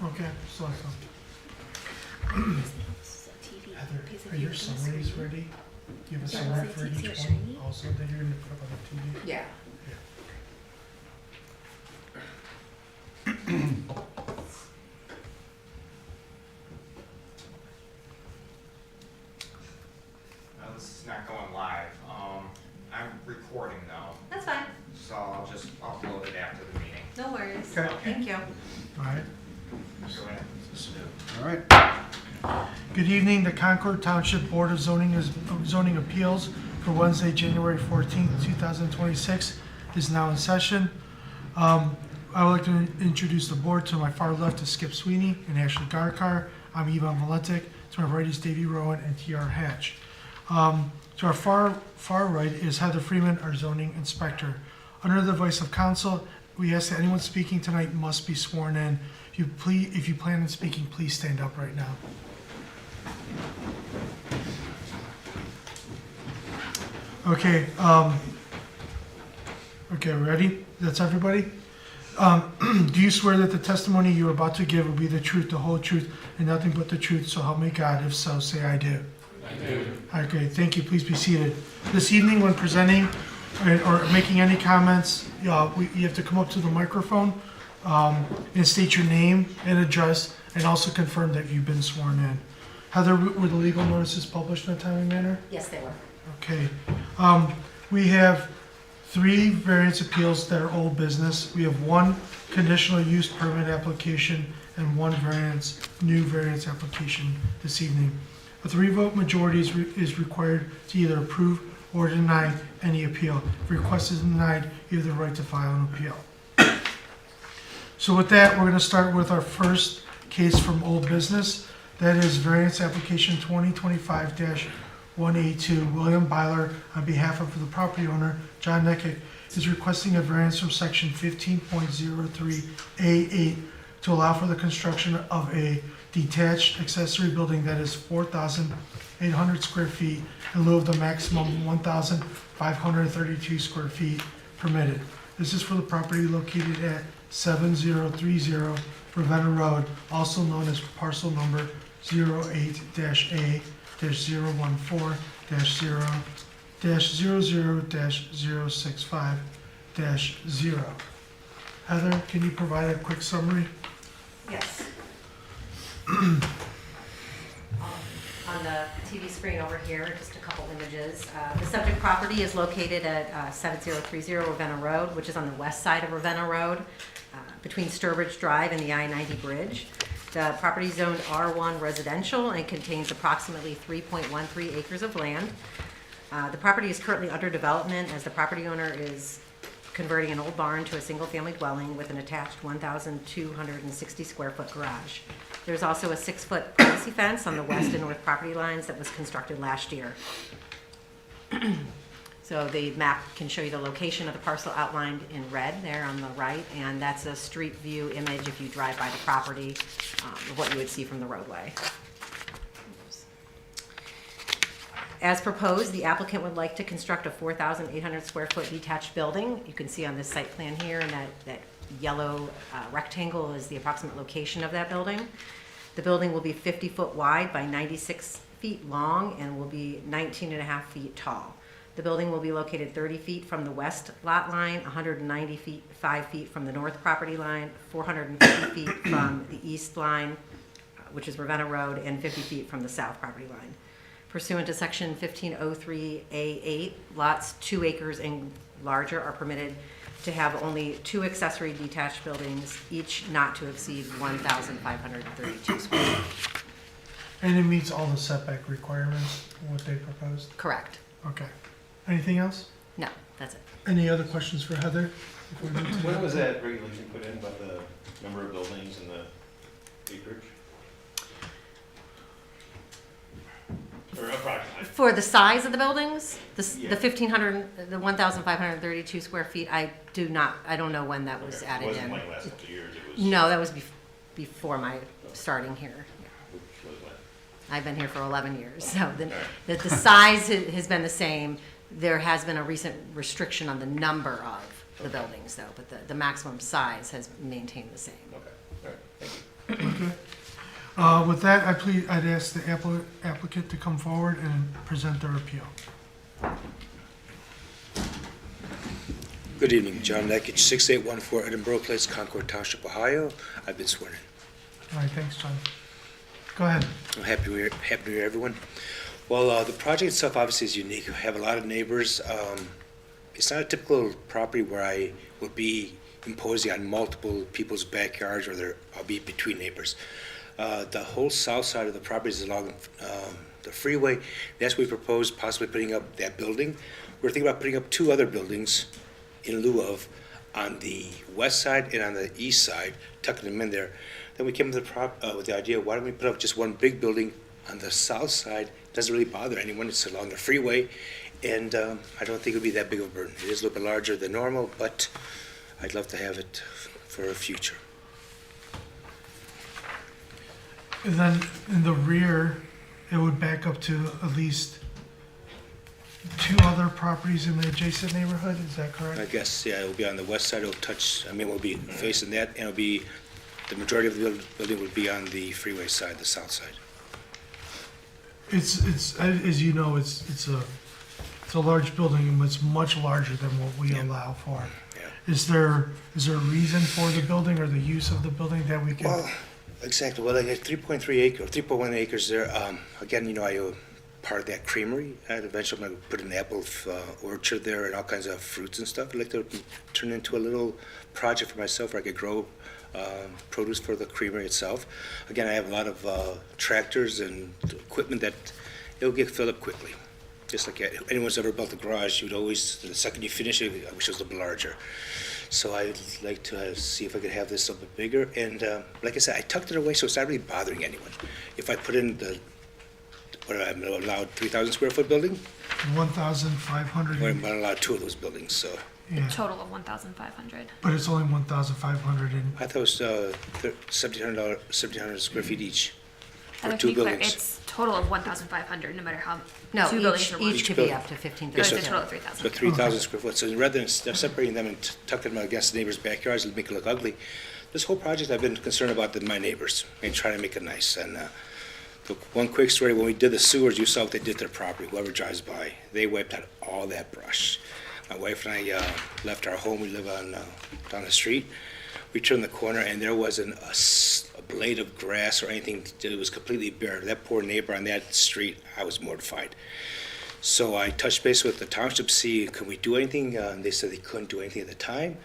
Okay, so Heather, are your summaries ready? You have a summary for each one also that you're going to put up on the TV? Yeah. This is not going live. I'm recording though, That's fine. so I'll just upload it after the meeting. No worries. Okay. Thank you. All right. Go ahead. All right. Good evening. The Concord Township Board of Zoning Appeals for Wednesday, January 14th, 2026 is now in session. I would like to introduce the board. To my far left is Skip Sweeney and Ashley Garkar. I'm Ivan Valentic. To my right is Davey Rowan and T.R. Hatch. To our far right is Heather Freeman, our zoning inspector. Under the advice of counsel, we ask that anyone speaking tonight must be sworn in. If you plan on speaking, please stand up right now. Okay, ready? That's everybody? Do you swear that the testimony you are about to give will be the truth, the whole truth, and nothing but the truth, so help me God? If so, say I do. I do. Okay, thank you. Please be seated. This evening, when presenting or making any comments, you have to come up to the microphone and state your name and address, and also confirm that you've been sworn in. Heather, were the legal notices published in a timely manner? Yes, they were. Okay. We have 3 variance appeals that are old business. We have 1 conditional use permit application and 1 new variance application this evening. A 3-vote majority is required to either approve or deny any appeal. If request is denied, you have the right to file an appeal. So with that, we're going to start with our first case from old business. That is variance application 2025-182. William Byler, on behalf of the property owner, John Neckick, is requesting a variance from section 15.03A8 to allow for the construction of a detached accessory building that is 4,800 square feet in lieu of the maximum 1,532 square feet permitted. This is for the property located at 7030 Ravenna Road, also known as parcel number 08-A-014-0-00-065-0. Heather, can you provide a quick summary? Yes. On the TV screen over here, just a couple images. The subject property is located at 7030 Ravenna Road, which is on the west side of Ravenna Road, between Sturbridge Drive and the I-90 bridge. The property is zoned R1 residential and contains approximately 3.13 acres of land. The property is currently under development as the property owner is converting an old barn to a single-family dwelling with an attached 1,260 square foot garage. There's also a 6-foot privacy fence on the west and north property lines that was constructed last year. So the map can show you the location of the parcel outlined in red there on the right, and that's a street view image if you drive by the property of what you would see from the roadway. As proposed, the applicant would like to construct a 4,800 square foot detached building. You can see on this site plan here, and that yellow rectangle is the approximate location of that building. The building will be 50 foot wide by 96 feet long and will be 19.5 feet tall. The building will be located 30 feet from the west lot line, 195 feet from the north property line, 450 feet from the east line, which is Ravenna Road, and 50 feet from the south property line. Pursuant to section 1503A8, lots 2 acres and larger are permitted to have only 2 accessory detached buildings, each not to exceed 1,532 square feet. And it meets all the setback requirements, what they proposed? Correct. Okay. Anything else? No, that's it. Any other questions for Heather? before we move to- When was that regulation put in about the number of buildings and the acreage? Or approximately? For the size of the buildings, Yeah. the 1,500, the 1,532 square feet, I don't know when that was Okay, added It wasn't in. like last couple of years, it was. No, that was before my starting here. Which was when? I've been here for 11 years, so Okay. the size has been the same. There has been a recent restriction on the number of the buildings, though, but the maximum size has maintained the same. Okay, all right, thank you. Okay. With that, I'd ask the applicant to come forward and present their appeal. Good evening, John Lekich, 6814 Edinburgh Place, Concord Township, Ohio. I've been sworn in. All right, thanks, John. Go ahead. Well, Happy New Year, everyone. Well, the project itself obviously is unique. I have a lot of neighbors. It's not a typical property where I would be imposing on multiple people's backyards or I'll be between neighbors. The whole south side of the property is along the freeway. That's where we propose possibly putting up that building. We're thinking about putting up two other buildings in lieu of on the west side and on the east side, tucking them in there. Then we came with the idea, why don't we put up just one big building on the south side? It doesn't really bother anyone. It's along the freeway, and I don't think it would be that big of a burden. It is a little bit larger than normal, but I'd love to have it for a future. And then in the rear, it would back up to at least two other properties in the adjacent neighborhood, is that I correct? guess, yeah, it'll be on the west side. We'll be facing that, and the majority of the building would be on the freeway side, the south side. It's, as you know, it's a large building and it's much larger than what we Yeah. allow for. Yeah. Is there a reason for the building or the use of the building that we can? Well, exactly. Well, I got 3.1 acres there. Again, I own part of that creamery. Eventually, I'm going to put an apple orchard there and all kinds of fruits and stuff. I'd like to turn it into a little project for myself where I could grow produce for the creamery itself. Again, I have a lot of tractors and equipment that it'll get filled up quickly. Just like anyone's ever built a garage, you'd always, the second you finish it, I wish it was a little larger. So I'd like to see if I could have this a little bit bigger. And like I said, I tucked it away so it's not really bothering anyone. If I put in I'm allowed 3,000 square foot building, 1,500, or I'm not allowed two of those buildings, so. yeah, Total of 1,500. but it's only 1,500 and, I thought it was $1,700 square feet each for And to two be clear, buildings. it's total of 1,500, no matter how No, two buildings are each merged. could building. be up to 15,000. Yes, So sir. it's a total of So 3,000. 3,000 square foot. So rather than separating them and tucking them against the neighbors' backyards and make it look ugly, this whole project I've been concerned about my neighbors and trying to make it nice. And the one quick story, when we did the sewers, you saw what they did to their property. Whoever drives by, they wiped out all that brush. My wife and I left our home. We live on down the street. We turned the corner and there wasn't a blade of grass or anything. It was completely bare. That poor neighbor on that street, I was mortified. So I touched base with the township to see, can we do anything? They said they couldn't do anything at the time.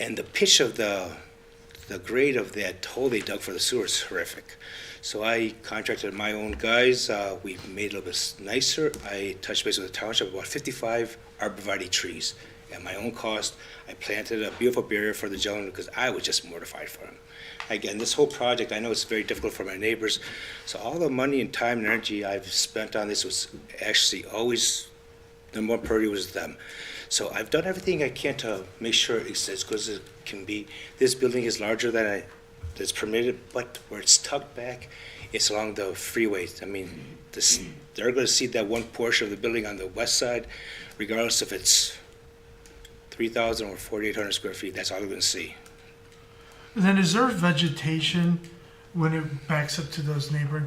And the pitch of the grade of that hole they dug for the sewer is horrific. So I contracted my own guys. We made it a little bit nicer. I touched base with the township, about 55 arborvitae trees. At my own cost, I planted a beautiful barrier for the gentleman because I was just mortified for him. Again, this whole project, I know it's very difficult for my neighbors, so all the money and time and energy I've spent on this was actually always, the more priority was them. So I've done everything I can to make sure it's as good as it can be. This building is larger than that's permitted, but where it's tucked back, it's along the freeway. I mean, they're going to see that one portion of the building on the west side, regardless if it's 3,000 or 4,800 square feet, that's all they're going to see. and then is there vegetation when it backs up to those neighboring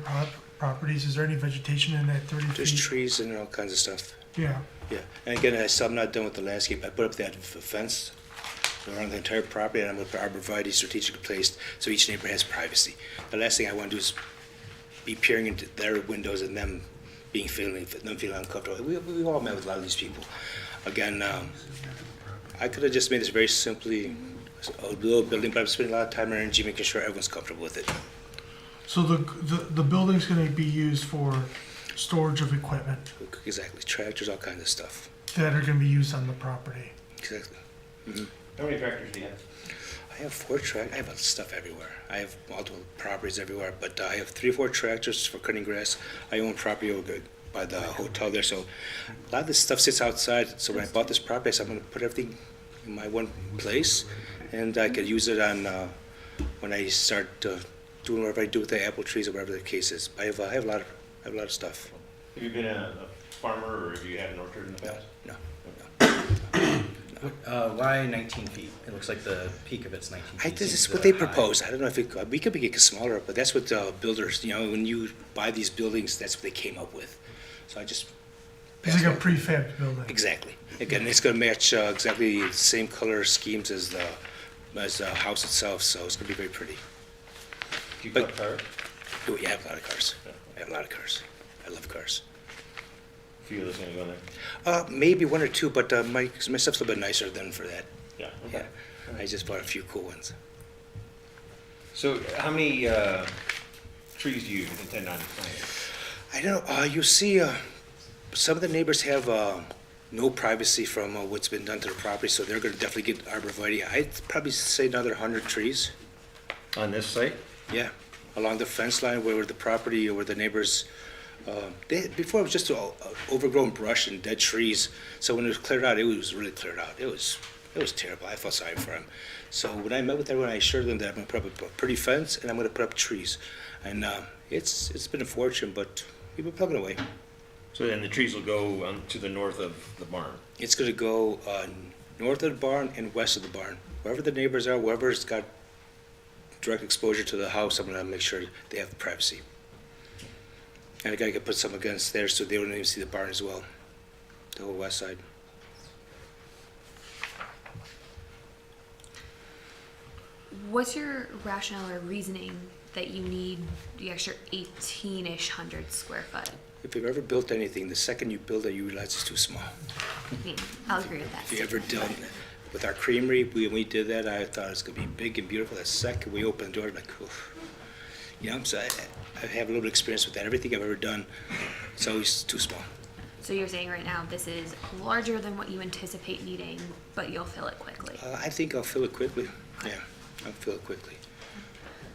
properties? Is there any vegetation in that 30 There's feet? trees and all kinds of stuff. Yeah, Yeah, and again, I'm not done with the landscape. I put up that fence around the entire property, and I'm going to put arborvitae strategically placed so each neighbor has privacy. The last thing I want to do is be peering into their windows and them feeling uncomfortable. We all met with a lot of these people. Again, I could have just made this very simply a little building, but I'm spending a lot of time and energy making sure everyone's comfortable with it. So the building's gonna be used for storage of equipment Exactly, tractors, all kinds of stuff. that are gonna be used on the property. Exactly. How many tractors do you have? I have 4 I have stuff everywhere. I have multiple properties everywhere, but I have 3 or 4 tractors for cutting grass. I own property over by the hotel there, so a lot of this stuff sits outside. So when I bought this property, I said I'm gonna put everything in my one place, and I could use it on, when I start doing whatever I do with the apple trees or whatever the case is. I have a lot of stuff. Have you been a farmer, or have you had an orchard in the past? No. Why 19 feet? It looks like the peak of it's 19 feet. This is Seems, what they high. propose. I don't know if we could make it smaller, but that's what builders, when you buy these buildings, that's what they came up with. So I just. It's like a prefab building. Exactly. Again, it's gonna match exactly the same color schemes as the house itself, so it's gonna be very pretty. Do you But- cut cars? Oh, yeah, I have a lot of cars. I have a lot of cars. I love cars. A few of those gonna go in there? Maybe 1 or 2, but my stuff's a little bit nicer than for that. Yeah, Yeah, okay. I just bought a few cool ones. So how many trees do you intend on planting? I don't know, you see, some of the neighbors have no privacy from what's been done to the property, so they're gonna definitely get arborvitae. I'd probably say another 100 trees. On this site? Yeah, along the fence line where the property, or where the neighbors, before it was just overgrown brush and dead trees. So when it was cleared out, it was really cleared out. It was terrible. I felt sorry for them. So when I met with everyone, I assured them that I'm gonna put up a pretty fence and I'm gonna put up trees. And it's been a fortune, but we've been plugging away. So then the trees will go to the north of the barn? It's gonna go north of the barn and west of the barn. Wherever the neighbors are, wherever's got direct exposure to the house, I'm gonna make sure they have privacy. And I gotta put some against there so they don't even see the barn as well, the whole west side. What's your rationale or reasoning that you need the extra 18-ish hundred square foot? If you've ever built anything, the second you build it, you realize it's too small. I mean, I'll agree with that. If you ever done, with our creamery, when we did that, I thought it was gonna be big and beautiful. The second we opened the door, I'm like, oof. So I have a little experience with that. Everything I've ever done, it's always too small. So you're saying right now this is larger than what you anticipate needing, but you'll fill it quickly. I think I'll fill it quickly. Yeah, I'll fill it quickly.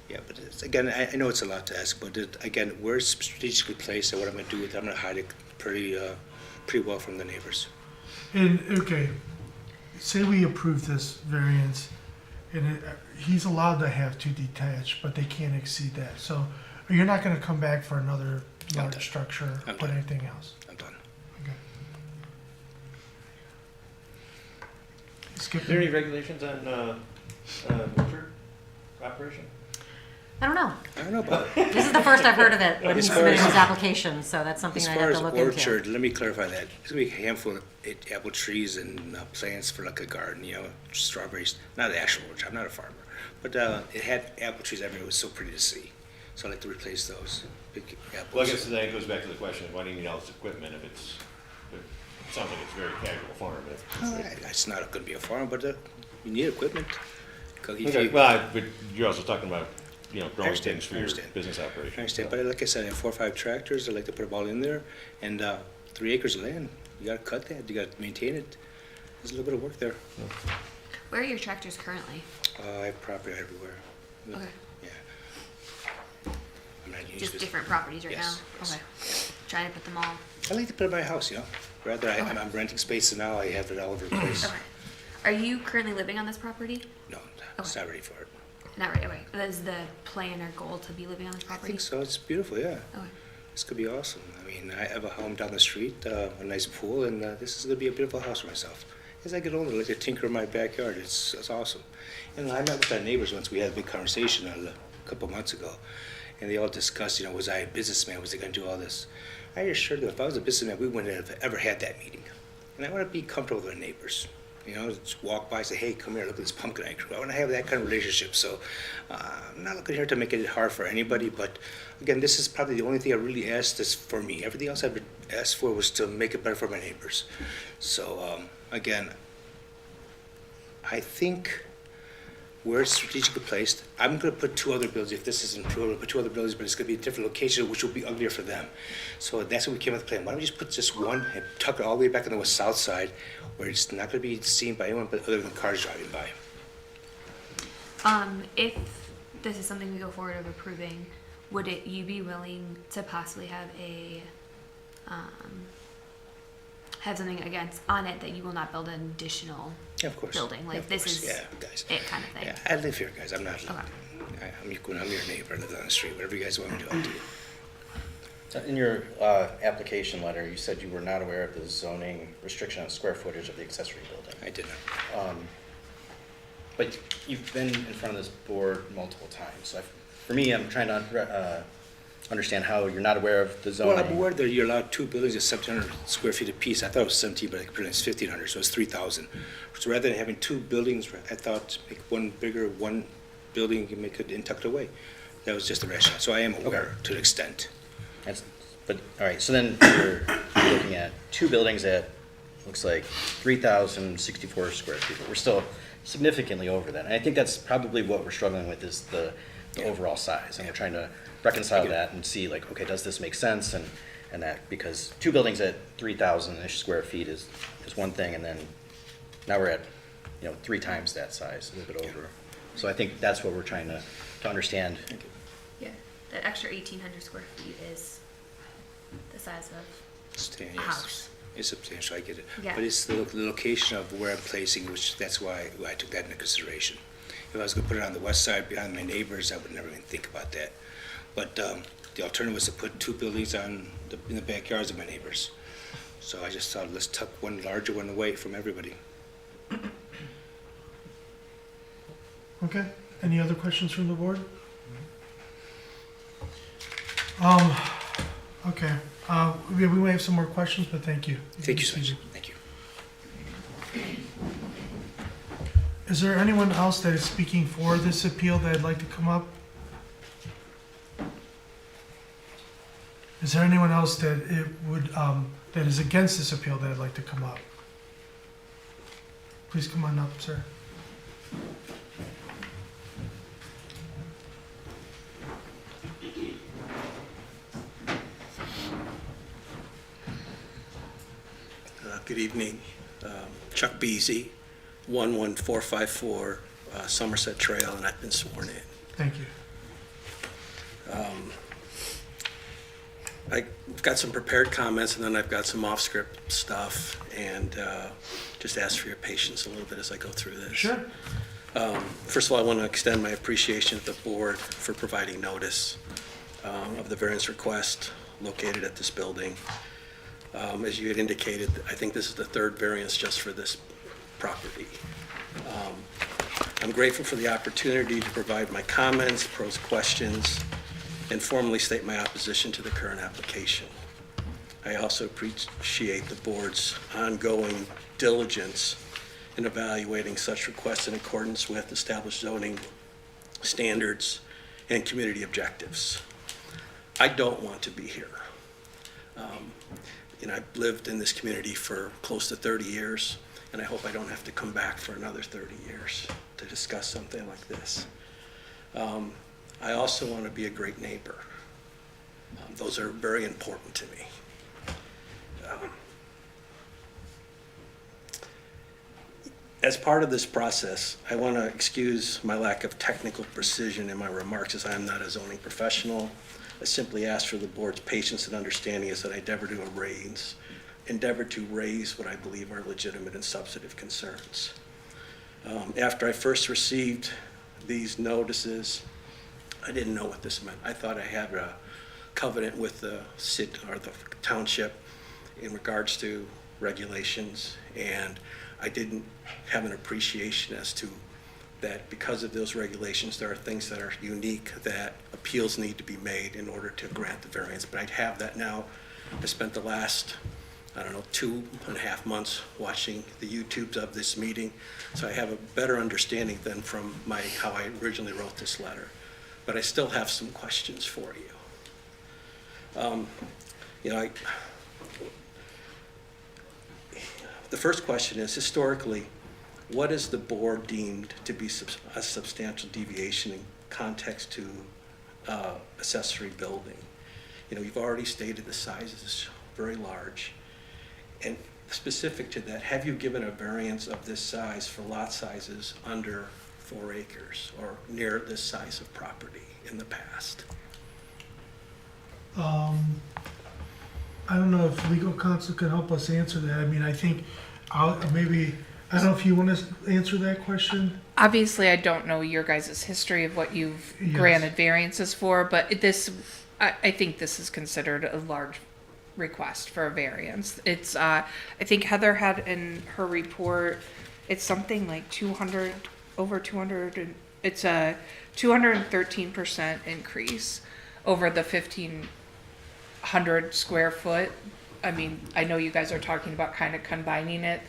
Yeah, but again, I know it's a lot to ask, but again, we're strategically placed, and what I'm gonna do with it, I'm gonna hide it pretty well from the neighbors. And, okay, say we approve this variance, and he's allowed to have 2 detached, but they can't exceed that. So you're not gonna come back for another I'm large done. structure, I'm put done. anything else? I'm done. Okay. Skip Is there any it. regulations on orchard operation? I don't know. I don't know about it. This is the first I've heard of it when As he's far submitting as- his application, so that's something As I far have as to look orchard, into. let me clarify that. There's gonna be a handful of apple trees and plants for like a garden, strawberries. Not an actual orchard, I'm not a farmer. But it had apple trees everywhere, it was so pretty to see. So I'd like to replace those big apples. Well, I guess that goes back to the question of why do you need all this equipment if it sounds like it's a very casual farm, but. It's not gonna be a farm, but you need equipment. 'Cause if Okay, you- well, but you're also talking about, growing understand, things for I your understand. business operation. I understand, but like I said, I have 4 or 5 tractors, I'd like to put them all in there, and 3 acres of land, you gotta cut that, you gotta maintain it. There's a little bit of work there. Where are your tractors currently? I have property everywhere. Okay. Yeah. I'm not used Just to- different properties right Yes, now? yes. Okay. Trying to put them all. I like to put it in my house, Rather, I'm renting space now, I have it all over the place. Okay. Are you currently living on this property? No, it's not ready for it. Not right away. Is the plan or goal to be living on this I property? think so, it's beautiful, yeah. Okay. This could be awesome. I mean, I have a home down the street, a nice pool, and this is gonna be a beautiful house for myself. As I get older, I like to tinker in my backyard. It's awesome. And I met with our neighbors once. We had a big conversation a couple months ago, and they all discussed, was I a businessman? Was I gonna do all this? I assured them if I was a businessman, we wouldn't have ever had that meeting. And I want to be comfortable with our neighbors. Just walk by and say, hey, come here, look at this pumpkin I grew. I want to have that kind of relationship. So I'm not looking here to make it hard for anybody, but again, this is probably the only thing I really asked this for me. Everything else I've asked for was to make it better for my neighbors. So again, I think where it's strategically placed. I'm gonna put two other buildings, if this isn't true, I'm gonna put two other buildings, but it's gonna be a different location, which will be uglier for them. So that's what we came up with the plan. Why don't we just put just one and tuck it all the way back on the south side, where it's not gonna be seen by anyone but other than cars driving by. If this is something we go forward of approving, would you be willing to possibly have have something against on it that you will not build an additional Yeah, of course. building? Like Yeah, of this course. is Yeah, guys. it kind of thing. Yeah, I live here, guys. I'm not, Okay. I'm your neighbor, I live down the street. Whatever you guys want me to do, I'll do. In your application letter, you said you were not aware of the zoning restriction on square footage of the accessory building. I did not. But you've been in front of this board multiple times. So for me, I'm trying to understand how you're not aware of the zoning. Well, I'm aware that you're allowed two buildings at 1,700 square feet apiece. I thought it was 17, but apparently it's 1,500, so it's 3,000. So rather than having two buildings, I thought make one bigger, one building, you make it tucked away. That was just the rationale. So I am aware to an extent. But, all right, so then you're looking at two buildings at, looks like 3,064 square feet, but we're still significantly over that. And I think that's probably what we're struggling with is the overall size. And we're trying to reconcile that and see like, okay, does this make sense? And that, because two buildings at 3,000-ish square feet is one thing, and then now we're at, 3 times that size, a little bit over. So I think that's what we're trying to understand. Yeah, that extra 1,800 square feet is the size of a house. It's substantial, I get it. Yeah. But it's the location of where I'm placing, which that's why I took that into consideration. If I was gonna put it on the west side behind my neighbors, I would never even think about that. But the alternative was to put two buildings in the backyards of my neighbors. So I just thought, let's tuck one larger one away from everybody. Okay, any other questions from the board? Okay, we may have some more questions, but thank you. Thank you so much. Thank you. Is there anyone else that is speaking for this appeal that'd like to come up? Is there anyone else that that is against this appeal that'd like to come up? Please come on up, sir. Good evening. Chuck BZA, 11454 Somerset Trail, and I've been sworn in. Thank you. I've got some prepared comments, and then I've got some off-script stuff, and just ask for your patience a little bit as I go through this. Sure. First of all, I want to extend my appreciation to the board for providing notice of the variance request located at this building. As you had indicated, I think this is the third variance just for this property. I'm grateful for the opportunity to provide my comments, pose questions, and formally state my opposition to the current application. I also appreciate the board's ongoing diligence in evaluating such requests in accordance with established zoning standards and community objectives. I don't want to be here. I've lived in this community for close to 30 years, and I hope I don't have to come back for another 30 years to discuss something like this. I also want to be a great neighbor. Those are very important to me. As part of this process, I want to excuse my lack of technical precision in my remarks, as I am not a zoning professional. I simply ask for the board's patience and understanding as that I endeavor to raise what I believe are legitimate and substantive concerns. After I first received these notices, I didn't know what this meant. I thought I had a covenant with the city or the township in regards to regulations, and I didn't have an appreciation as to that because of those regulations, there are things that are unique that appeals need to be made in order to grant the variance. But I'd have that now. I spent the last, 2.5 months watching the YouTubes of this meeting, so I have a better understanding than from how I originally wrote this letter. But I still have some questions for you. The first question is, historically, what is the board deemed to be a substantial deviation in context to accessory building? You know, you've already stated the size is very large. And specific to that, have you given a variance of this size for lot sizes under 4 acres or near this size of property in the past? I don't know if legal counsel can help us answer that. I mean, I think maybe, I don't know if you want to answer that question? Obviously, I don't know your guys' history of what you've Yes. granted variances for, but I think this is considered a large request for a variance. It's, I think Heather had in her report, it's something like 200, over 200, and it's a 213% increase over the 1,500 square foot. I mean, I know you guys are talking about kind of combining it,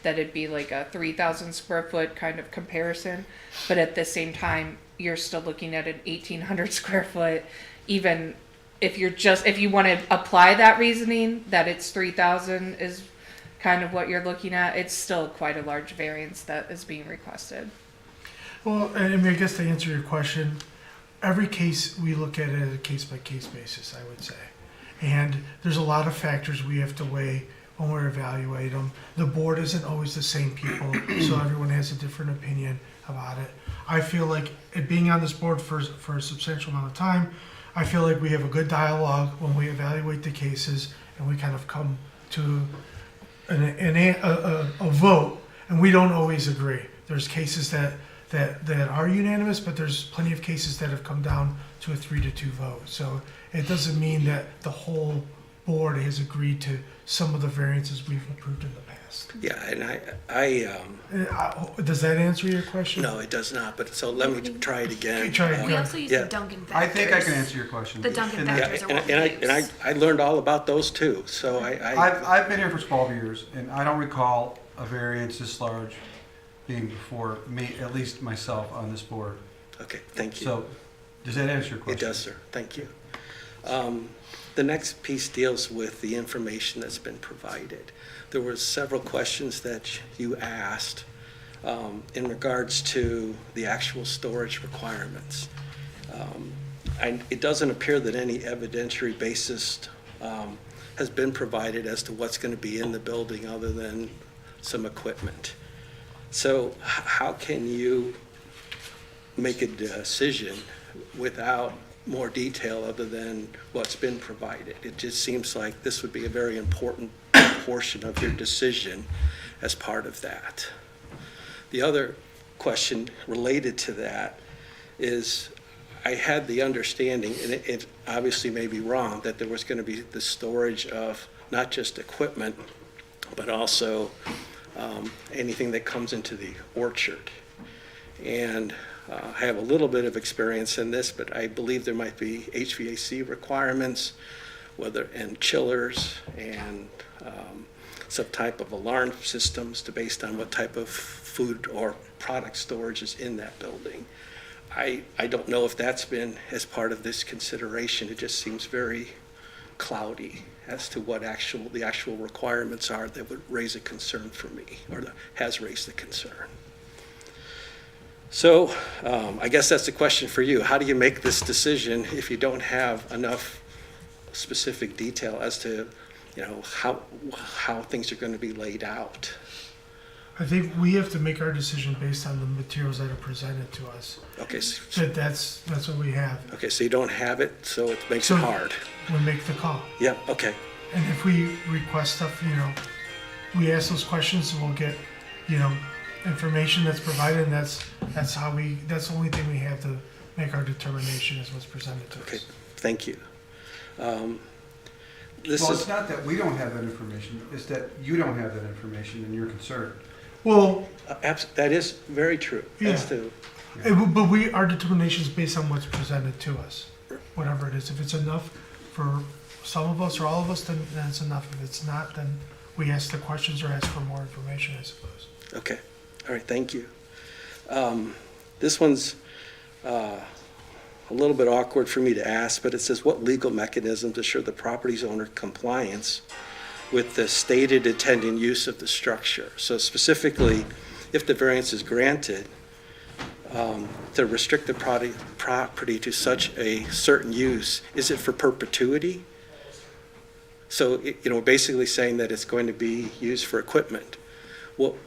that it'd be like a 3,000 square foot kind of comparison, but at the same time, you're still looking at an 1,800 square foot, even if you want to apply that reasoning, that it's 3,000 is kind of what you're looking at, it's still quite a large variance that is being requested. Well, I mean, I guess to answer your question, every case, we look at it as a case-by-case basis, I would say. And there's a lot of factors we have to weigh when we evaluate them. The board isn't always the same people, so everyone has a different opinion about it. I feel like it being on this board for a substantial amount of time, I feel like we have a good dialogue when we evaluate the cases and we kind of come to a vote, and we don't always agree. There's cases that are unanimous, but there's plenty of cases that have come down to a 3-2 vote. So it doesn't mean that the whole board has agreed to some of the variances we've approved in the past. Yeah, and Does that answer your question? no, it does not, but so let me try it again. Try it We again. also use Yeah. the Duncan I factors. think I can answer your question. The Duncan And factors Yeah, are what we and use. I learned all about those too, so I've been here for 12 years, and I don't recall a variance this large being before me, at least myself, on this board. okay, thank you. So, does that answer your It question? does, sir. Thank you. The next piece deals with the information that's been provided. There were several questions that you asked in regards to the actual storage requirements. It doesn't appear that any evidentiary basis has been provided as to what's going to be in the building other than some equipment. So how can you make a decision without more detail other than what's been provided? It just seems like this would be a very important portion of your decision as part of that. The other question related to that is, I had the understanding, and it obviously may be wrong, that there was going to be the storage of not just equipment, but also anything that comes into the orchard. And I have a little bit of experience in this, but I believe there might be HVAC requirements, and chillers, and some type of alarm systems based on what type of food or product storage is in that building. I don't know if that's been as part of this consideration. It just seems very cloudy as to what the actual requirements are that would raise a concern for me, or that has raised the concern. So I guess that's the question for you. How do you make this decision if you don't have enough specific detail as to, how things are going to be laid out? I think we have to make our decision based on the materials that are presented to us. Okay, That's what we have. okay, so you don't have it, so it makes So- it hard. We make the call. Yeah, okay, And if we request stuff, we ask those questions and we'll get, information that's provided, and that's the only thing we have to make our determination is what's presented to okay, us. thank you. This Well, is, it's not that we don't have that information, it's that you don't have that information and you're concerned. Well, that is very true. That's Yeah. the, but our determination is based on what's presented to us, whatever it is. If it's enough for some of us or all of us, then it's enough. If it's not, then we ask the questions or ask for more information, I suppose. okay, all right, thank you. This one's a little bit awkward for me to ask, but it says, what legal mechanisms assure the property's owner compliance with the stated intended use of the structure? So specifically, if the variance is granted, to restrict the property to such a certain use, is it for perpetuity? So, basically saying that it's going to be used for equipment. And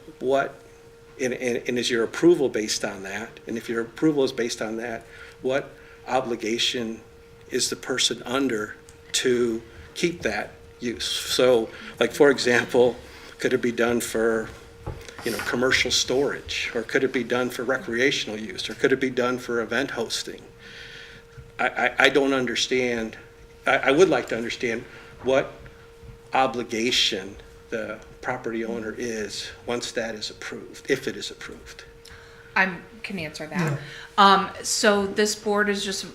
is your approval based on that? And if your approval is based on that, what obligation is the person under to keep that use? So, like, for example, could it be done for, commercial storage? Or could it be done for recreational use? Or could it be done for event hosting? I don't understand. I would like to understand what obligation the property owner is once that is approved, if it is approved. I can answer that. So this board is just,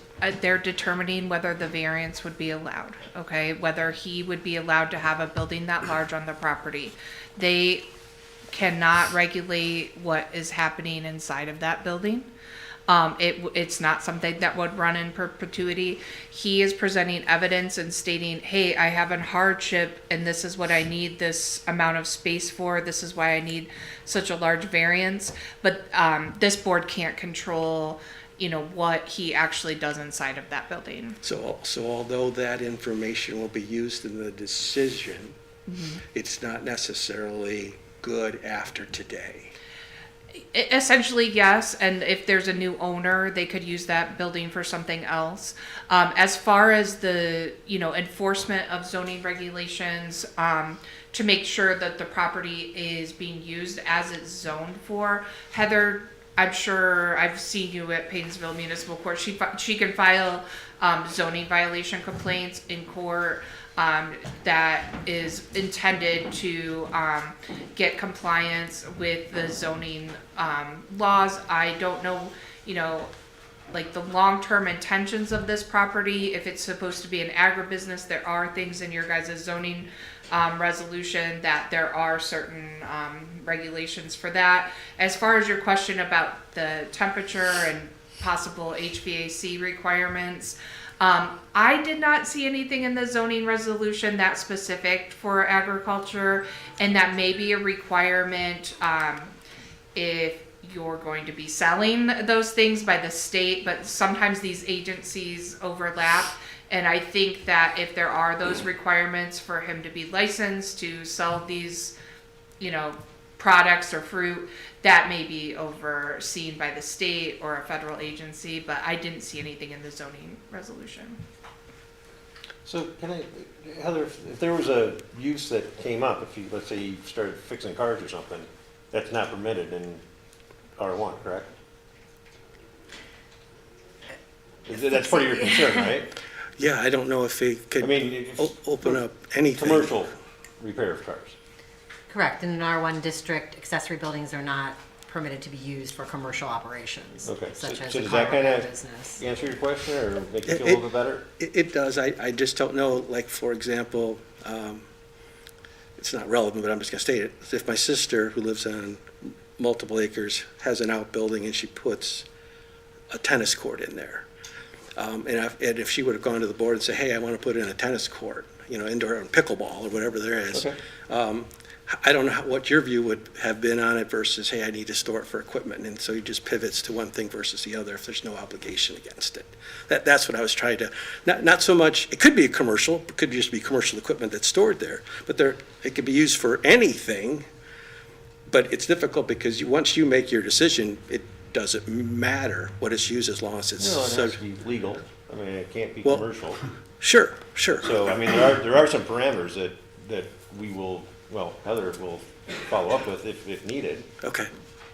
they're determining whether the variance would be allowed, okay? Whether he would be allowed to have a building that large on the property. They cannot regulate what is happening inside of that building. It's not something that would run in perpetuity. He is presenting evidence and stating, hey, I have a hardship and this is what I need this amount of space for. This is why I need such a large variance. But this board can't control, what he actually does inside of that building. So although that information will be used in the decision, it's not necessarily good after today. Essentially, yes, and if there's a new owner, they could use that building for something else. As far as the, enforcement of zoning regulations, to make sure that the property is being used as it's zoned for, Heather, I'm sure I've seen you at Paynesville Municipal Court. She can file zoning violation complaints in court. That is intended to get compliance with the zoning laws. I don't know, like the long-term intentions of this property. If it's supposed to be an agribusiness, there are things in your guys' zoning resolution that there are certain regulations for that. As far as your question about the temperature and possible HVAC requirements, I did not see anything in the zoning resolution that specific for agriculture, and that may be a requirement if you're going to be selling those things by the state, but sometimes these agencies overlap. And I think that if there are those requirements for him to be licensed to sell these, products or fruit, that may be overseen by the state or a federal agency, but I didn't see anything in the zoning resolution. So Heather, if there was a use that came up, let's say you started fixing cars or something, that's not permitted in R1, correct? That's part of your concern, right? Yeah, I don't know if they could open up anything. Commercial repair of cars. Correct. In an R1 district, accessory buildings are not permitted to be used for commercial operations. Okay. Such as So a does car that kind repair of business. answer your question or make you feel a little bit better? It does. I just don't know, like, for example, it's not relevant, but I'm just going to state it. If my sister, who lives on multiple acres, has an outbuilding and she puts a tennis court in there, and if she would have gone to the board and said, hey, I want to put in a tennis court, indoor and pickleball or whatever there is, Okay. I don't know what your view would have been on it versus, hey, I need to store it for equipment. And so he just pivots to one thing versus the other if there's no obligation against it. That's what I was trying to, not so much, it could be a commercial, it could just be commercial equipment that's stored there. But it could be used for anything, but it's difficult because once you make your decision, it doesn't matter what it's used as long as it's. No, it has to be legal. I mean, it can't be Well, commercial. Sure. So, I mean, there are some parameters that we will, Heather will follow up with if needed. Okay.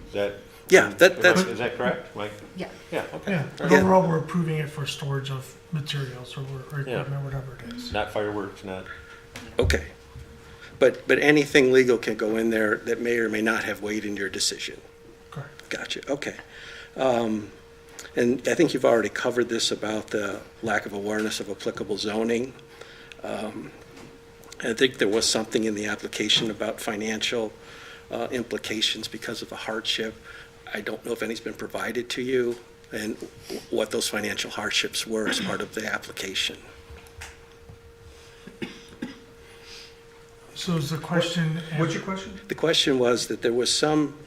Is that? Yeah, that's. Is that correct, Mike? Yeah. Yeah, okay. Yeah, but Yeah. overall, we're approving it for storage of materials or Yeah. equipment, whatever it is. Not fireworks, not, Okay. But anything legal can go in there that may or may not have weight in your decision. Correct. Gotcha, okay. And I think you've already covered this about the lack of awareness of applicable zoning. I think there was something in the application about financial implications because of a hardship. I don't know if any's been provided to you and what those financial hardships were as part of the application. So is the question? What's your question? The question was that there was some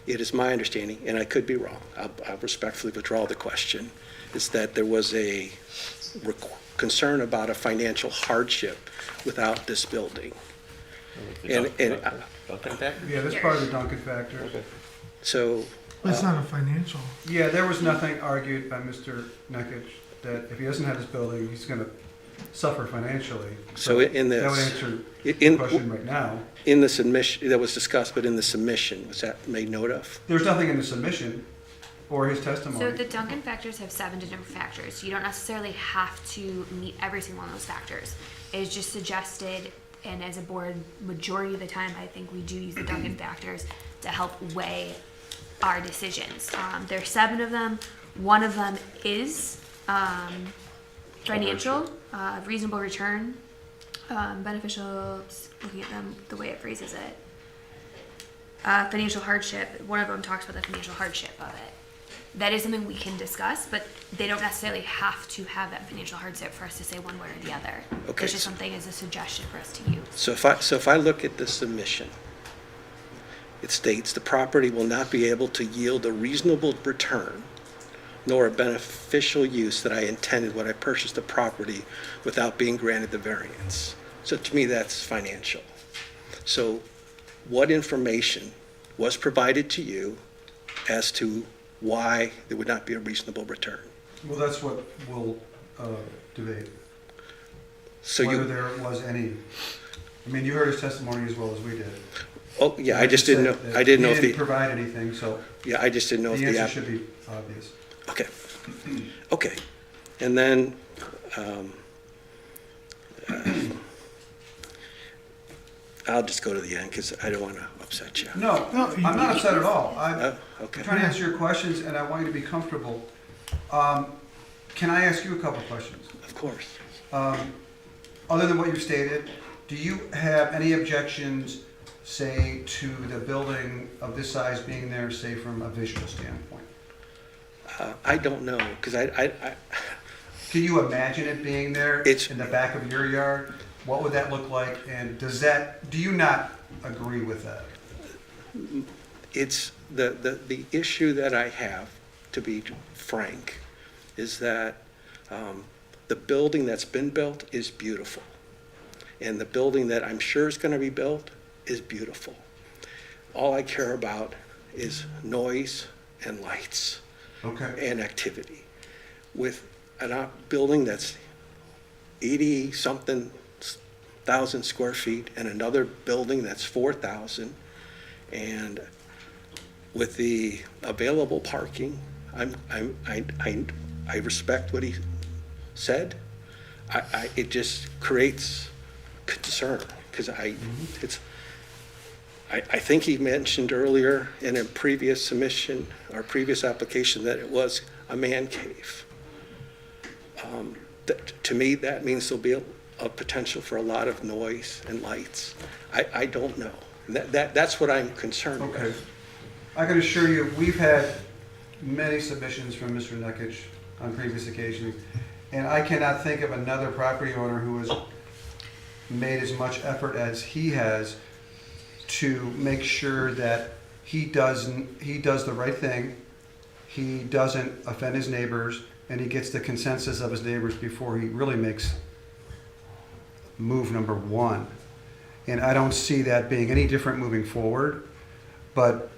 It is my understanding, and I could be wrong, I'll respectfully withdraw the question, is that there was a concern about a financial hardship without this building. And Duncan factor? Yeah, that's part of the Duncan factor. Okay. so, But it's not a financial. Yeah, there was nothing argued by Mr. Nekich that if he doesn't have this building, he's gonna suffer financially. So in That would this, answer the in, question right now. in the submission, that was discussed, but in the submission, was that made note of? There's nothing in the submission or his testimony. So the Duncan factors have 7 different factors. You don't necessarily have to meet every single one of those factors. It is just suggested, and as a board, majority of the time, I think we do use the Duncan factors to help weigh our decisions. There's 7 of them. One of them is financial, reasonable return, beneficial, just looking at them, the way it phrases it. Financial hardship, one of them talks about the financial hardship of it. That is something we can discuss, but they don't necessarily have to have that financial hardship for us to say one way or the other. Okay, It's just so- something as a suggestion for us to use. So if I look at the submission, it states the property will not be able to yield a reasonable return nor a beneficial use that I intended when I purchased the property without being granted the variance. So to me, that's financial. So what information was provided to you as to why there would not be a reasonable return? Well, that's what we'll debate, So whether you, there was any. I mean, you heard his testimony as well as we did. oh, yeah, I just didn't know, Said that I didn't know He if didn't the, provide anything, so yeah, I just didn't know if the the. answer should be obvious. Okay, okay. And then, I'll just go to the end because I don't want to upset you. No, No, I'm not upset at all. I'm Oh, okay. trying to answer your questions, and I want you to be comfortable. Can I ask you a couple questions? Of course. Other than what you stated, do you have any objections, say, to the building of this size being there, say, from a visual standpoint? I don't know, because I, Can you imagine it being there It's- in the back of your yard? What would that look like? And do you not agree with that? it's, the issue that I have, to be frank, is that the building that's been built is beautiful. And the building that I'm sure is going to be built is beautiful. All I care about is noise and lights Okay. and activity. With a building that's 80-something thousand square feet and another building that's 4,000, and with the available parking, I respect what he said. It just creates concern, because I think he mentioned earlier in a previous submission or previous application that it was a man cave. To me, that means there'll be a potential for a lot of noise and lights. I don't know. That's what I'm concerned about. Okay. I can assure you, we've had many submissions from Mr. Nekich on previous occasions, and I cannot think of another property owner who has made as much effort as he has to make sure that he does the right thing, he doesn't offend his neighbors, and he gets the consensus of his neighbors before he really makes move number one. And I don't see that being any different moving forward, but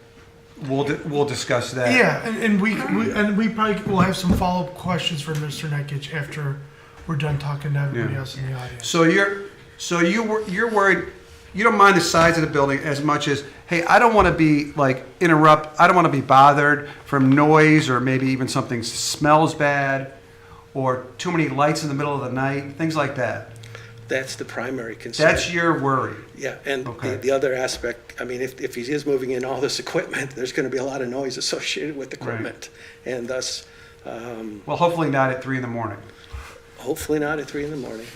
we'll discuss that. Yeah, and we probably will have some follow-up questions for Mr. Nekich after we're done talking to everybody Yeah. else in the audience. So you're worried, you don't mind the size of the building as much as, hey, I don't want to be I don't want to be bothered from noise, or maybe even something smells bad, or too many lights in the middle of the night, things like that. That's the primary concern. That's your worry. Yeah, and Okay. the other aspect, I mean, if he is moving in all this equipment, there's going to be a lot of noise associated with equipment. And thus, Well, hopefully not at 3 a.m. hopefully not at 3 in the morning.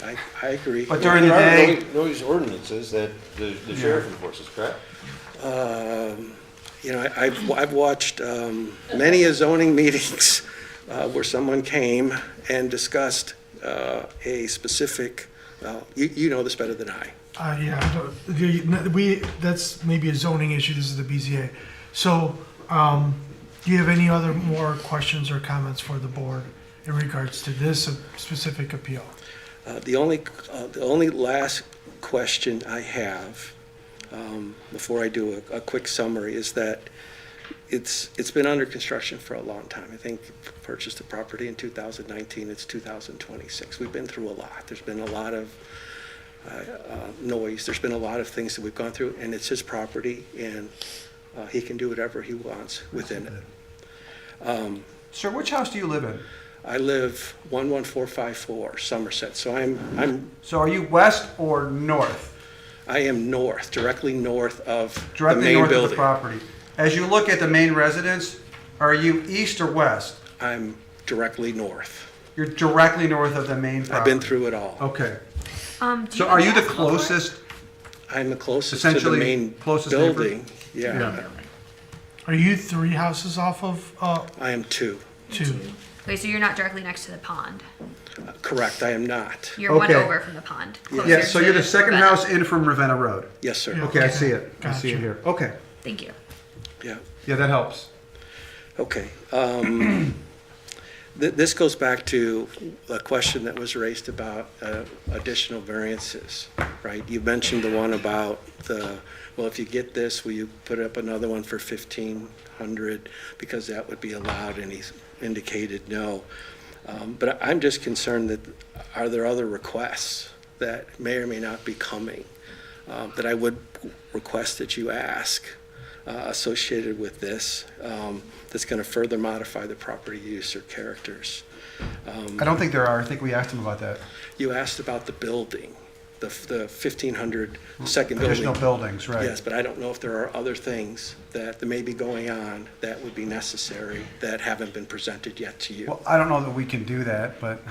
I agree. But during the There are day, noise ordinances that the sheriff enforces, correct? I've watched many a zoning meetings where someone came and discussed a specific, you know this better than I. Yeah, that's maybe a zoning issue. This is the BZA. So Do you have any other more questions or comments for the board in regards to this specific appeal? The only last question I have, before I do a quick summary, is that it's been under construction for a long time. I think purchased the property in 2019, it's 2026. We've been through a lot. There's been a lot of noise. There's been a lot of things that we've gone through, and it's his property, and he can do whatever he wants within it. Sir, which house do you live in? I live 11454 Somerset, so So are you west or north? I am north, directly north of the Directly main north of the building. property. As you look at the main residence, are you east or west? I'm directly north. You're directly north of the main property. I've been through it all. Okay. Do So have are you the basketball court? closest? I'm the closest to the Essentially main closest neighbor? building. Yeah, Are you 3 houses off of I am two. 2? Okay, so you're not directly next to the pond. Correct, I am not. You're one Okay. over from the pond. Yeah, closer so to you're the second Ravenna. house in from Ravenna Road. Yes, sir. Yeah. Okay, I see it. I see it Gotcha. here. Okay. Thank you. Yeah, Yeah, that helps. okay. This goes back to a question that was raised about additional variances, right? You mentioned the one about well, if you get this, will you put up another one for 1,500? Because that would be allowed, and he indicated no. But I'm just concerned that, are there other requests that may or may not be coming that I would request that you ask associated with this, that's going to further modify the property use or characters? I don't think there are. I think we asked him about that. You asked about the building, the 1,500 second building. Additional buildings, right. Yes, but I don't know if there are other things that may be going on that would be necessary that haven't been presented yet to you. Well, I don't know that we can do that, but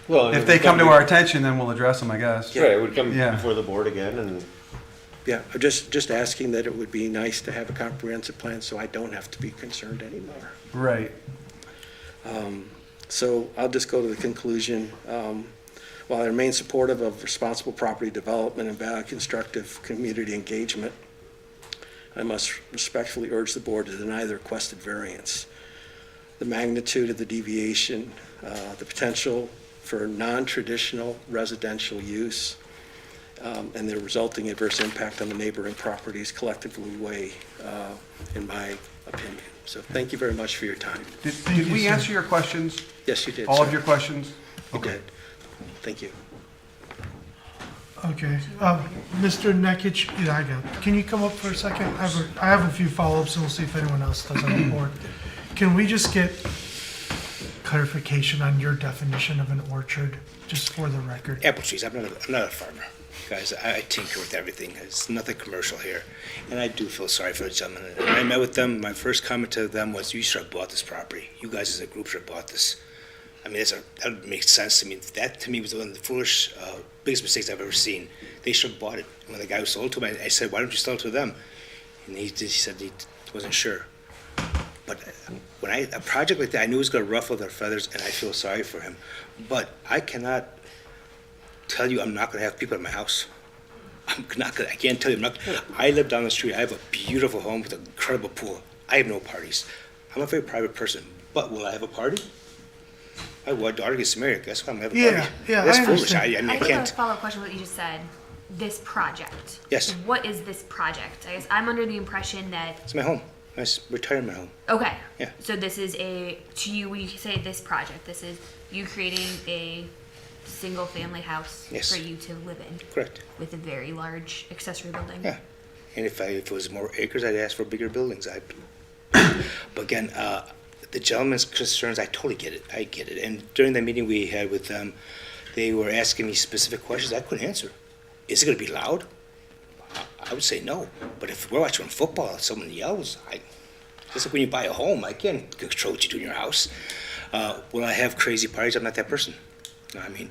Well, if they come to our attention, then we'll address them, I guess. Right, it would come Yeah. before the board again, and Yeah, I'm just asking that it would be nice to have a comprehensive plan so I don't have to be concerned anymore. Right. So I'll just go to the conclusion. While I remain supportive of responsible property development and value constructive community engagement, I must respectfully urge the board to deny the requested variance. The magnitude of the deviation, the potential for non-traditional residential use, and the resulting adverse impact on the neighboring properties collectively weigh, in my opinion. So thank you very much for your time. Did we answer your questions? Yes, you did, All of sir. your questions? You Okay. did. Thank you. Okay. Mr. Nekich, yeah, I got it. Can you come up for a second? I have a few follow-ups, and we'll see if anyone else does on the board. Can we just get clarification on your definition of an orchard, just for the record? Apple trees, I'm not a farmer. Guys, I tinker with everything. It's nothing commercial here. And I do feel sorry for the gentleman. When I met with them, my first comment to them was, you should have bought this property. You guys as a group should have bought this. I mean, that would make sense to me. That, to me, was one of the foolish, biggest mistakes I've ever seen. They should have bought it. When the guy who sold to him, I said, why don't you sell it to them? And he said he wasn't sure. But when a project like that, I knew it was going to ruffle their feathers, and I feel sorry for him. But I cannot tell you I'm not going to have people at my house. I'm not going. I can't tell you I'm not. I live down the street. I have a beautiful home with an incredible pool. I have no parties. I'm a very private person. But will I have a party? My daughter gets married. Guess what? I'm going to have a party. Yeah, That's I foolish. understand. I mean, I I think a can't. follow-up question what you just said. This project. Yes. What is this project? I guess I'm under the impression that It's my home. My retirement home. okay. Yeah. So this is to you. We say this project. This is you creating a single-family house Yes. for you to live in Correct. with a very large accessory building. Yeah. And if it was more acres, I'd ask for bigger buildings. But again, the gentleman's concerns, I totally get it. I get it. And during the meeting we had with them, they were asking me specific questions I couldn't answer. Is it going to be loud? I would say no. But if we're watching football and someone yells, just like when you buy a home, I can't control what you do in your house. Will I have crazy parties? I'm not that person. I mean,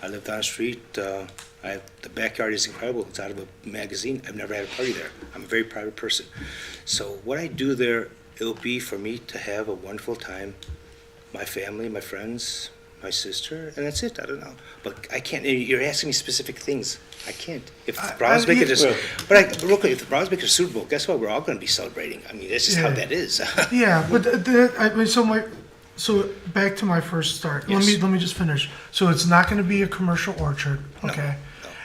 I live down the street. The backyard is incredible. It's out of a magazine. I've never had a party there. I'm a very private person. So what I do there, it'll be for me to have a wonderful time. My family, my friends, my sister, and that's it. I don't know. But I can't, you're asking me specific things. I can't. If the Browns make it, real quick, if the Browns make it a Super Bowl, guess what? We're all going to be celebrating. I mean, that's just how Yeah. that is. Yeah, but so back to my first start. Yes. Let me just finish. So it's not going to be a commercial orchard, okay?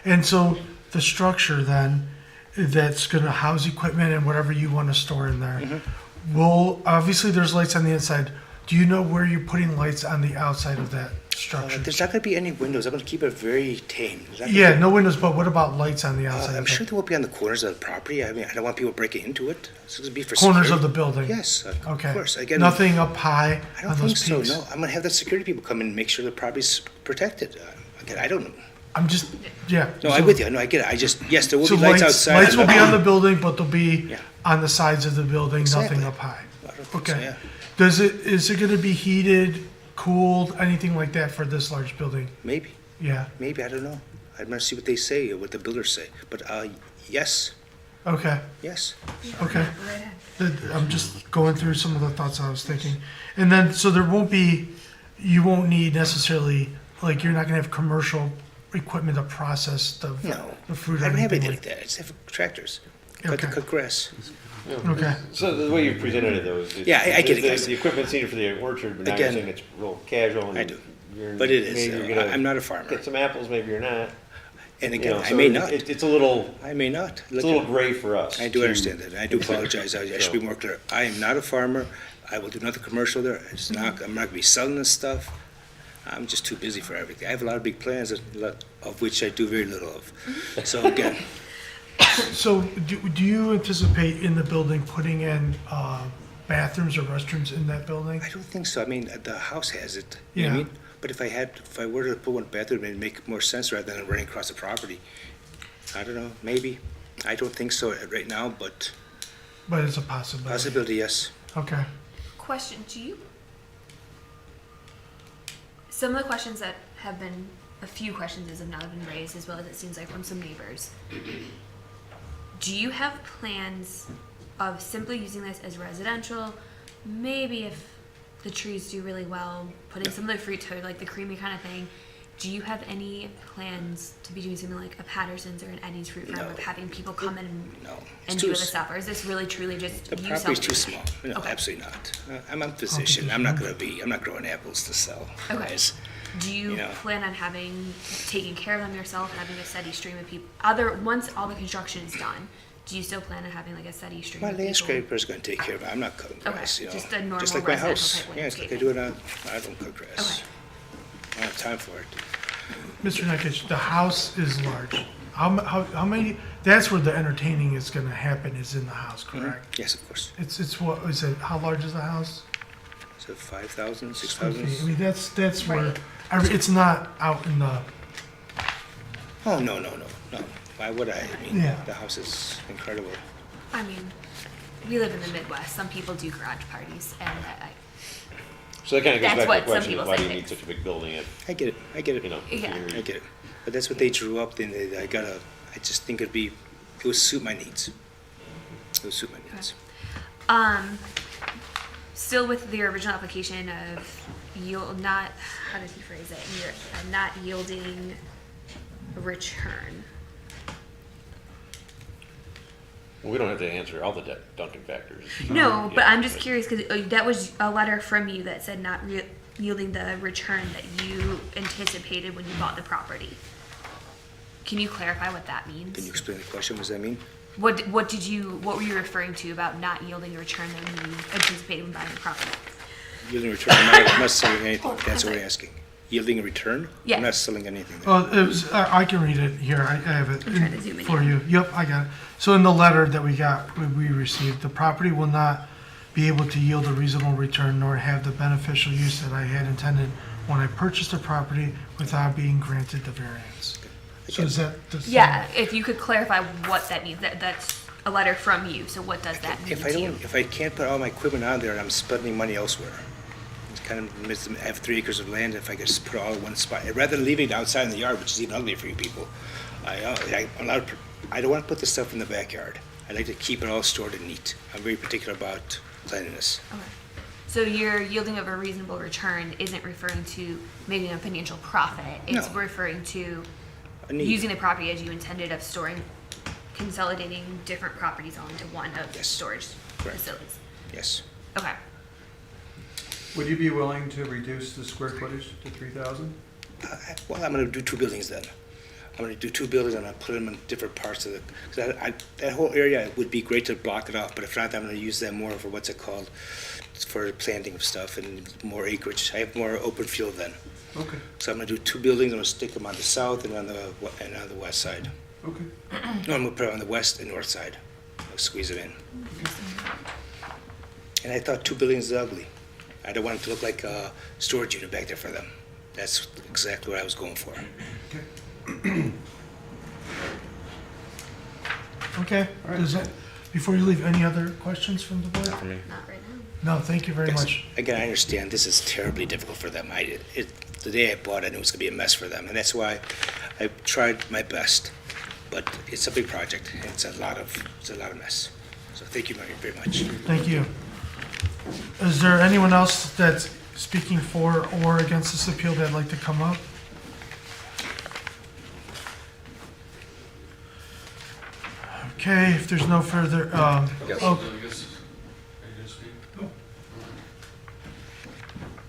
And so the structure then that's going to house equipment and whatever you want to store in there. Mm-hmm. Will obviously there's lights on the inside. Do you know where you're putting lights on the outside of that structure? There's not going to be any windows. I'm going to keep it very tame. There's not gonna Yeah, be- no windows, but what about lights on the outside? I'm of sure it? they won't be on the corners of the property. I mean, I don't want people breaking into it. It's going to be for Corners of security. the building. Yes, Okay. of course. Again, Nothing up high I don't on think those so. peaks. No, I'm going to have the security people come in and make sure the property's protected. Again, I don't know. I'm just yeah. No, so- I'm with you. No, I get it. I just yes, there will So be lights outside. Lights will be on the building, but they'll be Yeah. on the sides of the building, Exactly. nothing up high. I don't think so, Okay. yeah. Is it gonna be heated, cooled, anything like that for this large building? Maybe, Yeah, maybe I don't know. I'm going to see what they say or what the builders say. But yes, okay, yes. okay. I'm just going through some of the thoughts I was thinking. And then, so you won't need necessarily, like, you're not gonna have commercial equipment to process the No, fruit or I don't have anything anything like that. I just have tractors. Okay. Cut grass. Okay, So the way you presented it though is. Yeah, I get it, guys. The equipment's needed for the orchard, but now you're Again, saying it's real casual and. I do. you're- But it is. maybe you're gonna I'm not a farmer. Get some apples, maybe you're not. And You again, know, I so may not. It's a little, I may not. it's a little gray for us. I do to- understand that. I do apologize. I should be more clear. I am not a farmer. I will do nothing commercial there. I'm not going to be selling this stuff. I'm just too busy for everything. I have a lot of big plans, of which I do very little of. So again, so do you anticipate in the building putting in bathrooms or restrooms in that building? I don't think so. I mean, the house has it. You know what I Yeah. mean? But if I were to put one bathroom, it'd make more sense rather than running across the property. I don't know, maybe. I don't think so right now, but But it's a possibility. possibility, yes. Okay. Question, some of the questions that have been, a few questions as of now have been raised, as well as it seems like from some neighbors. Do you have plans of simply using this as residential? Maybe if the trees do really well, putting some of the fruit to like the creamy kind of thing. Do you have any plans to be doing something like a Patterson's or an Eddie's Fruit Farm No. of having people come in No. and do this stuff? Or is this really truly just The you property's too selling? small. No, Okay. absolutely not. I'm a physician. I'm not growing apples to sell. Okay. Guys. Do you You know. plan on taking care of them yourself, having a steady stream of people? Once all the construction is done, do you still plan on having like a steady stream My of people? landscaper's going to take care of it. I'm not cutting grass, you know. just a normal Just like my residential house. type Yeah, it's like I landscaping. do it I don't cut grass. Okay. I don't have time for it. Mr. Nekich, the house is large. How many, that's where the entertaining is gonna happen, is in the house, correct? Yes, of course. It's what, is it, how large is the house? So 5,000, Okay, 6,000? I mean, that's where, Right. it's not out in the, Oh, no. Why would I? I mean, Yeah. the house is incredible. I mean, we live in the Midwest. Some people do garage parties, and So that kind of goes That's back to what the some question of people why do say you need things. such a big building if, I get it. you know. Yeah. I get it. But that's what they drew up, then I just think it would suit my needs. It would suit my needs. still with the original application of not, how did he phrase it? Not yielding a return. Well, we don't have to answer all the Duncan factors. No, but Yeah. I'm just curious because that was a letter from you that said not yielding the return that you anticipated when you bought the property. Can you clarify what that means? Can you explain the question? What does that mean? What were you referring to about not yielding a return that you anticipated when buying the property? Yielding a return, I'm not selling anything. That's what we're asking. Yielding a return? Yeah. I'm not selling anything. well, it was, I can read it here, I have it I'm trying to zoom in for here. you. Yep, I got it. So in the letter that we received, the property will not be able to yield a reasonable return nor have the beneficial use that I had intended when I purchased the property without being granted the variance. So is that the? Yeah, if you could clarify what that means. That's a letter from you. So what does that mean to you? If I can't put all my equipment on there, I'm spending money elsewhere. It's kind of, I have 3 acres of land, if I could just put it all in one spot, rather than leaving it outside in the yard, which is even uglier for you people. I don't want to put this stuff in the backyard. I like to keep it all stored and neat. I'm very particular about cleanliness. Okay. So your yielding of a reasonable return isn't referring to making a financial profit. It's No. referring to A need. using the property as you intended of storing, consolidating different properties onto one of Yes. storage Correct. facilities. Yes. Okay. Would you be willing to reduce the square footage to 3,000? Well, I'm gonna do 2 buildings then. I'm gonna do 2 buildings and I'll put them in different parts of the, cause that whole area would be great to block it off, but if not, I'm gonna use that more for what's it called? For planting of stuff and more acreage. I have more open field then. Okay, So I'm gonna do 2 buildings, I'm gonna stick them on the south and on the west side. okay. No, I'm gonna put it on the west and north side. I'll squeeze it in. And I thought 2 buildings is ugly. I don't want it to look like a storage unit back there for them. That's exactly what I was going for. Okay, does that, before you leave, any other questions from the board? Not for me. Not right now. No, thank you very Yes. much. Again, I understand this is terribly difficult for them. The day I bought it, I knew it was gonna be a mess for them, and that's why I tried my best. But it's a big project, and it's a lot of mess. So thank you very much. Thank you. Is there anyone else that's speaking for or against this appeal that'd like to come up? Okay, if there's no further, oh,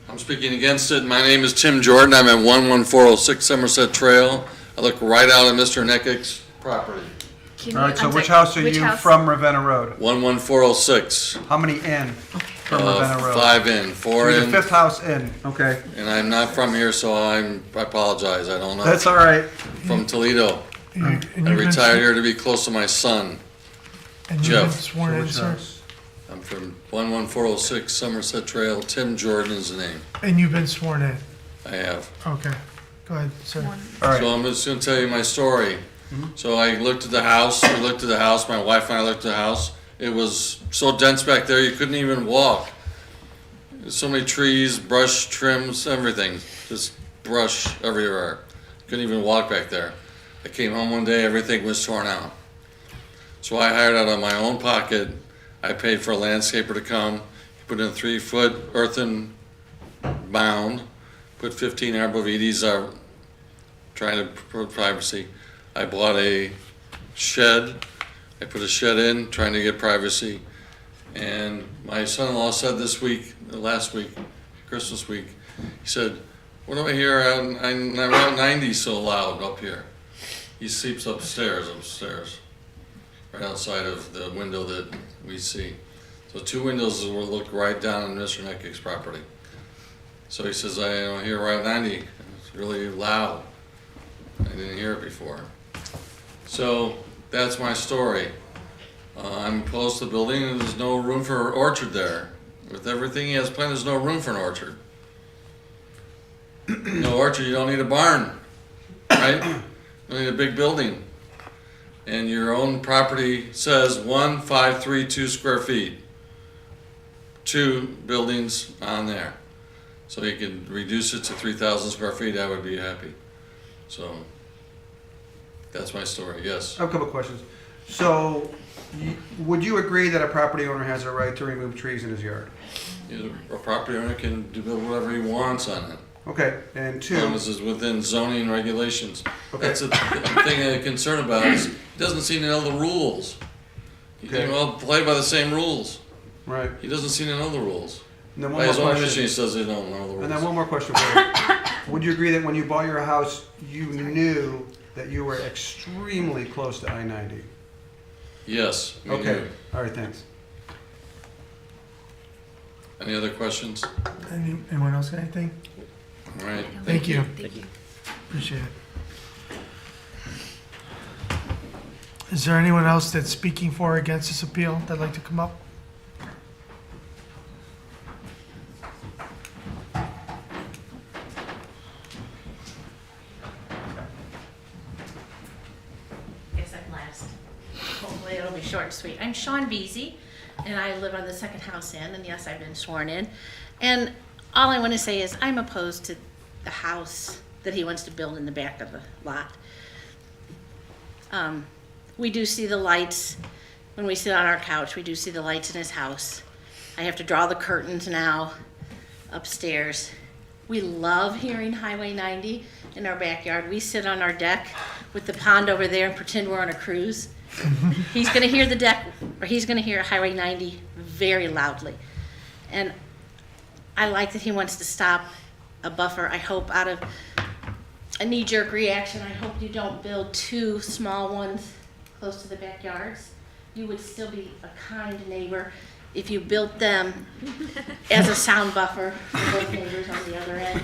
I'm speaking against it. My name is Tim Jordan. I'm at 11406 Somerset Trail. I look right out at Mr. Neckick's property. Can All you- right, so I'm which sorry, house are which you house? from Ravenna Road? 11406. How many in from Ravenna Road? 5 in, So 4 you're the in, fifth house in, okay. and I'm not from here, so I apologize. I don't know. That's all right. From Toledo. and I you've been, retired here to be close to my son. and you've been Jeff. sworn in, Which sir? house? I'm from 11406 Somerset Trail. Tim Jordan is the name. And you've been sworn in? I have. Okay, go ahead, sir. All right. So I'm just gonna tell you my story. So I looked at the house, we looked at the house, my wife and I looked at the house. It was so dense back there, you couldn't even walk. There's so many trees, brush, trims, everything, just brush everywhere. Couldn't even walk back there. I came home one day, everything was torn out. So I hired out of my own pocket. I paid for a landscaper to come, he put in a 3-foot earthen mound, put 15 arborvitaes out, trying to put privacy. I bought a shed, I put a shed in, trying to get privacy. And my son-in-law said this week, last week, Christmas week, he said, what do I hear on Route 90 so loud up here? He sleeps upstairs, right outside of the window that we see. So 2 windows will look right down on Mr. Neckick's property. So he says, I don't hear Route 90, it's really loud. I didn't hear it before. So that's my story. I'm close to the building and there's no room for an orchard there. With everything he has planned, there's no room for an orchard. No orchard, you don't need a barn, right? You don't need a big building. And your own property says 1,532 square feet. 2 buildings on there. So you could reduce it to 3,000 square feet, I would be happy. So that's my story, yes. I have a couple of questions. So, would you agree that a property owner has a right to remove trees in his yard? A property owner can do whatever he wants on it, Okay, and as two, long as it's within zoning regulations. Okay. That's the thing I'm concerned about, is he doesn't seem to know the rules. You Okay. can all play by the same rules. right. He doesn't seem to know the rules. And then By one his more own admission, he question. says he don't know the And then rules. one more question for you. Would you agree that when you bought your house, you knew that you were extremely close to I-90? Yes, we Okay, do. all right, thanks. Any other questions? Anyone else got anything? All right. Thank you, Thank you. appreciate it. Is there anyone else that's speaking for or against this appeal that'd like to come up? Guess I'm last. Hopefully it'll be short and sweet. I'm Sean Beasy, and I live on the second house in, and yes, I've been sworn in. And all I want to say is I'm opposed to the house that he wants to build in the back of the lot. We do see the lights when we sit on our couch. We do see the lights in his house. I have to draw the curtains now upstairs. We love hearing Highway 90 in our backyard. We sit on our deck with the pond over there and pretend we're on a cruise. He's gonna hear the deck, or he's gonna hear Highway 90 very loudly. And I like that he wants to stop a buffer. I hope out of a knee-jerk reaction, I hope you don't build two small ones close to the backyards. You would still be a kind neighbor if you built them as a sound buffer for both neighbors on the other end.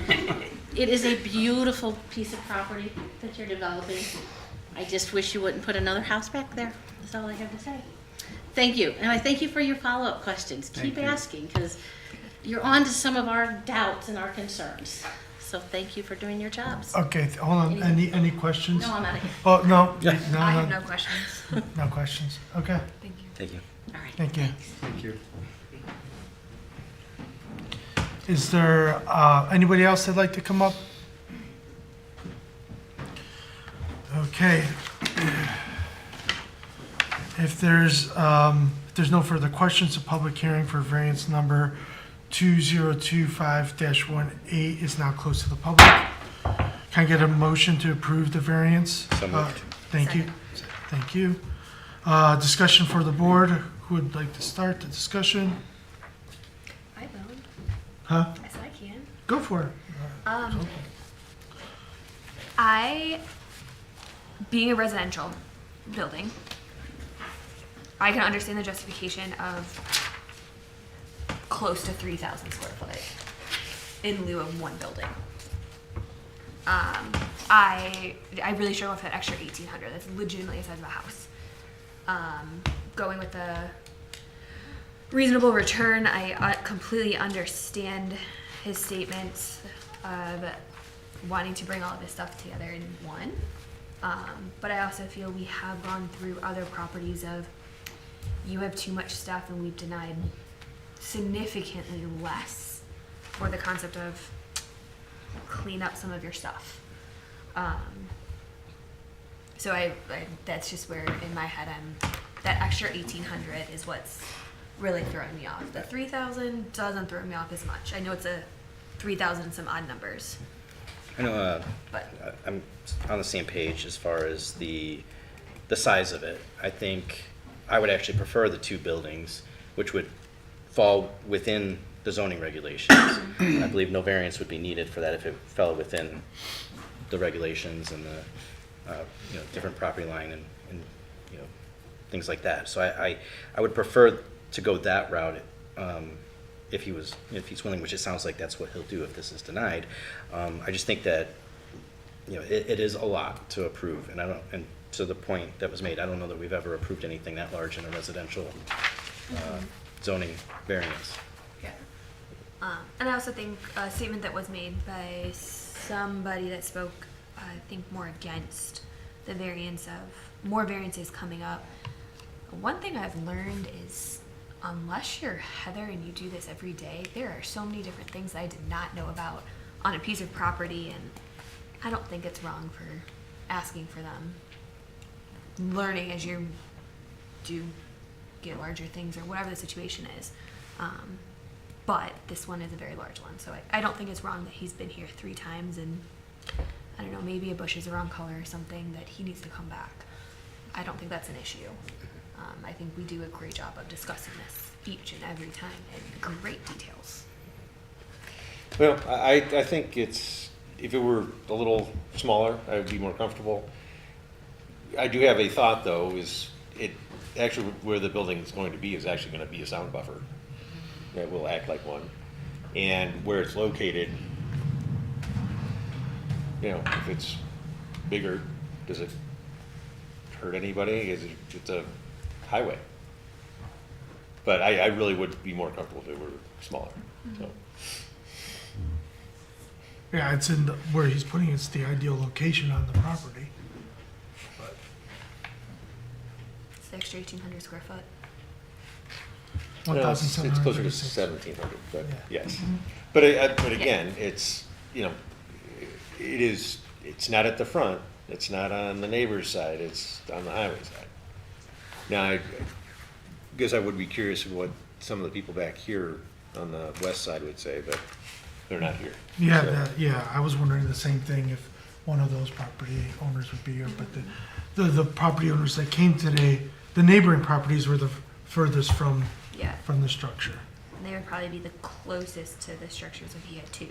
It is a beautiful piece of property that you're developing. I just wish you wouldn't put another house back there. That's all I have to say. Thank you, and I thank you for your follow-up questions. Keep asking, because you're on to some of our doubts and our concerns. So thank you for doing your jobs. Okay, hold on, any questions? No, I'm out of here. Oh, no, I have no, no questions. no questions, okay, Thank you. Thank you. All right. thank you. Thank you. Is there anybody else that'd like to come up? Okay. If there's no further questions, the public hearing for variance number 2025-18 is now closed to the public. Can I get a motion to approve the variance? So moved. Thank you. Thank you. Discussion for the board. Who would like to start the discussion? I will. Huh? Yes, I can. Go for it. Being a residential building, I can understand the justification of close to 3,000 square foot in lieu of one building. I really struggle with that extra 1,800. That's legitimately the size of a house. Going with the reasonable return, I completely understand his statements of wanting to bring all of this stuff together in one. But I also feel we have gone through other properties of you have too much stuff and we've denied significantly less for the concept of clean up some of your stuff. So I that's just where in my head that extra 1,800 is what's really throwing me off. The 3,000 doesn't throw me off as much. I know it's a 3,000 some odd numbers, I know, but I'm on the same page as far as the size of it. I think I would actually prefer the two buildings, which would fall within the zoning regulations. I believe no variance would be needed for that if it fell within the regulations and the, different property line and things like that. So I would prefer to go that route, if he's willing, which it sounds like that's what he'll do if this is denied. I just think that, it is a lot to approve, and to the point that was made, I don't know that we've ever approved anything that large in a residential zoning variance. yeah. And I also think a statement that was made by somebody that spoke, I think, more against the variance of more variances coming up. One thing I've learned is unless you're Heather and you do this every day, there are so many different things that I did not know about on a piece of property, and I don't think it's wrong for asking for them. Learning as you do get larger things or whatever the situation is. But this one is a very large one, so I don't think it's wrong that he's been here 3 times and I don't know, maybe a bush is the wrong color or something, that he needs to come back. I don't think that's an issue. I think we do a great job of discussing this each and every time in great details. Well, I think if it were a little smaller, I would be more comfortable. I do have a thought, though, is it actually where the building is going to be is actually going to be a sound buffer that will act like one. And where it's located, if it's bigger, does it hurt anybody? It's a highway. But I really would be more comfortable if it were smaller. So. Yeah, it's in where he's putting it's the ideal location on the property. But It's the extra 1,800 square foot. Well, it's closer to 1,736. 1,700, but Yeah. yes. But again, it's, it's not at the front, it's not on the neighbor's side, it's on the highway side. Now, I guess I would be curious of what some of the people back here on the west side would say, but they're not here. Yeah, So- yeah, I was wondering the same thing, if one of those property owners would be here, but the property owners that came today, the neighboring properties were the furthest from Yeah, the structure, and they would probably be the closest to the structures of EA two.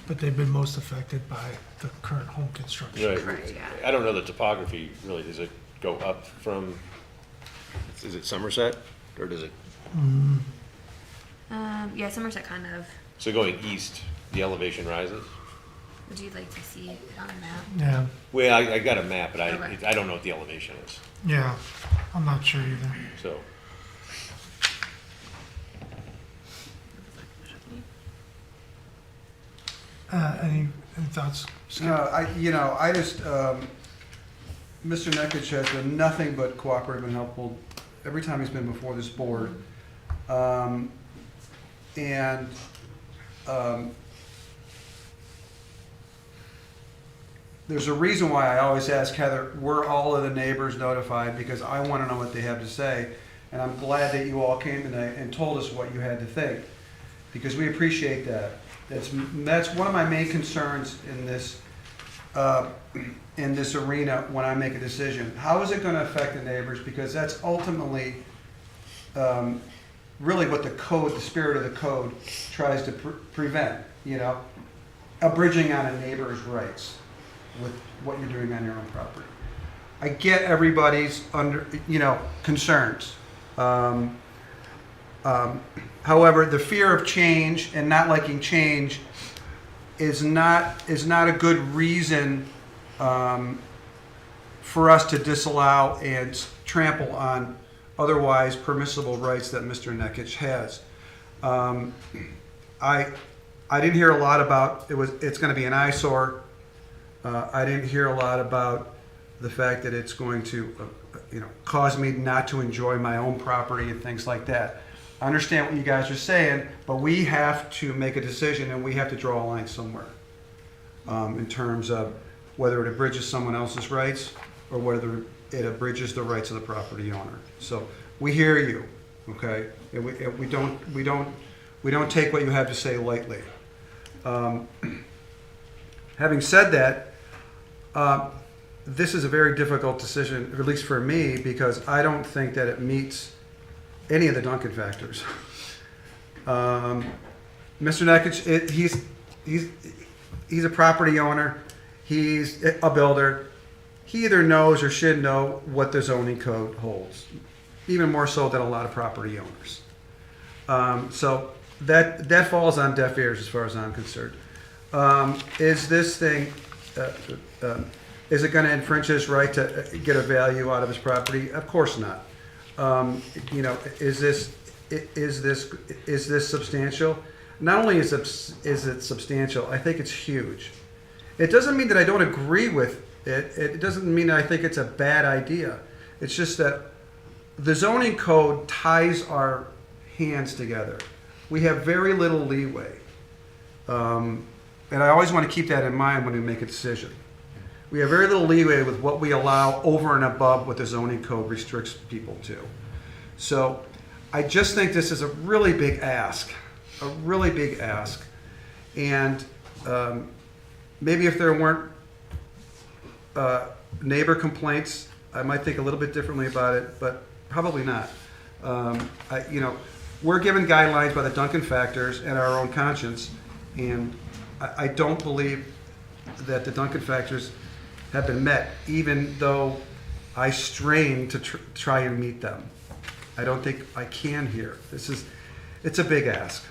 but they've been most affected by the current home construction. Right. Correct, yeah. I don't know the topography, really. Does it go up from, is it Somerset, or does it, Yeah, Somerset kind of. so going east, the elevation rises? Would you like to see it on a map? Yeah, Well, I got a map, but Okay. I don't know what the elevation is, yeah, I'm not sure either. so. Any thoughts? Skip? No, I just, Mr. Nekich has been nothing but cooperative and helpful every time he's been before this board. And there's a reason why I always ask Heather, were all of the neighbors notified? Because I want to know what they have to say. And I'm glad that you all came tonight and told us what you had to think, because we appreciate that. That's one of my main concerns in this arena when I make a decision. How is it going to affect the neighbors? Because that's ultimately really what the code, the spirit of the code, tries to prevent. Abridging on a neighbor's rights with what you're doing on your own property. I get everybody's concerns. However, the fear of change and not liking change is not a good reason for us to disallow and trample on otherwise permissible rights that Mr. Nekich has. I didn't hear a lot about it's going to be an eyesore. I didn't hear a lot about the fact that it's going to cause me not to enjoy my own property and things like that. I understand what you guys are saying, but we have to make a decision and we have to draw a line somewhere in terms of whether it abridges someone else's rights or whether it abridges the rights of the property owner. So we hear you, okay? And we don't take what you have to say lightly. Having said that, this is a very difficult decision, or at least for me, because I don't think that it meets any of the Duncan factors. Mr. Nekich, he's a property owner. He's a builder. He either knows or should know what the zoning code holds, even more so than a lot of property owners. So that falls on deaf ears as far as I'm concerned. Is this thing, is it going to infringe his right to get a value out of his property? Of course not. Is this substantial? Not only is it substantial, I think it's huge. It doesn't mean that I don't agree with it. It doesn't mean that I think it's a bad idea. It's just that the zoning code ties our hands together. We have very little leeway. And I always want to keep that in mind when we make a decision. We have very little leeway with what we allow over and above what the zoning code restricts people to. So I just think this is a really big ask, And maybe if there weren't neighbor complaints, I might think a little bit differently about it, but probably not. We're given guidelines by the Duncan factors and our own conscience, and I don't believe that the Duncan factors have been met, even though I strain to try and meet them. I don't think I can here. It's a big ask,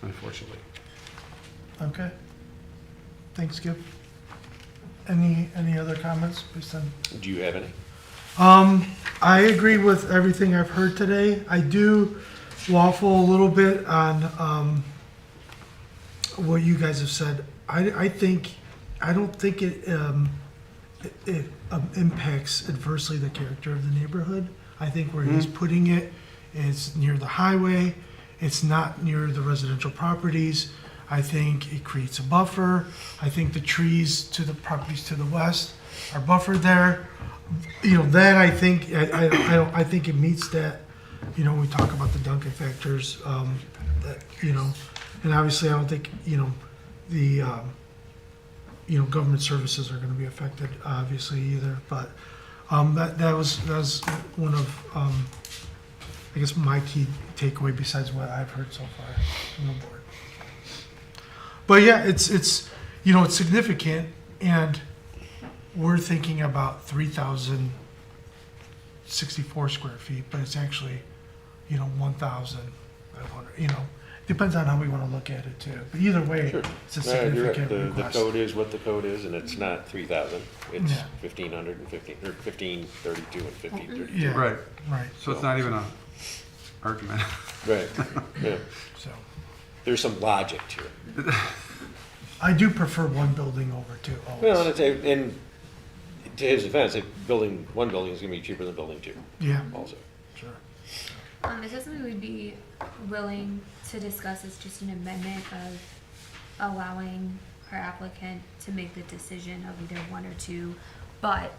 unfortunately. Okay. Thanks, Skip. Any other comments based on? Do you have any? I agree with everything I've heard today. I do waffle a little bit on what you guys have said. I don't think it impacts adversely the character of the neighborhood. I think where he's putting it, it's near the highway. It's not near the residential properties. I think it creates a buffer. I think the trees to the properties to the west are buffered there. That I think it meets that you know, we talk about the Duncan factors, that, you know, and obviously I don't think, you know, the, you know, government services are gonna be affected, obviously, either, but, that was one of, I guess my key takeaway besides what I've heard so far from the board. But yeah, it's, you know, it's significant, and we're thinking about 3,064 square feet, but it's actually, you know, 1,500, you know, depends on how we want to look at it too. But either way, Sure. it's a No, you're right. significant The request. code is what the code is, and it's not 3,000. It's Yeah. 1,500 and 15, or 1,532 and 1,532. Yeah, Right. right, So it's not even a argument. Right, yeah. so. There's some logic to it. I do prefer one building over two, Well, always. and to his defense, one building is gonna be cheaper than building two Yeah, also. sure. Is that something we'd be willing to discuss as just an amendment of allowing our applicant to make the decision of either one or two, but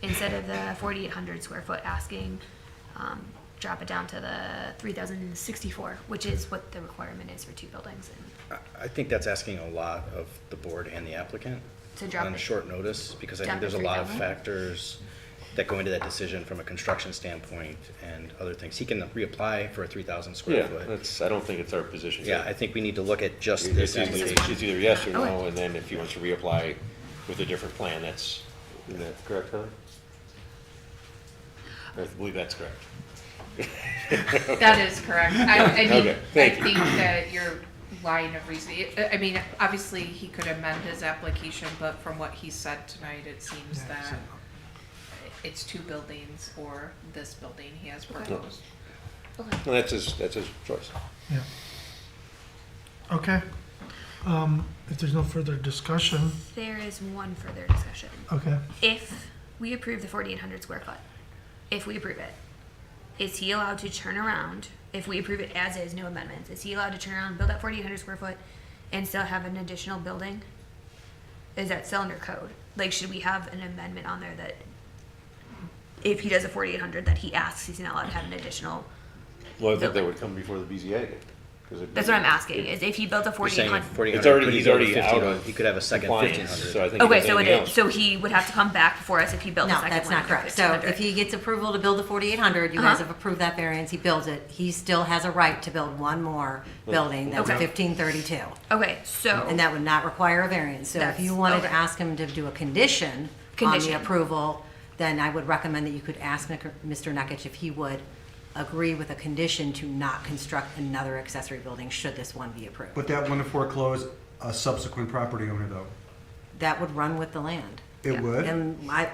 instead of the 4,800 square foot asking, drop it down to the 3,064, which is what the requirement is for two buildings, and I think that's asking a lot of the board and the applicant to drop on it. short notice, because I down think to there's a lot of 3,000? factors that go into that decision from a construction standpoint and other things. He can reapply for a 3,000 square Yeah, foot. I don't think it's our position. Yeah, I think we need to look at just It's this either, application. it's either yes or no, Okay. and then if he wants to reapply with a different plan, is that correct, Heather? I believe that's correct. That is correct. I mean, Okay, I thank you. think that your line of reasoning, I mean, obviously, he could amend his application, but from what he said tonight, it seems Yeah, that so- it's two buildings or this building he has proposed. Okay. Well, that's his choice. Yeah. Okay. If there's no further discussion, There is one further discussion. okay. If we approve the 4,800 square foot, if we approve it, is he allowed to turn around, if we approve it as is, no amendments, is he allowed to turn around, build that 4,800 square foot and still have an additional building? Is that still under code? Like, should we have an amendment on there that if he does a 4,800, that he asks he's not allowed to have an additional? Well, I think that Building. would come before the BZA again. 'cause it- That's what I'm asking, is if he built a You're saying 4,800. 4,800, He's could he already build a out 1,500? of He could have a second compliance, 1,500. so I think. Okay, if so it anything is, else- so he would have to come back before us if he built a No, second one. that's not for correct. So 1,500. if he gets approval to build the 4,800, you guys Uh-huh. have approved that variance, he builds it, he still has a right to build one more building that's Okay. 1532. Okay, so. And that would not require a variance. So if That's- you wanted to okay. ask him to do a condition on the Condition. approval, then I would recommend that you could ask Mr. Nekich if he would agree with a condition to not construct another accessory building should this one be approved. But that wouldn't foreclose a subsequent property owner, though. That would run with the land. It Yeah. would? Unless Yeah.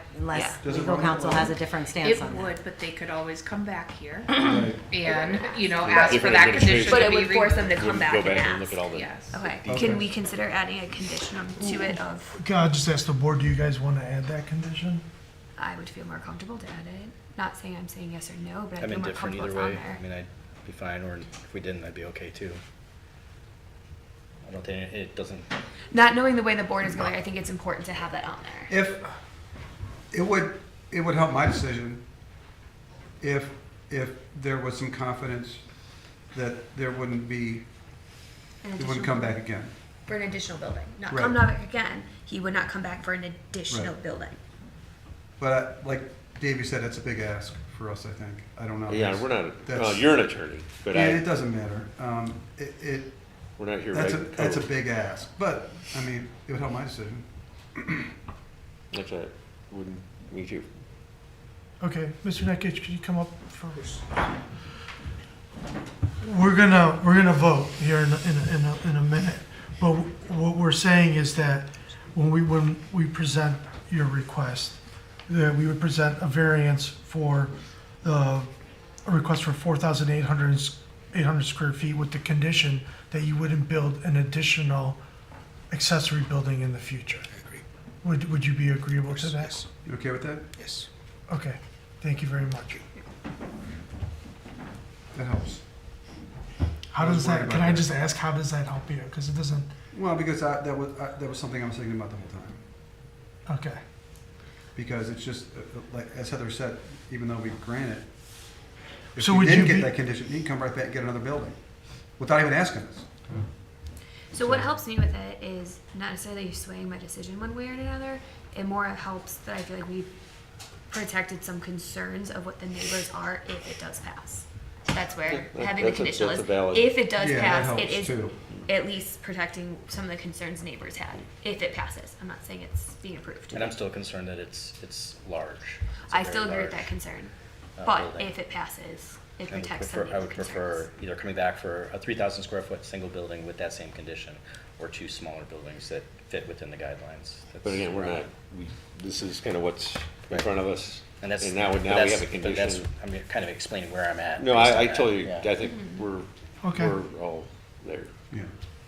Does it legal run with counsel the has a land? different stance It on that. would, but they could always come back here Right. and, you know, Right. ask for Different that condition administration. But to it be would force them to removed. come back Go and back and look ask. at all the. Yes. Okay, Okay. can we consider adding a condition to it of, Okay, I'll just ask the board, do you guys want to add that condition? I would feel more comfortable to add it. Not saying I'm saying yes or no, but I I'm feel more indifferent comfortable either it's on way. there. I mean, I'd be fine, or if we didn't, I'd be okay too. I don't think it doesn't, Not knowing the way the board is going, I think it's important to have that on there. If, it would help my decision if there was some confidence that there wouldn't be, An it wouldn't additional come building. back again. For an additional building, not Right. come back again. He would not come back for an additional Right. building. But like Davey said, it's a big ask for us, I think. I don't know. Yeah, we're not, well, That's- you're an attorney, but And it doesn't matter. we're not here That's a, writing that's a code. big ask, but, I mean, it would help my decision. That's right, wouldn't, me too. Okay, Mr. Nekich, could you come up first? We're gonna vote here in a minute, but what we're saying is that when we present your request, that we would present a variance for a request for 4,800 square feet with the condition that you wouldn't build an additional accessory building in the future. I agree. Would you be agreeable to that? Yes, You okay with that? yes. Okay, thank you very much. That helps. How I was does worried that, about can I that. just ask, how does that help you? Because it doesn't, Well, because that was something I was thinking about the whole time. okay, Because it's just, like, as Heather said, even though we grant it, If So he would didn't you get be- that condition, he'd come right back and get another building, without even asking us. So what helps me with it is not necessarily swaying my decision one way or another. It more helps that I feel like we protected some concerns of what the neighbors are if it does pass. That's where having the conditional that's is, a valid- if it does Yeah, that pass, it helps is too. at least protecting some of the concerns neighbors had, if it passes. I'm not saying it's being approved. And I'm still concerned that it's large. It's a I very still agree with large, that concern. uh, But building. if it passes, it I would protects some prefer, I neighbor would concerns. prefer either coming back for a 3,000 square foot single building with that same condition, or two smaller buildings that fit within the guidelines. But again, we're not, this is kind of what's in front of us. And that's, now but we have that's- a but that's, condition. I'm kind of explaining where I'm at. No, based on I that. totally, Yeah. I think we're Okay. all there. Yeah.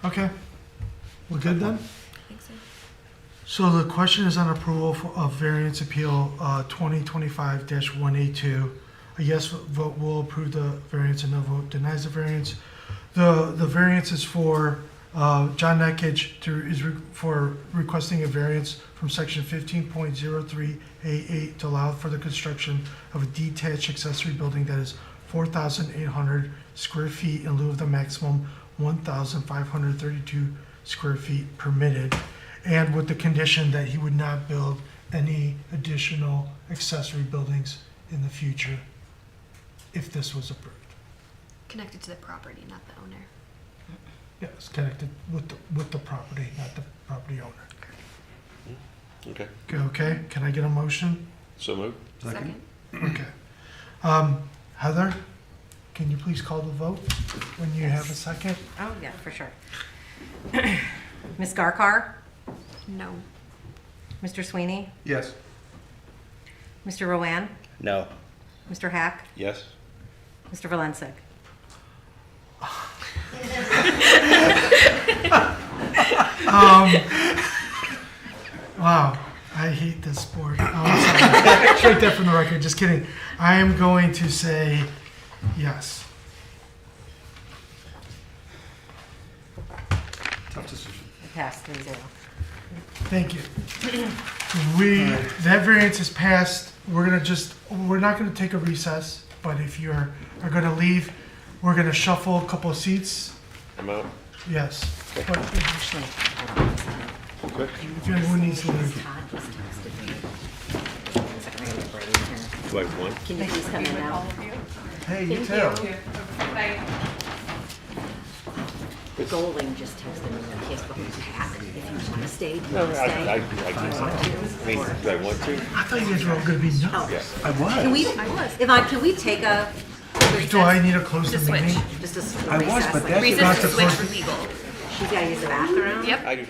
Okay. We're good then? I think so. So the question is on approval of variance appeal 2025-182. A yes vote will approve the variance, a no vote denies the variance. The variance is for John Nekich for requesting a variance from section 15.03A8 to allow for the construction of a detached accessory building that is 4,800 square feet in lieu of the maximum 1,532 square feet permitted, and with the condition that he would not build any additional accessory buildings in the future if this was approved. Connected to the property, not the owner. Yes, connected with the property, not the property owner. Okay, Okay, can I get a motion? so move. Second. Okay. Heather, can you please call the vote when you have a second? Oh, yeah, for sure. Ms. Garkar, No. Mr. Sweeney, Yes. Mr. Rowan, No, Mr. Hack, Yes? Mr. Valensik. Wow, I hate this sport. Oh, I'm sorry. Straight there from the record, just kidding. I am going to say yes. Tough decision. It passed 3-0. Thank you. That variance is passed. We're not gonna take a recess, but if you are gonna leave, we're gonna shuffle a couple of seats. I'm out. Yes. But Actually, hold on a second. Okay. if anyone needs to leave. Todd just texted me. One second, I'm gonna get Brady here. Do I have one? Can you please come in now? Hey, you too. Goaling just texted me in case we hack. If you want to stay, do you No, want to I stay? I mean, do I want to? I thought you guys were all gonna be no. Yes. I was. Can we, Yvonne, can we take a Do I need to close the Just switch. meeting? just a I was, recess? but like- that's Recess not to the switch first. for legal. She's gotta use the bathroom? Yep. I do.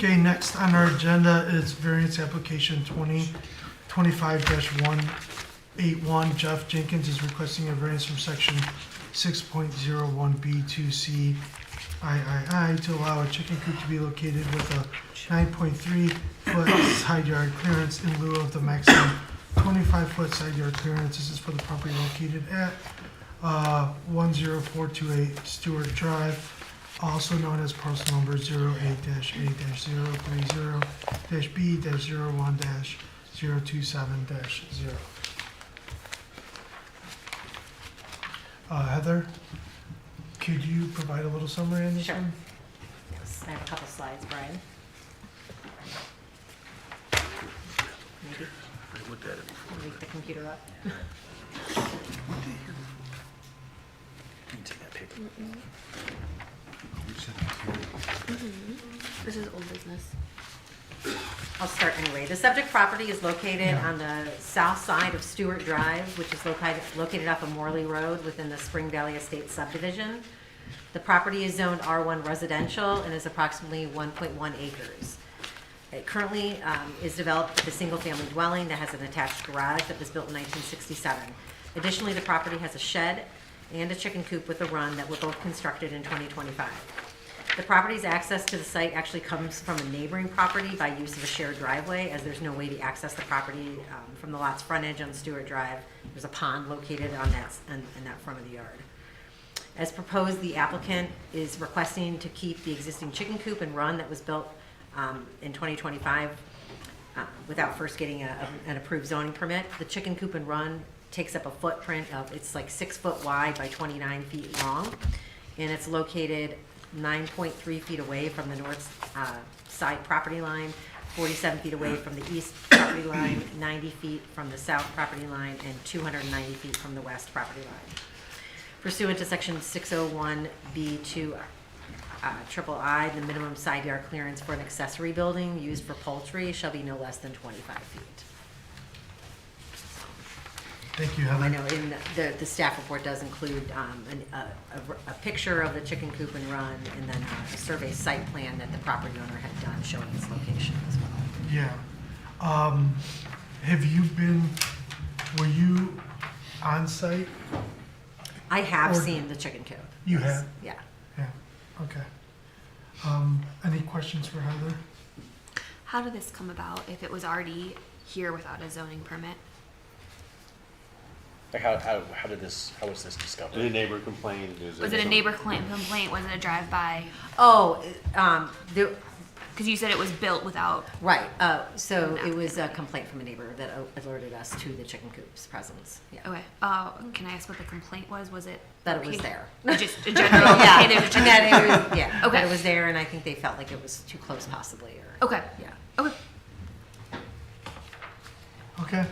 Okay, next on our agenda is variance application 2025-181. Jeff Jenkins is requesting a variance from section 6.01B2C III to allow a chicken coop to be located with a 9.3 foot side yard clearance in lieu of the maximum 25 foot side yard clearance. This is for the property located at 10428 Stewart Drive, also known as parcel number 08-A-030-B-01-027-0. Heather, could you provide a little summary on this Sure. one? Yes, I have a couple slides, Brian. Maybe. I looked at it before. Wake the computer up. This is old business. I'll start anyway. The subject property is located on the south side of Stewart Drive, which is located off of Morley Road within the Spring Valley Estates subdivision. The property is zoned R1 residential and is approximately 1.1 acres. It currently is developed with a single-family dwelling that has an attached garage that was built in 1967. Additionally, the property has a shed and a chicken coop with a run that were both constructed in 2025. The property's access to the site actually comes from a neighboring property by use of a shared driveway, as there's no way to access the property from the lot's frontage on Stewart Drive. There's a pond located on that, in that front of the yard. As proposed, the applicant is requesting to keep the existing chicken coop and run that was built in 2025 without first getting an approved zoning permit. The chicken coop and run takes up a footprint of, it's like 6 foot wide by 29 feet long, and it's located 9.3 feet away from the north side property line, 47 feet away from the east property line, 90 feet from the south property line, and 290 feet from the west property line. Pursuant to section 601B2 III, the minimum side yard clearance for an accessory building used for poultry shall be no less than 25 feet. Thank you, I Heather. know in the staff report does include a picture of the chicken coop and run, and then a survey site plan that the property owner had done showing its location as well. Yeah. Were you on site? I have Or- seen the chicken coop. You Yes. have? Yeah. Yeah, okay. Any questions for Heather? How did this come about if it was already here without a zoning permit? Like how was this Did a discovered? neighbor complain? Was it a neighbor complaint? Was it a drive-by? Oh, Because you said it was built without. right. So it was a complaint from a neighbor that alerted us to the chicken coop's presence. Yeah. Okay. Can I ask what the complaint was? Was it That it was okay? there. Just a general. Yeah. Hey, there's a chicken. And that it was, yeah. Okay. That it was there, and I think they felt like it was too close, possibly. Or, Okay. Yeah. Okay. Okay.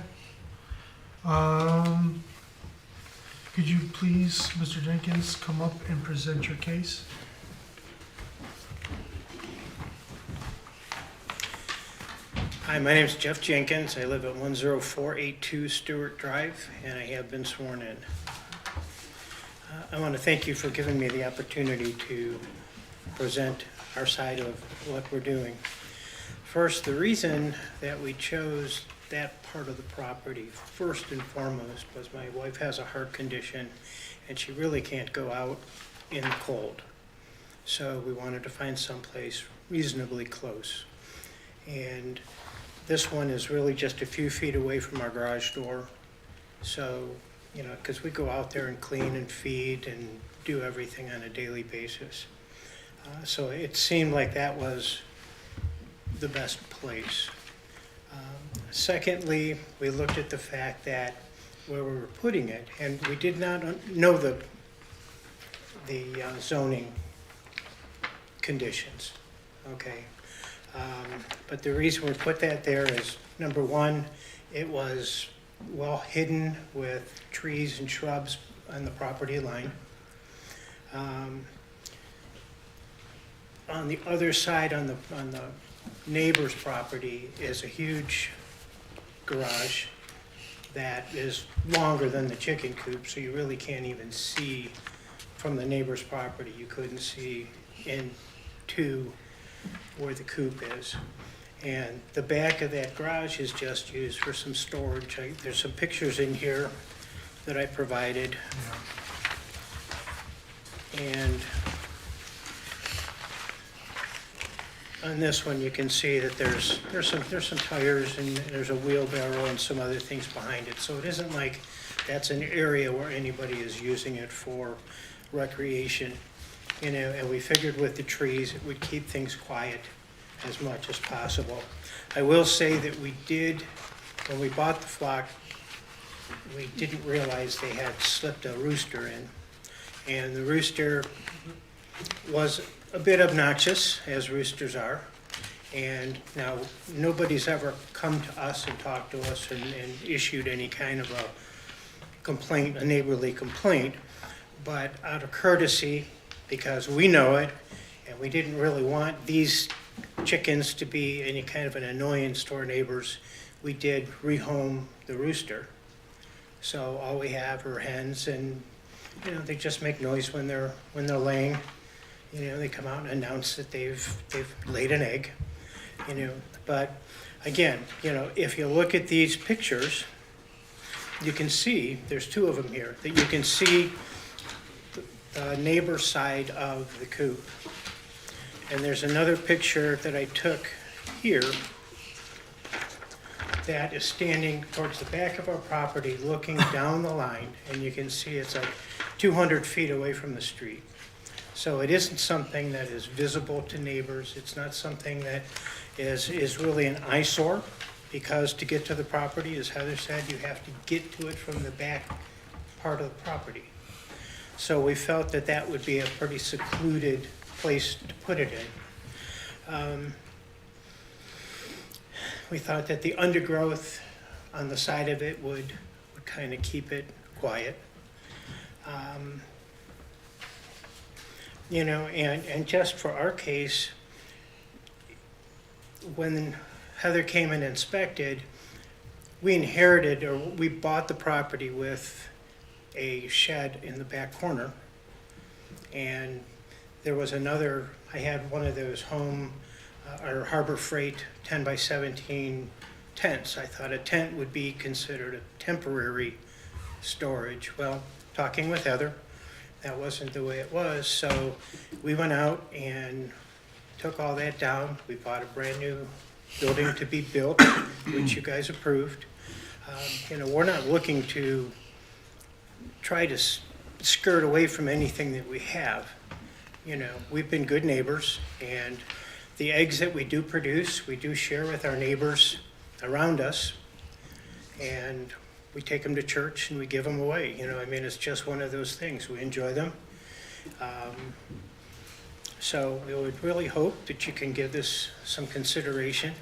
Could you please, Mr. Jenkins, come up and present your case? Hi, my name is Jeff Jenkins. I live at 10482 Stewart Drive, and I have been sworn in. I want to thank you for giving me the opportunity to present our side of what we're doing. First, the reason that we chose that part of the property, first and foremost, was my wife has a heart condition, and she really can't go out in the cold. So we wanted to find someplace reasonably close. And this one is really just a few feet away from our garage door. So, you know, because we go out there and clean and feed and do everything on a daily basis. So it seemed like that was the best place. Secondly, we looked at the fact that where we were putting it, and we did not know the zoning conditions, okay? But the reason we put that there is, number one, it was well hidden with trees and shrubs on the property line. On the other side, on the neighbor's property, is a huge garage that is longer than the chicken coop, so you really can't even see from the neighbor's property. You couldn't see into where the coop is. And the back of that garage is just used for some storage. There's some pictures in here that I provided. And on this one, you can see that there's some tires and there's a wheelbarrow and some other things behind it. So it isn't like that's an area where anybody is using it for recreation. You know, and we figured with the trees, it would keep things quiet as much as possible. I will say that we did, when we bought the flock, we didn't realize they had slipped a rooster in. And the rooster was a bit obnoxious, as roosters are. And now, nobody's ever come to us and talked to us and issued any kind of a complaint, a neighborly complaint. But out of courtesy, because we know it, and we didn't really want these chickens to be any kind of an annoyance to our neighbors, we did rehome the rooster. So all we have are hens, and you know, they just make noise when they're laying. You know, they come out and announce that they've laid an egg. You know, but again, you know, if you look at these pictures, you can see there's two of them here that you can see the neighbor side of the coop. And there's another picture that I took here that is standing towards the back of our property looking down the line, and you can see it's like 200 feet away from the street. So it isn't something that is visible to neighbors. It's not something that is really an eyesore, because to get to the property, as Heather said, you have to get to it from the back part of the property. So we felt that that would be a pretty secluded place to put it in. We thought that the undergrowth on the side of it would kind of keep it quiet. You know, and just for our case, when Heather came and inspected, we inherited, or we bought the property with a shed in the back corner. And there was another, I had one of those home or Harbor Freight 10 by 17 tents. I thought a tent would be considered a temporary storage. Well, talking with Heather, that wasn't the way it was. So we went out and took all that down. We bought a brand new building to be built, which you guys approved. You know, we're not looking to try to skirt away from anything that we have. You know, we've been good neighbors, and the eggs that we do produce, we do share with our neighbors around us, and we take them to church and we give them away. You know, I mean, it's just one of those things. We enjoy them. So we would really hope that you can give this some consideration.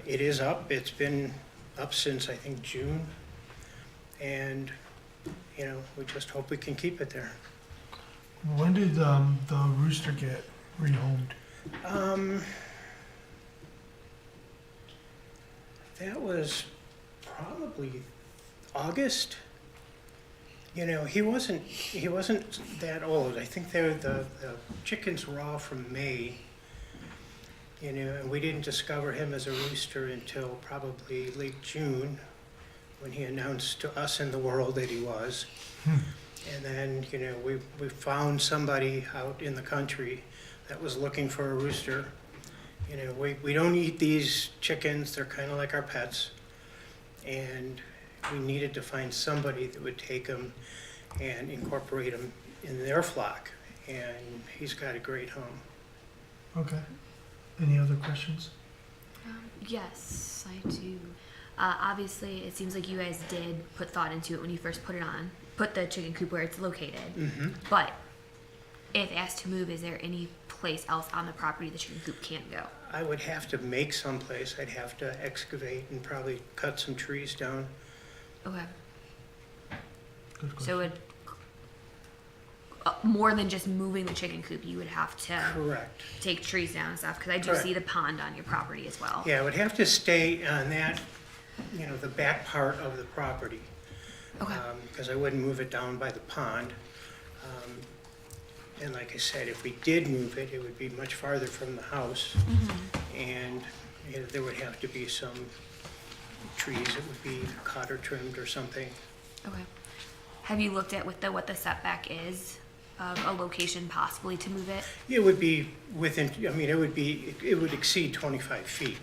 It is up. It's been up since, I think, June. And, you know, we just hope we can keep it there. When did the rooster get rehomed? That was probably August. You know, he wasn't that old. I think the chickens were all from May. You know, and we didn't discover him as a rooster until probably late June, when he announced to us and the world that he was. And then, you know, we found somebody out in the country that was looking for a rooster. You know, we don't eat these chickens. They're kind of like our pets. And we needed to find somebody that would take them and incorporate them in their flock. And he's got a great home. Okay. Any other questions? Yes, I do. Obviously, it seems like you guys did put thought into it when you first put the chicken coop where it's located. Mm-hmm. But if asked to move, is there any place else on the property the chicken coop can't go? I would have to make some place. I'd have to excavate and probably cut some trees down. Okay. Good question. So it more than just moving the chicken coop, you would have to Correct. take trees down and stuff, because I do Correct. see the pond on your property as well. Yeah, it would have to stay on that, you know, the back part of the property. Okay. Because I wouldn't move it down by the pond. And like I said, if we did move it, it would be much farther from the house. And there would have to be some trees that would be cut or trimmed or something. Okay. Have you looked at what the setback is of a location possibly to move it? It would be within, I mean, it would exceed 25 feet.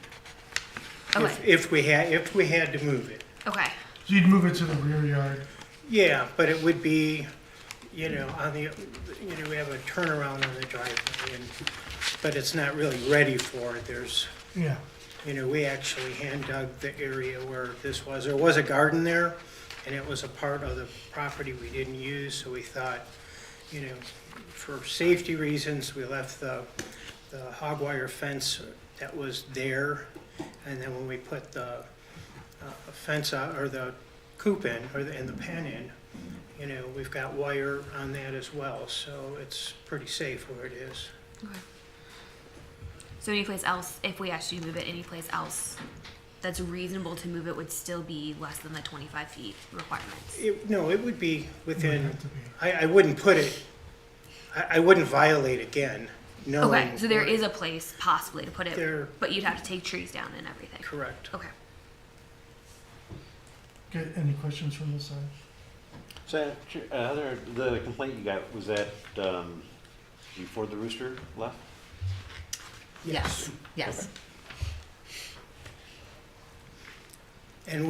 Okay. If we had to move it. Okay. So you'd move it to the rear yard. Yeah, but it would be, on the, we have a turnaround on the driveway, but it's not really ready for it. There's, Yeah. we actually hand dug the area where this was. There was a garden there, and it was a part of the property we didn't use, so we thought, for safety reasons, we left the hog wire fence that was there, and then when we put the fence out, or the coop in, and the pen in, we've got wire on that as well, so it's pretty safe where it is. Okay. So any place else, if we actually move it, any place else that's reasonable to move it would still be less than the 25 feet requirements? No, it would be within, have to be. I wouldn't put it, I wouldn't violate again, knowing. Okay, so there is a place possibly to put it, There- but you'd have to take trees down and everything. Correct. Okay. Okay, any questions from this side? So, Heather, the complaint you got, was that before the rooster left? Yes, yes. And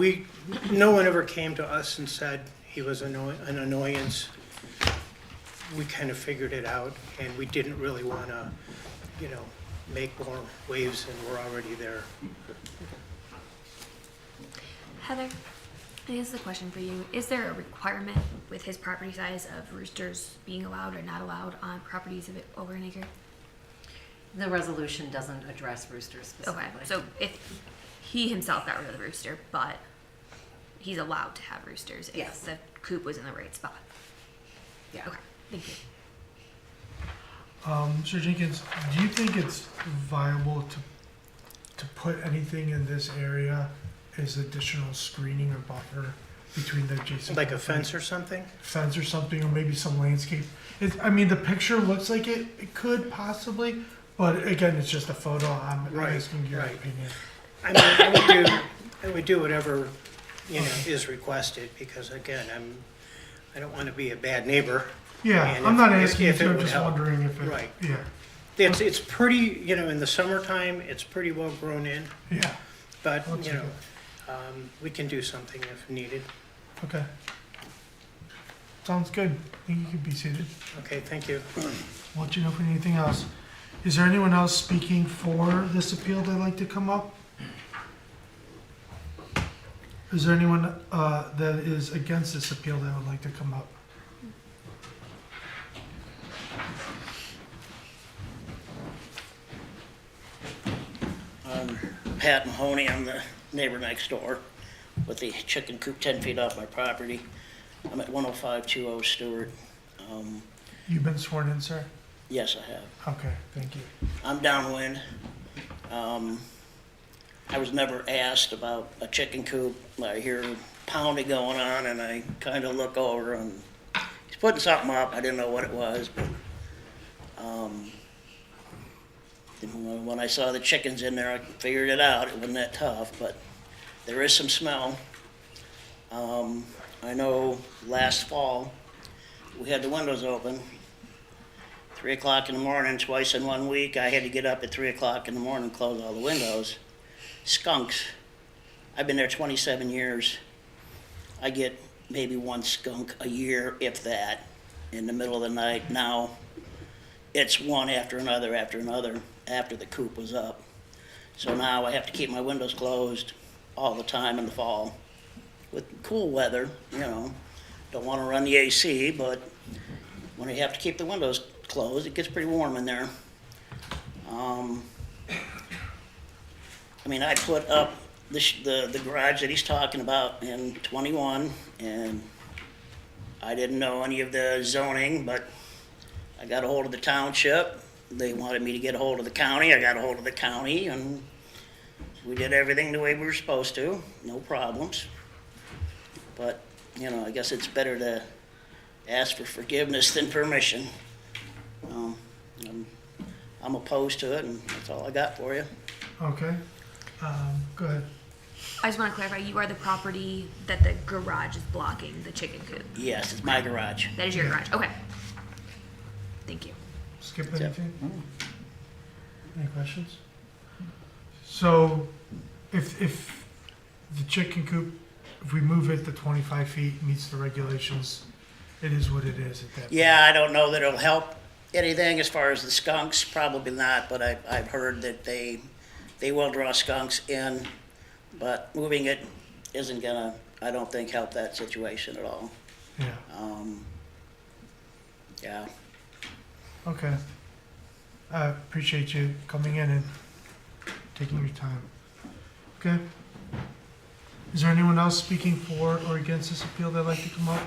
no one ever came to us and said he was an annoyance. We kind of figured it out, and we didn't really want to, make more waves, and we're already there. Heather, I guess the question for you, is there a requirement with his property size of roosters being allowed or not allowed on properties of over an acre? The resolution doesn't address roosters Okay, specifically. so if he himself got rid of the rooster, but he's allowed to have roosters if Yes. the coop was in the right spot. Yeah. Okay, thank you. Mr. Jenkins, do you think it's viable to put anything in this area as additional screening or buffer between the adjacent? Like a property? fence or something? Fence or something, or maybe some landscape. I mean, the picture looks like it could possibly, but again, it's just a photo. I'm Right, asking your right. opinion. I mean, I would do whatever, is requested, because again, I don't want to be a bad neighbor. Yeah, And I'm if- not if- asking you if it to, I'm would just help. wondering if it, Right. yeah, It's pretty, in the summertime, it's pretty well grown in, yeah, but, I'll take it. we can do something if needed. okay. Sounds good. I think you can be seated. Okay, thank you. I'll let you know if we need anything else. Is there anyone else speaking for this appeal that'd like to come up? Is there anyone that is against this appeal that would like to come up? Pat Mahoney, I'm the neighbor next door with the chicken coop 10 feet off my property. I'm at 10520 Stewart. You've been sworn in, sir? Yes, I have. Okay, thank you. I'm downwind. I was never asked about a chicken coop. I hear pounding going on, and I kind of look over, and he's putting something up. I didn't know what it was, but when I saw the chickens in there, I figured it out. It wasn't that tough, but there is some smell. I know last fall, we had the windows open, 3 o'clock in the morning, twice in 1 week. I had to get up at 3 o'clock in the morning and close all the windows. Skunks. I've been there 27 years. I get maybe one skunk a year, if that, in the middle of the night. Now, it's one after another after the coop was up. So now I have to keep my windows closed all the time in the fall. With cool weather, don't want to run the AC, but when you have to keep the windows closed, it gets pretty warm in there. I put up the garage that he's talking about in 21, and I didn't know any of the zoning, but I got a hold of the township. They wanted me to get a hold of the county. I got a hold of the county, and we did everything the way we were supposed to, no problems. But, I guess it's better to ask for forgiveness than permission. I'm opposed to it, and that's all I got for you. Okay, go ahead. I just want to clarify, you are the property that the garage is blocking the chicken coop. Yes, it's my garage. That is your Yeah. garage, okay. Thank you. Skip Yep. anything? Any questions? So, if the chicken coop, if we move it to 25 feet, meets the regulations, it is what it is at that point. Yeah, I don't know that it'll help anything as far as the skunks, probably not, but I've heard that they will draw skunks in, but moving it isn't gonna, I don't think, help that situation at all. Yeah, Yeah. okay. I appreciate you coming in and taking your time. Okay. Is there anyone else speaking for or against this appeal that'd like to come up?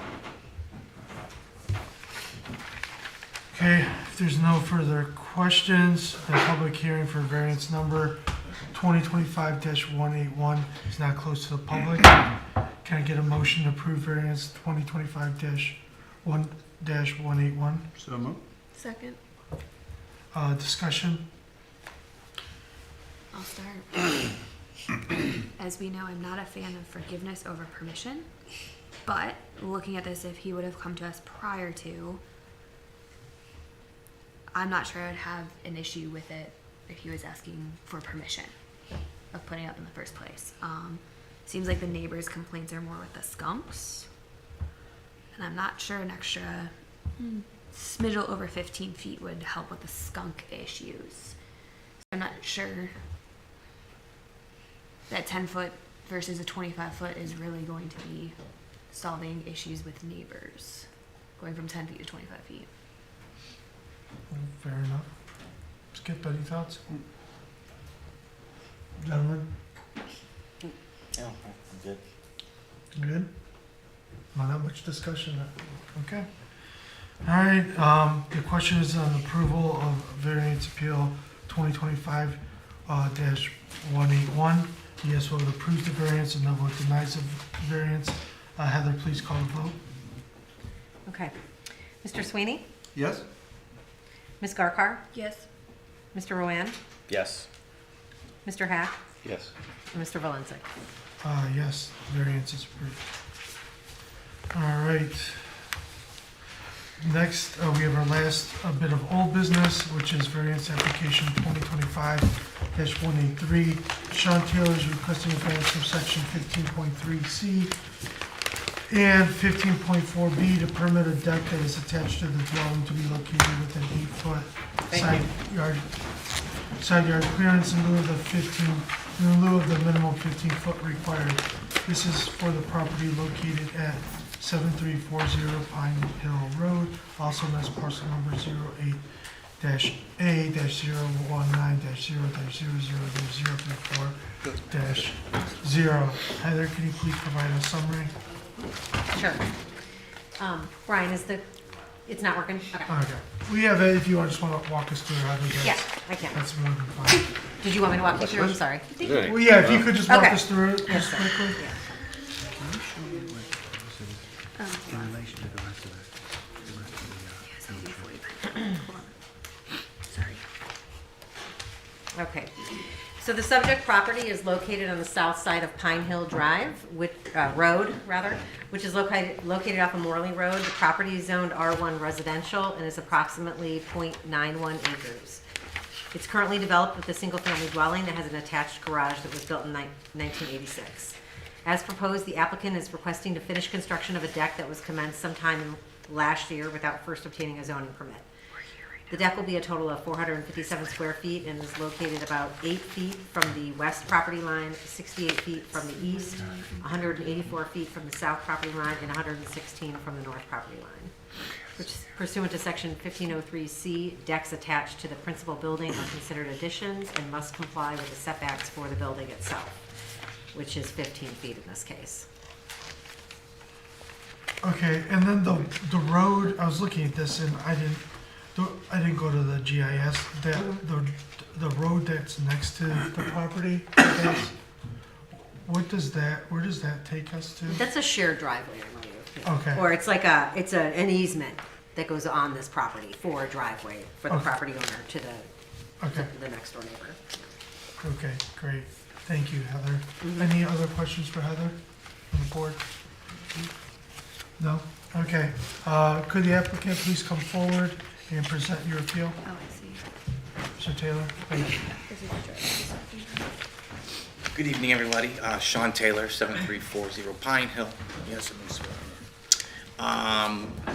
Okay, if there's no further questions, the public hearing for variance number 2025-181 is now closed to the public. Can I get a motion to approve variance 2025-1-181? So moved. Second, Discussion? I'll start. As we know, I'm not a fan of forgiveness over permission, but looking at this, if he would have come to us prior to, I'm not sure I'd have an issue with it if he was asking for permission of putting it up in the first place. Seems like the neighbors' complaints are more with the skunks, and I'm not sure an extra smidge over 15 feet would help with the skunk issues. I'm not sure that 10-foot versus a 25-foot is really going to be solving issues with neighbors, going from 10 feet to 25 feet. Fair enough. Skip, any thoughts? Gentlemen, Yeah, I'm good. good? Not much discussion. Okay. All right, the question is on approval of variance appeal 2025-181. Yes vote approves the variance and no vote denies the variance. Heather, please call the vote. Okay. Mr. Sweeney? Yes? Ms. Garkar? Yes. Mr. Rowan? Yes. Mr. Hack? Yes. And Mr. Valencic? Yes, variance is approved. All right. Next, we have our last bit of old business, which is variance application 2025-183. Sean Taylor is requesting a variance from section 15.3C and 15.4B to permit a deck that is attached to the dwelling to be located within 8-foot side yard clearance in lieu of the minimum 15-foot required. This is for the property located at 7340 Pine Hill Road, also known as parcel number 08-A-019-0-00-034-0. Heather, can you please provide a summary? Sure. Brian, it's not working? Okay. Okay. We have it, if you just want to walk us through how to get. Yeah, I can. That's more than fine. Did you want me to walk you through? I'm sorry. Well, yeah, if you could just walk Okay. us through it Yes, just sir. quickly. Yeah. Sorry. Okay, so the subject property is located on the south side of Pine Hill Drive, Road, which is located off of Morley Road. The property is zoned R1 residential and is approximately 0.91 acres. It's currently developed with a single-family dwelling that has an attached garage that was built in 1986. As proposed, the applicant is requesting to finish construction of a deck that was commenced sometime last year without first obtaining a zoning permit. The deck will be a total of 457 square feet and is located about 8 feet from the west property line, 68 feet from the east, 184 feet from the south property line, and 116 from the north property line. Pursuant to section 1503C, decks attached to the principal building are considered additions and must comply with the setbacks for the building itself, which is 15 feet in this case. Okay, and then the road, I was looking at this and I didn't go to the GIS, the road that's next to the property, where does that take us to? That's a shared driveway, I believe. Okay. Or it's like an easement that goes on this property for a driveway for the Okay. property owner to Okay, the next door neighbor. okay, great. Thank you, Heather. Any other questions for Heather on the board? No? Okay. Could the applicant please come forward and present your appeal? Oh, I see. Mr. Taylor, thank you. Good evening, everybody. Sean Taylor, 7340 Pine Hill. Yes,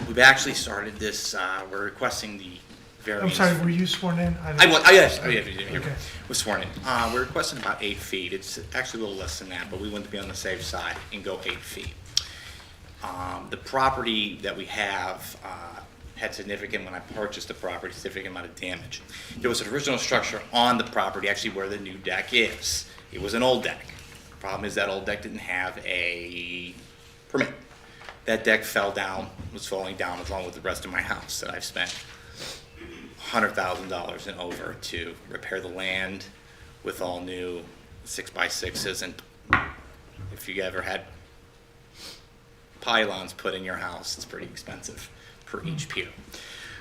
we've actually started this, we're requesting the I'm variance. sorry, were you sworn in? I was, yes, oh, yeah, you didn't hear me. Okay. Was sworn in. We're requesting about 8 feet. It's actually a little less than that, but we want to be on the safe side and go 8 feet. The property that we have had significant, when I purchased the property, significant amount of damage. There was an original structure on the property, actually where the new deck is. It was an old deck. Problem is that old deck didn't have a permit. That deck fell down, was falling down along with the rest of my house that I've spent $100,000 and over to repair the land with all new 6x6s. And if you ever had pylons put in your house, it's pretty expensive per each pew.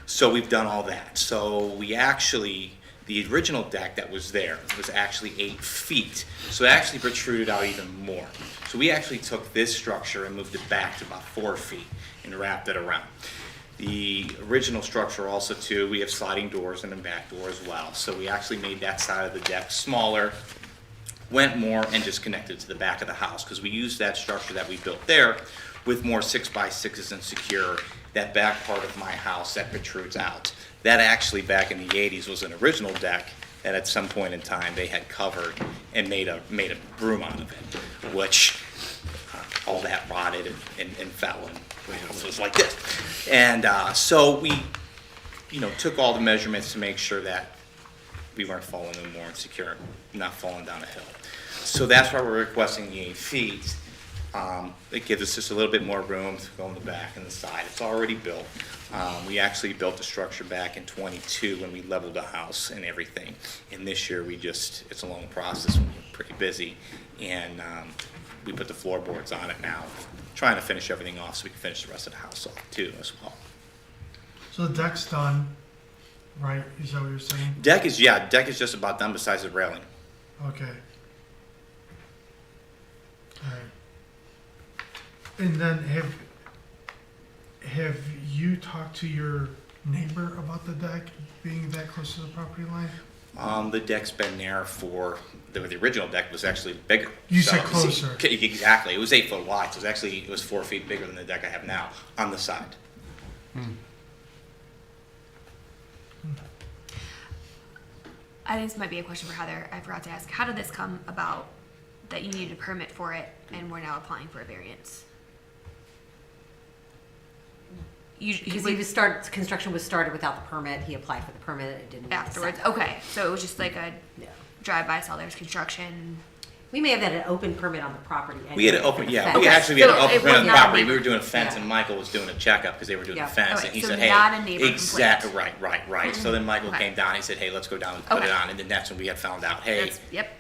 So we've done all that. So we actually, the original deck that was there was actually 8 feet. So it actually protruded out even more. So we actually took this structure and moved it back to about 4 feet and wrapped it around. The original structure also too, we have sliding doors and a back door as well. So we actually made that side of the deck smaller, went more and just connected to the back of the house because we used that structure that we built there with more 6x6s and secure that back part of my house that protrudes out. That actually back in the 80s was an original deck that at some point in time they had covered and made a room out of it, which all that rotted and fell and my house was like this. And so we, took all the measurements to make sure that we weren't falling in more insecure, not falling down a hill. So that's why we're requesting the 8 feet. It gives us just a little bit more room to go in the back and the side. It's already built. We actually built the structure back in '22 when we leveled the house and everything. And this year it's a long process when we're pretty busy. And we put the floorboards on it now, trying to finish everything off so we can finish the rest of the house off too as well. So the deck's done, right? Is that what you're saying? Deck is just about done besides the railing. Okay. All right. And then have you talked to your neighbor about the deck being that close to the property line? The deck's been there for, the original deck was actually bigger. You said closer. Exactly. It was 8 foot wide, so it was 4 feet bigger than the deck I have now on the side. I think this might be a question for Heather. I forgot to ask. How did this come about that you needed a permit for it and we're now applying for a variance? Because construction was started without the permit. He applied for the permit. It didn't Afterwards. accept. Okay. So it was just like a Yeah. drive-by, saw there's construction. We may have had an open permit on the property. We had an anyway open, for the yeah, fence. we actually had an So open it permit on was the not a property. We neighbor- were doing a fence Yeah. and Michael was doing a checkup because they were doing Yeah. the fence. Okay, And he so said, hey. not a neighbor Exactly, complaint. right. So then Michael Okay. came down, he said, hey, let's go down and put it Okay. on. And then that's when we had found out, hey, Yep.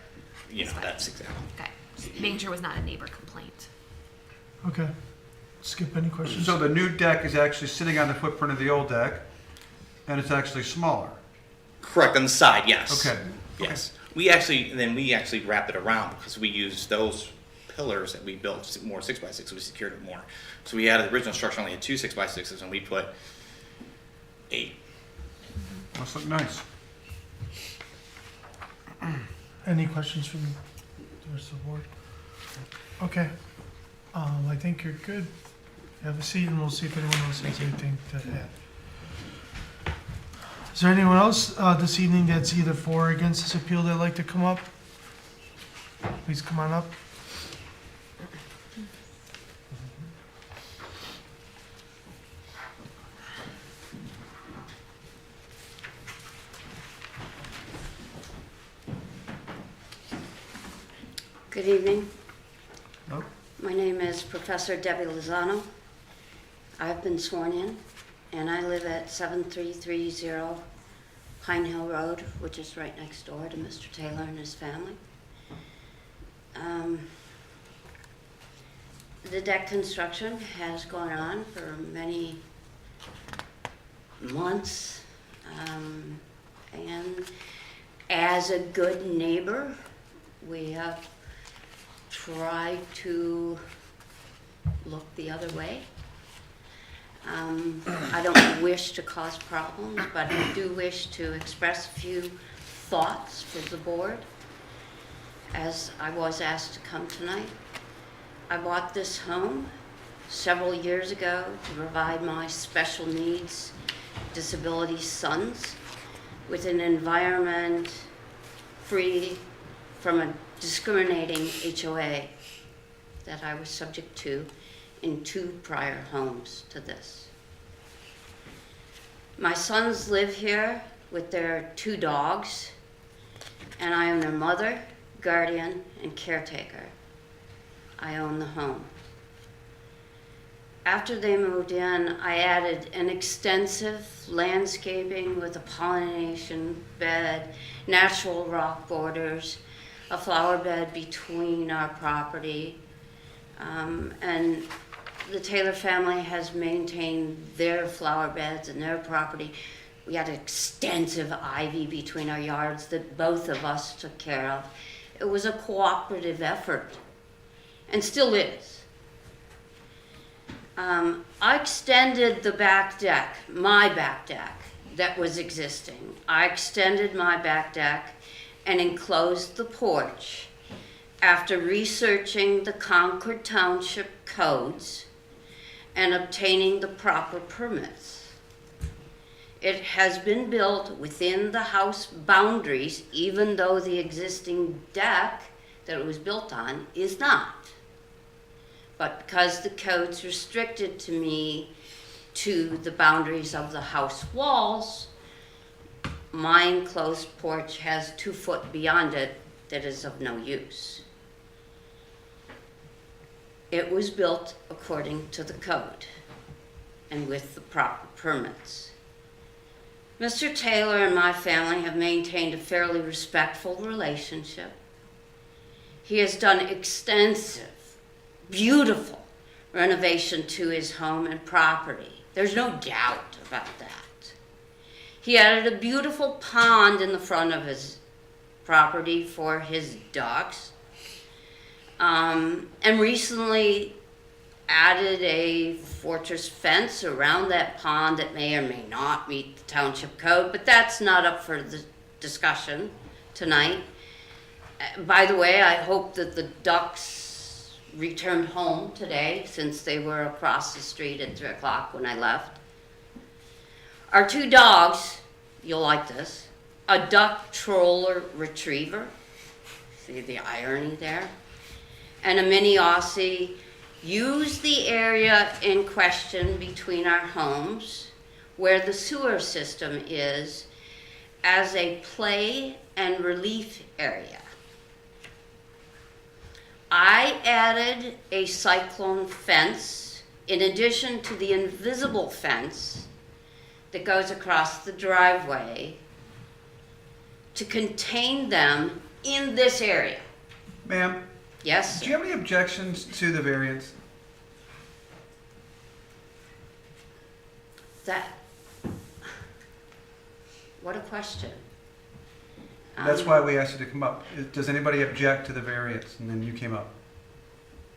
that's exactly. Okay. Just making sure it was not a neighbor complaint. Okay. Skip, any questions? So the new deck is actually sitting on the footprint of the old deck, and it's actually smaller. Correct, on the side, yes. Okay. Yes. We actually wrapped it around because we used those pillars that we built, more 6x6, so we secured it more. So we had the original structure only had 2 6x6s and we put 8. Must look nice. Any questions from the rest of the board? Okay. I think you're good. Have a seat and we'll see if anyone else has anything to add. Is there anyone else this evening that's either for or against this appeal that'd like to come up? Please come on up. Good evening. Hello. My name is Professor Debbie Lozano. I've been sworn in, and I live at 7330 Pine Hill Road, which is right next door to Mr. Taylor and his family. The deck construction has gone on for many months, and as a good neighbor, we have tried to look the other way. I don't wish to cause problems, but I do wish to express a few thoughts for the board, as I was asked to come tonight. I bought this home several years ago to provide my special needs disability sons with an environment free from a discriminating HOA that I was subject to in 2 prior homes to this. My sons live here with their 2 dogs, and I am their mother, guardian, and caretaker. I own the home. After they moved in, I added an extensive landscaping with a pollination bed, natural rock borders, a flower bed between our property, and the Taylor family has maintained their flower beds and their property. We had extensive ivy between our yards that both of us took care of. It was a cooperative effort, and still is. I extended the back deck, my back deck, that was existing. I extended my back deck and enclosed the porch after researching the Concord Township codes and obtaining the proper permits. It has been built within the house boundaries, even though the existing deck that it was built on is not. But because the codes restricted to me to the boundaries of the house walls, my enclosed porch has 2 foot beyond it that is of no use. It was built according to the code and with the proper permits. Mr. Taylor and my family have maintained a fairly respectful relationship. He has done extensive, beautiful renovation to his home and property. There's no doubt about that. He added a beautiful pond in the front of his property for his ducks. And recently added a fortress fence around that pond that may or may not meet the township code, but that's not up for the discussion tonight. By the way, I hope that the ducks returned home today, since they were across the street at 3 o'clock when I left. Our 2 dogs, you'll like this, a duck troller retriever, see the irony there, and a mini Aussie, use the area in question between our homes, where the sewer system is, as a play and relief area. I added a cyclone fence in addition to the invisible fence that goes across the driveway to contain them in this area. Ma'am, Yes, do you have any objections to the variance? what a question. That's why we asked you to come up. Does anybody object to the variance? And then you came up.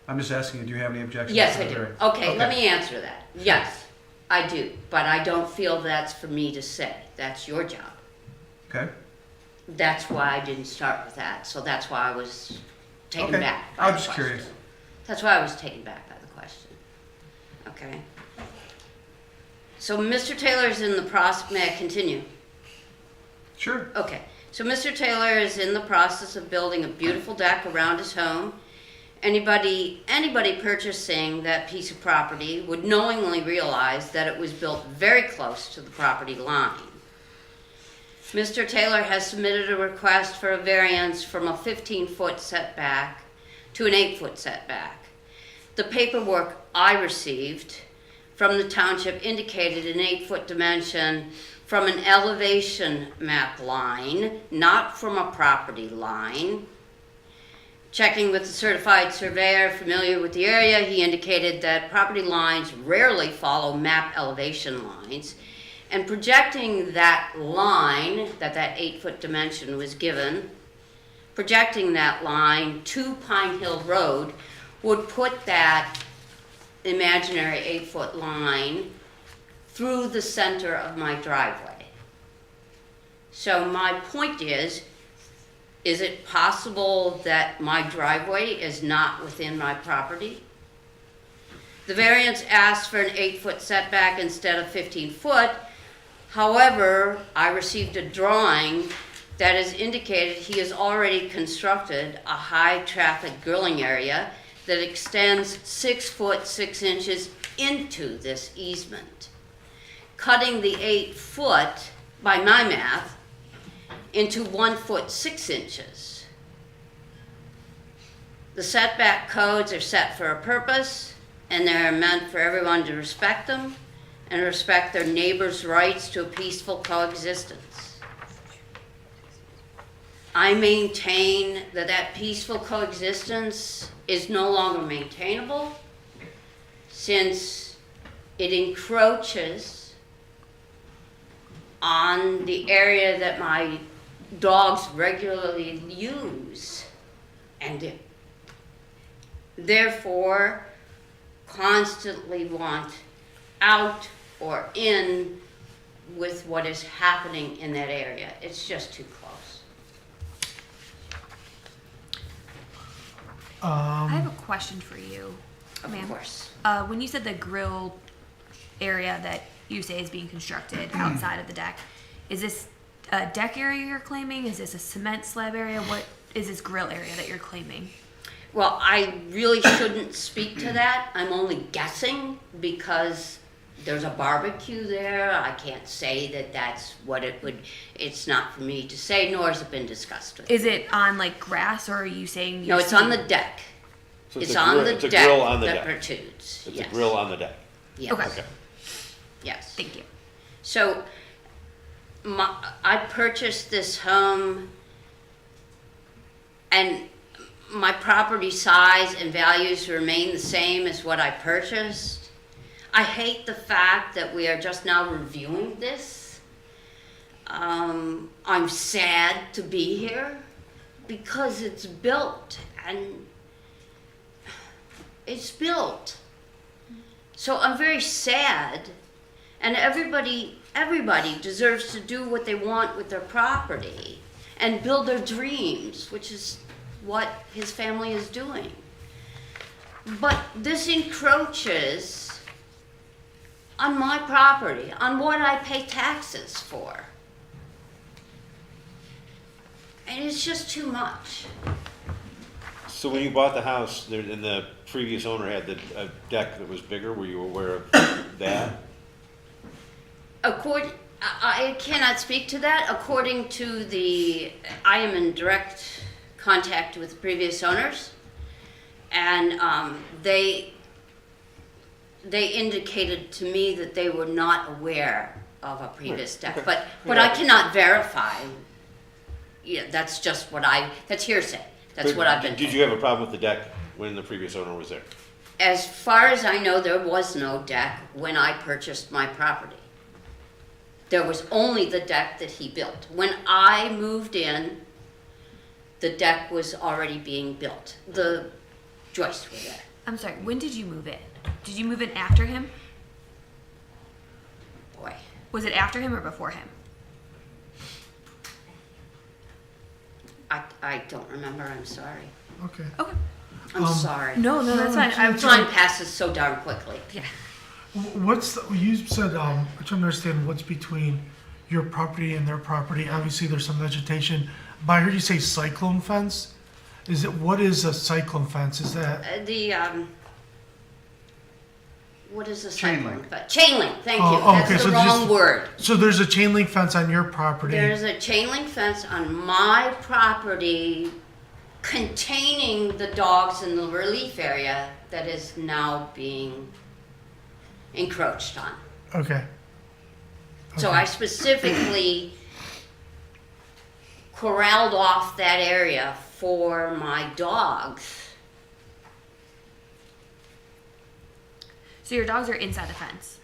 I'm just asking you, do you have any objections Yes, to I the do. variance? Okay, let me answer that. Yes, I do, but I don't feel that's for me to say. That's your job. Okay. That's why I didn't start with that, so that's why I was taken Okay. back by I the was just question. curious. That's why I was taken back by the question. Okay. So Mr. Taylor's in the process, may I continue? Sure. Okay, so Mr. Taylor is in the process of building a beautiful deck around his home. Anybody purchasing that piece of property would knowingly realize that it was built very close to the property line. Mr. Taylor has submitted a request for a variance from a 15-foot setback to an 8-foot setback. The paperwork I received from the township indicated an 8-foot dimension from an elevation map line, not from a property line. Checking with the certified surveyor familiar with the area, he indicated that property lines rarely follow map elevation lines, And projecting that line, that 8-foot dimension was given, projecting that line to Pine Hill Road would put that imaginary 8-foot line through the center of my driveway. So my point is it possible that my driveway is not within my property? The variance asks for an 8-foot setback instead of 15 foot. However, I received a drawing that has indicated he has already constructed a high-traffic grilling area that extends 6 foot 6 inches into this easement, cutting the 8 foot, by my math, into 1 foot 6 inches. The setback codes are set for a purpose, and they're meant for everyone to respect them and respect their neighbors' rights to a peaceful coexistence. I maintain that peaceful coexistence is no longer maintainable since it encroaches on the area that my dogs regularly use, and therefore constantly want out or in with what is happening in that area. It's just too close. I have a question for you, ma'am. Of course. When you said the grill area that you say is being constructed outside of the deck, is this a deck area you're claiming? Is this a cement slab area? What is this grill area that you're claiming? Well, I really shouldn't speak to that. I'm only guessing because there's a barbecue there. I can't say that that's what it would, it's not for me to say, nor has it been discussed with Is me. it on like grass, or are you saying? No, it's on the deck. So It's a on grill- the it's a deck grill on the that deck. protrudes. It's Yes. a grill on the deck. Yes. Okay. Yes. Thank you. So, I purchased this home, and my property size and values remain the same as what I purchased. I hate the fact that we are just now reviewing this. I'm sad to be here because it's built, and it's built. So I'm very sad, and everybody deserves to do what they want with their property and build their dreams, which is what his family is doing. But this encroaches on my property, on what I pay taxes for. And it's just too much. So when you bought the house, there, and the previous owner had a deck that was bigger, were you aware of that? I cannot speak to that. According to I am in direct contact with the previous owners, and they indicated to me that they were not aware of a previous deck. But I cannot verify. Yeah, that's just that's hearsay. That's what I've been told. Did you have a problem with the deck when the previous owner was there? As far as I know, there was no deck when I purchased my property. There was only the deck that he built. When I moved in, the deck was already being built. The joists were there. I'm sorry, when did you move in? Did you move in after him? Boy. Was it after him or before him? I don't remember, I'm sorry. Okay. Okay. I'm sorry. No, that's fine. I'm Time passes so darn quickly. Yeah. You said, I'm trying to understand what's between your property and their property. Obviously, there's some vegetation, but I heard you say cyclone fence. What is a cyclone fence? Is that? What is a Chain cyclone link. fence? Chain link, thank you. Oh, okay, That's so the just- wrong word. So there's a chain link fence on your property. There's a chain link fence on my property containing the dogs in the relief area that is now being encroached on. Okay. So I specifically corralled off that area for my dogs. So your dogs are inside the fence.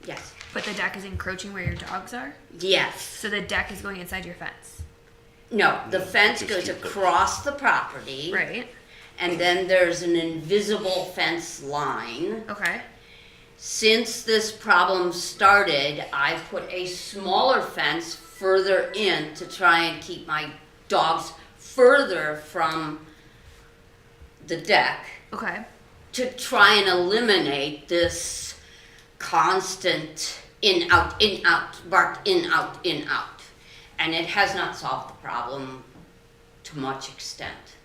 Yes. But the deck is encroaching where your dogs are? Yes. So the deck is going inside your fence? No, the fence just goes keep it- across the property. Right, And then there's an invisible fence line. okay. Since this problem started, I put a smaller fence further in to try and keep my dogs further from the deck, Okay. to try and eliminate this constant in, out, bark, in, out, in, out. And it has not solved the problem to much extent.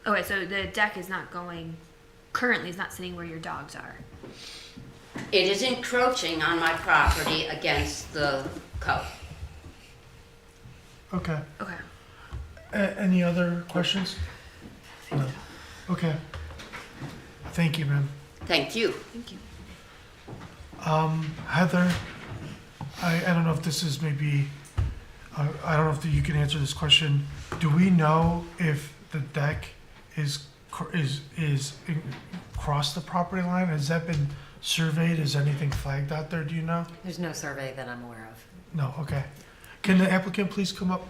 Okay, so the deck is not going, currently is not sitting where your dogs are. It is encroaching on my property against the code. Okay. Okay. Any other questions? No. Okay. Thank you, ma'am. Thank you. Thank you. Heather, I don't know if this is maybe, I don't know if you can answer this question. Do we know if the deck is across the property line? Has that been surveyed? Is anything flagged out there? Do you know? There's no survey that I'm aware of. No, okay. Can the applicant please come up?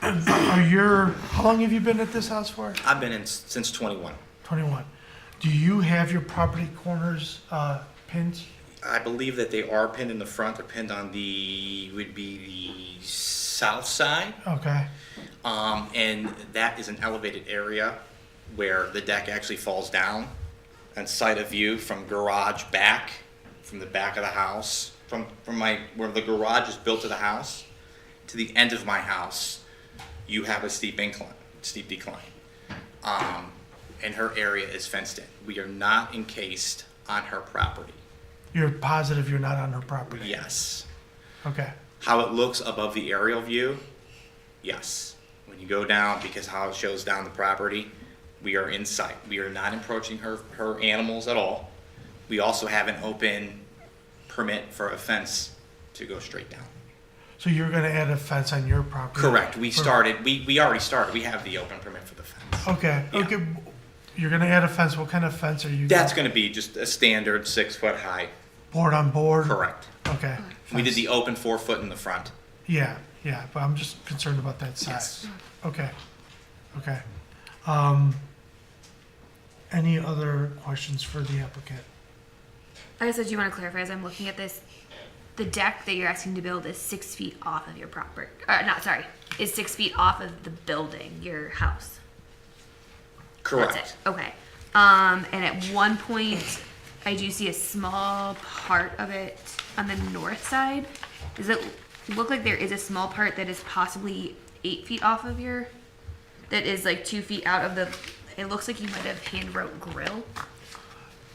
How long have you been at this house for? I've been in since 21. 21. Do you have your property corners pinned? I believe that they are pinned in the front. They're pinned on would be the south side. Okay. And that is an elevated area where the deck actually falls down and sight of view from garage back, from the back of the house, from where the garage is built to the house, to the end of my house, you have a steep decline. And her area is fenced in. We are not encased on her property. You're positive you're not on her property? Yes. Okay. How it looks above the aerial view, yes. When you go down, because how it shows down the property, we are in sight. We are not approaching her animals at all. We also have an open permit for a fence to go straight down. So you're going to add a fence on your property? Correct. We already started. We have the open permit for the fence. Okay. Yeah. Okay. You're going to add a fence. What kind of fence are you? That's going to be just a standard 6 foot high. Board on board? Correct. Okay. We did the open 4 foot in the front. Yeah, but I'm just concerned about that size. Yes. Okay. Any other questions for the applicant? I guess I do want to clarify as I'm looking at this, the deck that you're asking to build is 6 feet off of your property. Is 6 feet off of the building, your house. Correct. That's it. Okay. And at one point, I do see a small part of it on the north side. Does it look like there is a small part that is possibly 8 feet off of that is like 2 feet out of it looks like you might have hand wrote grill.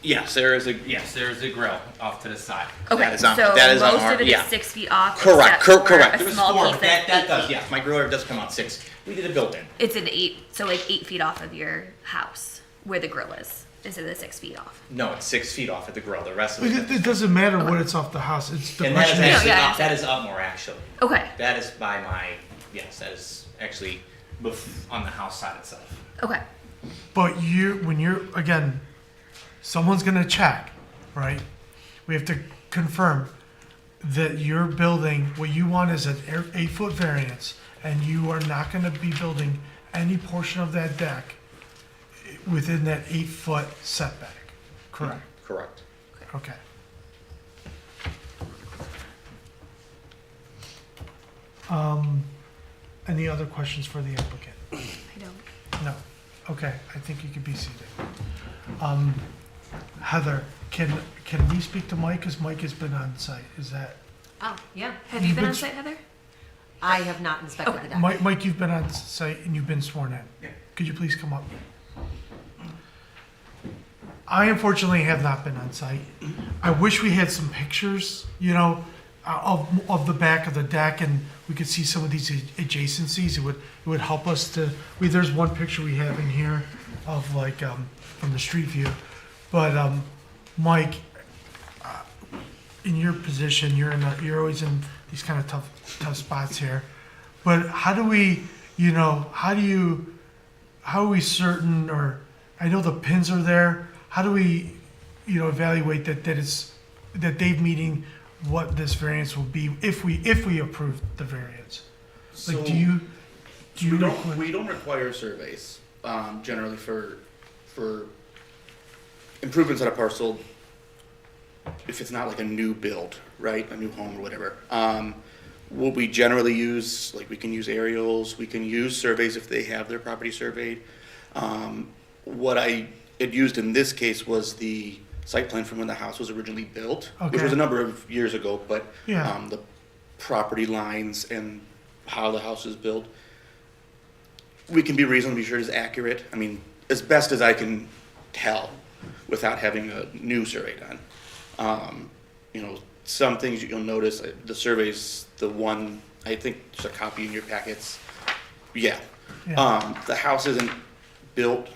Yes, there is a grill off to the side. Okay, That is on, so that is on most our, of it yeah. is 6 feet off. Correct, except for correct. A There was small 4. piece that's That 8 does, feet. yes. My griller does come out 6. We did a built-in. It's an 8, so like 8 feet off of your house where the grill is instead of the 6 feet off. No, it's 6 feet off at the grill. The rest of It doesn't matter what it's off the house. It's the And that is question is, actually yeah, up, that is up more actually. Okay. That is by yes, that is actually on the house side itself. Okay. but again, someone's going to check, right? We have to confirm that you're building, what you want is an 8-foot variance, and you are not going to be building any portion of that deck within that 8-foot setback, correct? Correct. Okay. Any other questions for the applicant? I don't. No. Okay, I think you can be seated. Heather, can we speak to Mike? Because Mike has been on site. Is that? Oh, yeah. Have you been on site, Heather? I have not inspected the deck. Mike, you've been on site and you've been sworn in. Yeah. Could you please come up? I unfortunately have not been on site. I wish we had some pictures, of the back of the deck, and we could see some of these adjacencies. It would help us to. There's one picture we have in here of from the street view, but Mike, in your position, you're always in these kind of tough spots here. But how are we certain, or I know the pins are there. how do we, evaluate that they've meeting what this variance will be if we approve the variance? Like, do you We don't require surveys, generally for improvements on a parcel, if it's not like a new build, right, a new home or whatever. What we generally use, like we can use aerials, we can use surveys if they have their property surveyed. What I had used in this case was the site plan from when the house was originally built, which was a number of years ago, but Yeah. the property lines and how the house is built, we can be reasonably sure is accurate. I mean, as best as I can tell without having a new survey done. Some things you'll notice, the surveys, the one, I think there's a copy in your packets. Yeah. The house isn't built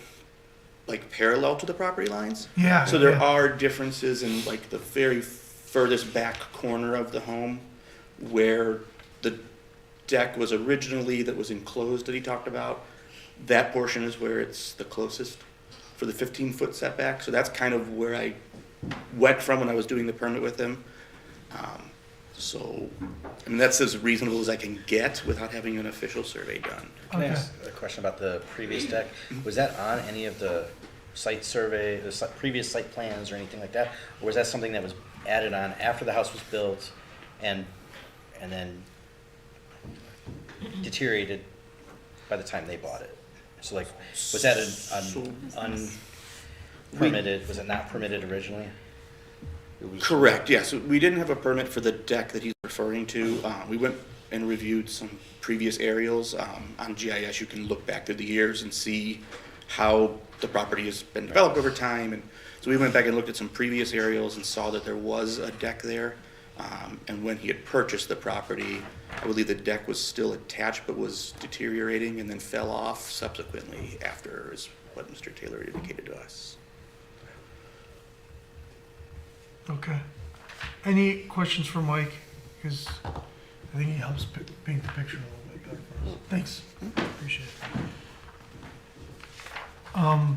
like parallel to the property lines. Yeah, So there yeah. are differences in like the very furthest back corner of the home where the deck was originally, that was enclosed that he talked about. That portion is where it's the closest for the 15-foot setback. So that's kind of where I went from when I was doing the permit with him. That's as reasonable as I can get without having an official survey done. Can I ask a question about the previous deck? Was that on any of the site survey, the previous site plans or anything like that? Or was that something that was added on after the house was built and then deteriorated by the time they bought it? So like, was that an unpermitted, was it not permitted originally? Correct, yes. We didn't have a permit for the deck that he's referring to. We went and reviewed some previous aerials. On GIS, you can look back through the years and see how the property has been developed over time. And so we went back and looked at some previous aerials and saw that there was a deck there. And when he had purchased the property, I believe the deck was still attached but was deteriorating and then fell off subsequently after, is what Mr. Taylor indicated to us. Okay. Any questions for Mike? Because I think he helps paint the picture a little bit better for us. Thanks. Appreciate it.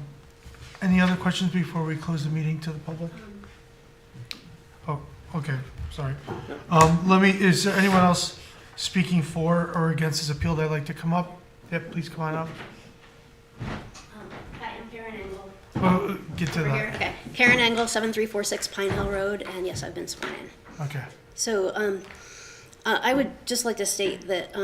Any other questions before we close the meeting to the public? Oh, okay, sorry. Is there anyone else speaking for or against this appeal that'd like to come up? Yep, please come on up. Hi, I'm Karen Engel. Well, get to Over that. here? Okay. Karen Engel, 7346 Pine Hill Road, and yes, I've been sworn in. Okay. So, I would just like to state that,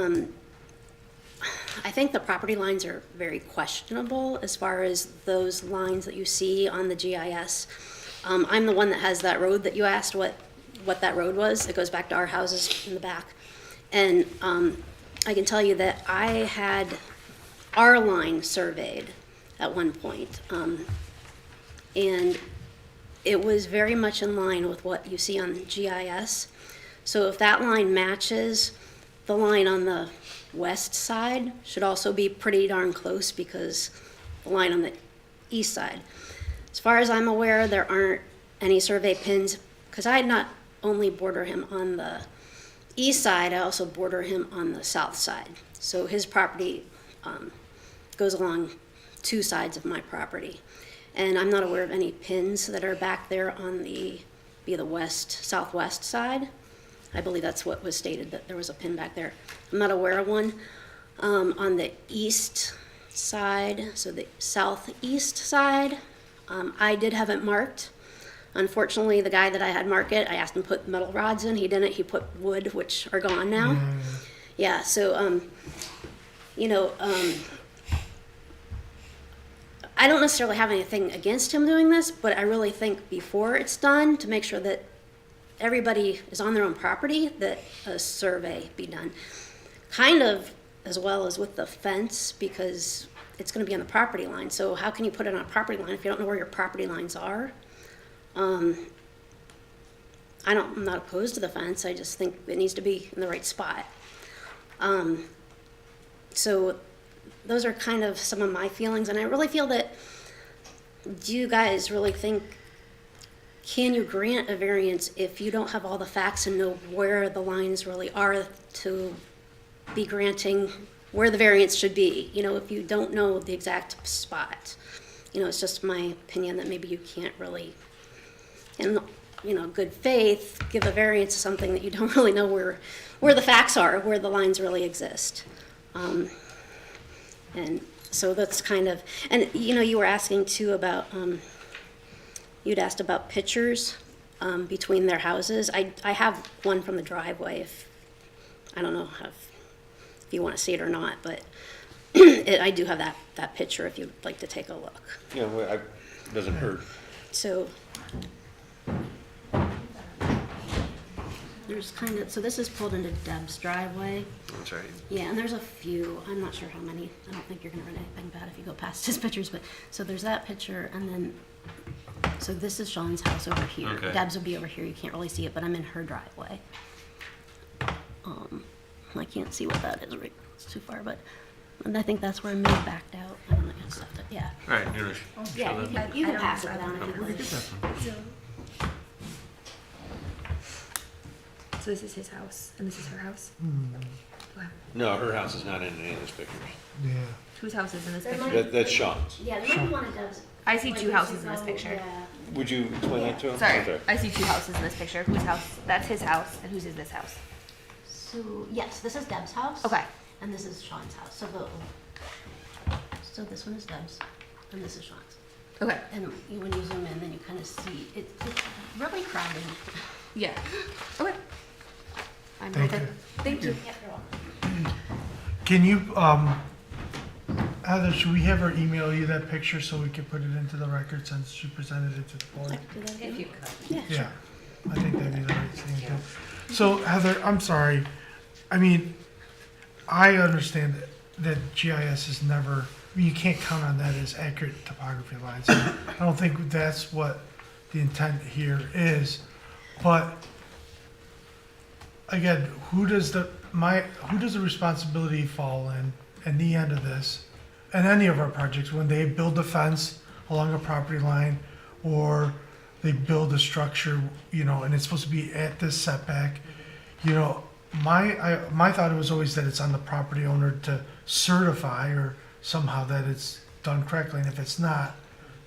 I think the property lines are very questionable as far as those lines that you see on the GIS. I'm the one that has that road that you asked what that road was. It goes back to our houses in the back. And, I can tell you that I had our line surveyed at one point. And it was very much in line with what you see on GIS. So if that line matches, the line on the west side should also be pretty darn close because the line on the east side. As far as I'm aware, there aren't any survey pins because I not only border him on the east side, I also border him on the south side. So his property goes along two sides of my property. And I'm not aware of any pins that are back there on the southwest side. I believe that's what was stated, that there was a pin back there. I'm not aware of one. On the east side, so the southeast side, I did have it marked. Unfortunately, the guy that I had mark it, I asked him to put metal rods in. He didn't. He put wood, which are gone now. Yeah, so, I don't necessarily have anything against him doing this, but I really think before it's done, to make sure that everybody is on their own property, that a survey be done. Kind of as well as with the fence, because it's going to be on the property line. So how can you put it on a property line if you don't know where your property lines are? I'm not opposed to the fence. I just think it needs to be in the right spot. So those are kind of some of my feelings, and I really feel that, do you guys really think, can you grant a variance if you don't have all the facts and know where the lines really are to be granting where the variance should be? If you don't know the exact spot. it's just my opinion that maybe you can't really, in, good faith, give a variance to something that you don't really know where the facts are, where the lines really exist. And so that's kind of, and, you were asking too about, you'd asked about pictures between their houses. I have one from the driveway, I don't know if you want to see it or not, but I do have that picture if you'd like to take a look. Yeah, well, it doesn't hurt. So there's so this is pulled into Deb's driveway. That's right. Yeah, and there's a few, I'm not sure how many. I don't think you're gonna run anything bad if you go past his pictures, but, so there's that picture, and then, so this is Sean's house over here. Okay. Deb's will be over here, you can't really see it, but I'm in her driveway. I can't see what that is, right, it's too far, but, and I think that's where I moved backed out. I don't know, stuff that, yeah. All right, you're gonna Yeah, show you that? can pass it down if you'd like. So this is his house, and this is her house? No, her house is not in any of those pictures. Yeah. Whose house is in this There picture? might- That's Sean's. Yeah, there might be one of Deb's. I see like, two if houses you in this go- picture. Yeah. Would you explain that to him? Sorry, I see two houses in this picture. Whose house? That's his house, and whose is this house? So, yes, this is Deb's house. Okay. And this is Sean's house. So this one is Deb's, and this is Sean's. Okay. And when you zoom in, then you kind of see, it's really crowded. Yeah. Okay. I'm Thank okay. you. Thank you. Yeah, you're welcome. Can you, Heather, should we have her email you that picture so we can put it into the record since she presented it to the board? If you could. Yeah, sure. Yeah, I think that'd be the right thing to do. So Heather, I'm sorry. I mean, I understand that GIS is never, you can't count on that as accurate topography lines. I don't think that's what the intent here is. But again, who does the responsibility fall in the end of this, and any of our projects, when they build a fence along a property line, or they build a structure, and it's supposed to be at this setback, my thought was always that it's on the property owner to certify or somehow that it's done correctly, and if it's not,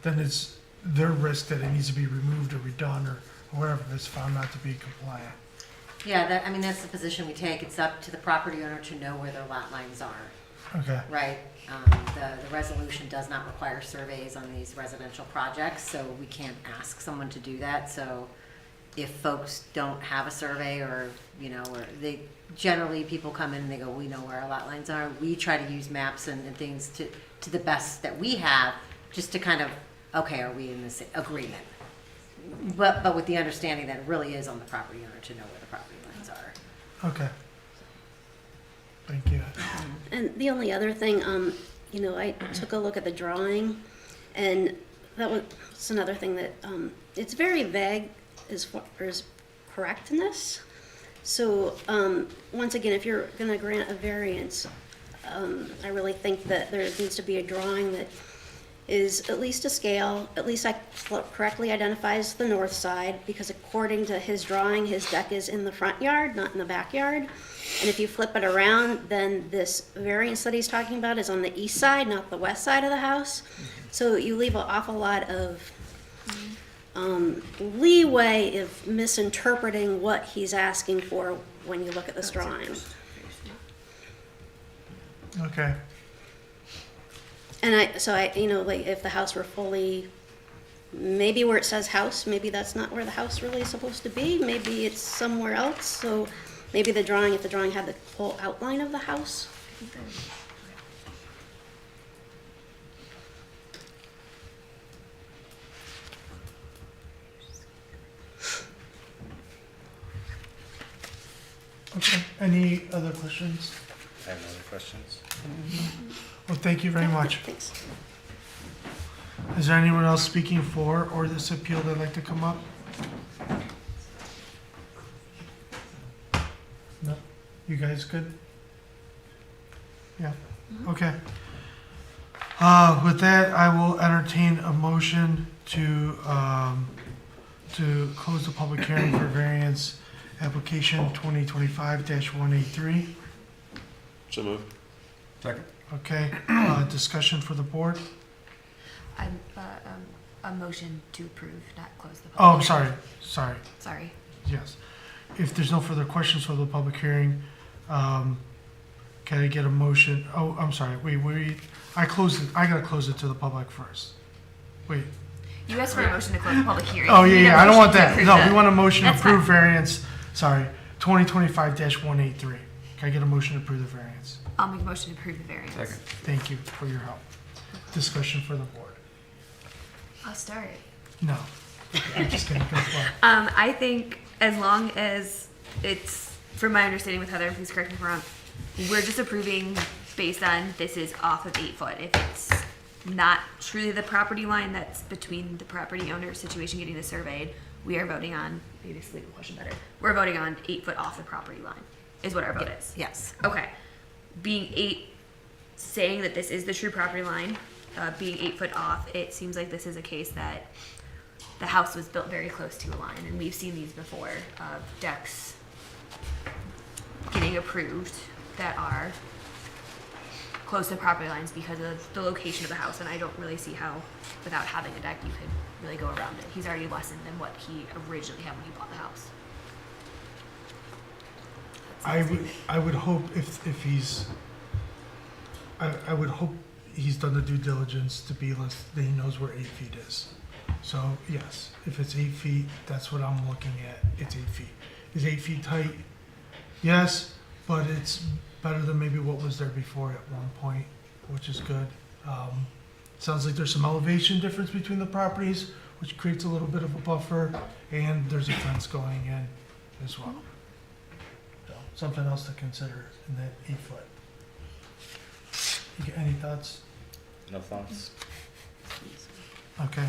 then it's their risk that it needs to be removed or redone or whatever if it's found not to be compliant. Yeah, that's the position we take. It's up to the property owner to know where their lot lines are, Okay. right? The resolution does not require surveys on these residential projects, so we can't ask someone to do that. So if folks don't have a survey or generally people come in and they go, we know where our lot lines are. We try to use maps and things to the best that we have, just to kind of, okay, are we in this agreement? But with the understanding that it really is on the property owner to know where the property lines are. Okay. Thank you. And the only other thing, I took a look at the drawing, and that was another thing that, it's very vague as far as correctness. So, once again, if you're gonna grant a variance, I really think that there needs to be a drawing that is at least a scale, at least correctly identifies the north side, because according to his drawing, his deck is in the front yard, not in the backyard. And if you flip it around, then this variance that he's talking about is on the east side, not the west side of the house. So you leave an awful lot of leeway of misinterpreting what he's asking for when you look at this drawing. Okay. And if the house were fully, maybe where it says house, maybe that's not where the house really is supposed to be. Maybe it's somewhere else. So maybe if the drawing had the whole outline of the house. Okay. Any other questions? I have no other questions. Well, thank you very much. Thanks. Is there anyone else speaking for or this appeal that'd like to come up? No? You guys good? Yeah, okay. With that, I will entertain a motion to close the public hearing for variance application 2025-183. So moved. Second. Okay, discussion for the board? A motion to approve, not close the Oh, public. I'm sorry. Sorry. Yes. If there's no further questions for the public hearing, can I get a motion? Oh, I'm sorry, I closed it, I gotta close it to the public first. Wait, You asked for a motion to close the public hearing. oh, You need a yeah, I don't motion want to that. approve No, the- we want a motion to That's approve fine. variance, sorry, 2025-183. Can I get a motion to approve the variance? I'll make a motion to approve the variance. Thank you for your help. Discussion for the board. I'll start. No, I'm just kidding, go for it. I think as long as it's, from my understanding with Heather, please correct me if I'm wrong, we're just approving based on this is off of 8 foot. If it's not truly the property line that's between the property owner situation getting this surveyed, we are voting on, maybe this legal question better, we're voting on 8 foot off the property line, is what our vote is. Yes. Okay. Being 8, saying that this is the true property line, being 8 foot off, it seems like this is a case that the house was built very close to a line, and we've seen these before, decks getting approved that are close to property lines because of the location of the house, and I don't really see how, without having a deck, you could really go around it. He's already lessened than what he originally had when he bought the house. I would hope if he's, I would hope he's done the due diligence to be less, that he knows where 8 feet is. So, yes, if it's 8 feet, that's what I'm looking at, it's 8 feet. Is 8 feet tight? Yes, but it's better than maybe what was there before at one point, which is good. Sounds like there's some elevation difference between the properties, which creates a little bit of a buffer, and there's a fence going in as well. So, something else to consider in that 8 foot. You get any thoughts? No thoughts? Okay.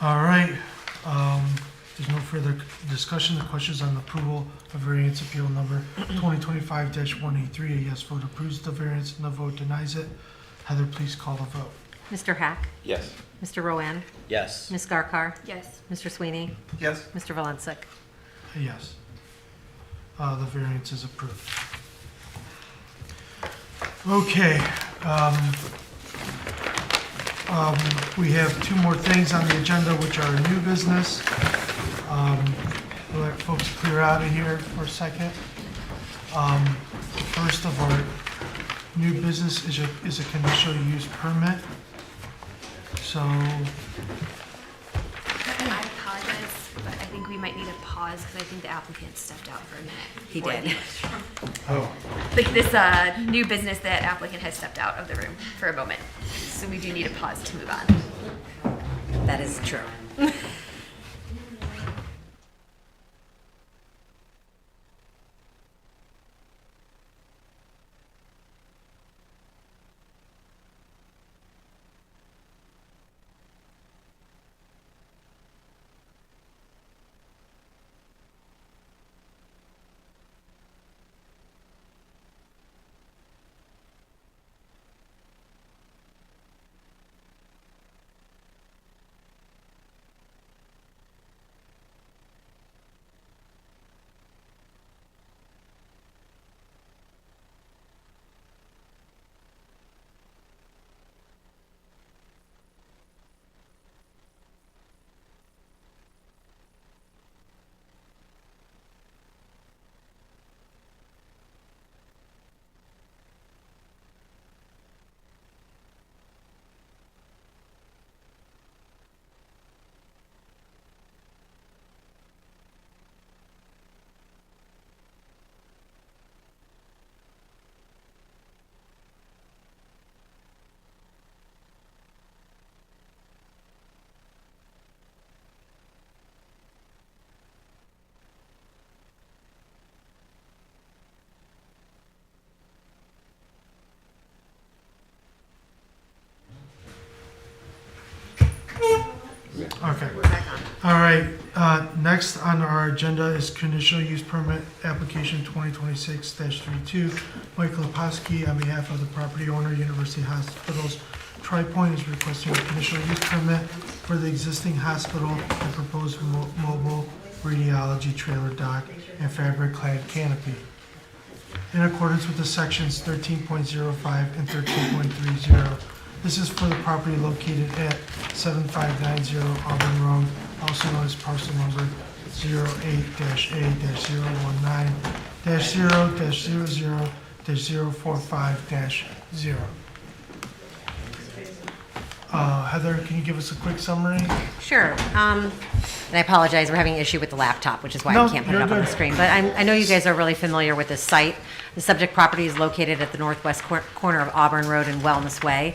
All right. There's no further discussion. The questions on the approval of variance appeal number 2025-183. A yes vote approves the variance and a vote denies it. Heather, please call the vote. Mr. Hack? Yes. Mr. Rowan? Yes. Ms. Garkar? Yes. Mr. Sweeney? Yes. Mr. Valensik? A yes. The variance is approved. Okay. We have 2 more things on the agenda, which are new business. We'll let folks clear out of here for a second. First of our new business is a conditional use permit. So, I apologize, but I think we might need a pause because I think the applicant stepped out for a minute. He Or did. the- Like this new business, that applicant has stepped out of the room for a moment. So we do need a pause to move on. That is true. okay. All right, next on our agenda is conditional use permit application 2026-32. Michael Leposki, on behalf of the property owner, University Hospitals Tri-Point, is requesting a conditional use permit for the existing hospital and proposed mobile radiology trailer dock and fabric clad canopy. In accordance with the sections 13.05 and 13.30 This is for the property located at 7590 Auburn Road, also known as parcel number 08-A-0-00-045-0. Heather, can you give us a quick summary? Sure. And I apologize, we're having an issue with the laptop, which is why No, I can't put it you're up on the good. screen. But I know you guys are really familiar with this site. The subject property is located at the northwest corner of Auburn Road and Wellness Way.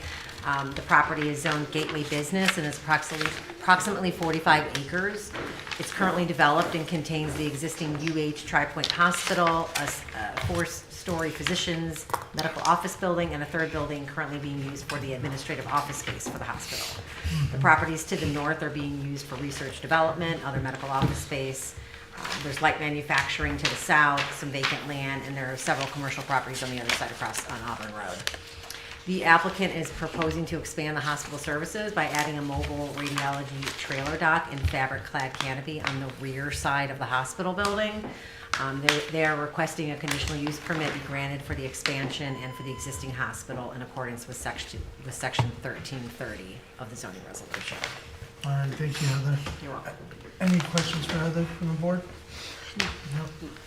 The property is zoned gateway business and is approximately 45 acres. It's currently developed and contains the existing UH Tri-Point Hospital, a four-story physicians medical office building, and a third building currently being used for the administrative office space for the hospital. The properties to the north are being used for research development, other medical office space. There's light manufacturing to the south, some vacant land, and there are several commercial properties on the other side across on Auburn Road. The applicant is proposing to expand the hospital services by adding a mobile radiology trailer dock and fabric-clad canopy on the rear side of the hospital building. They are requesting a conditional use permit be granted for the expansion and for the existing hospital in accordance with section 1330 of the zoning resolution. All right, thank you, Heather. You're welcome. Any questions for Heather from the board? No.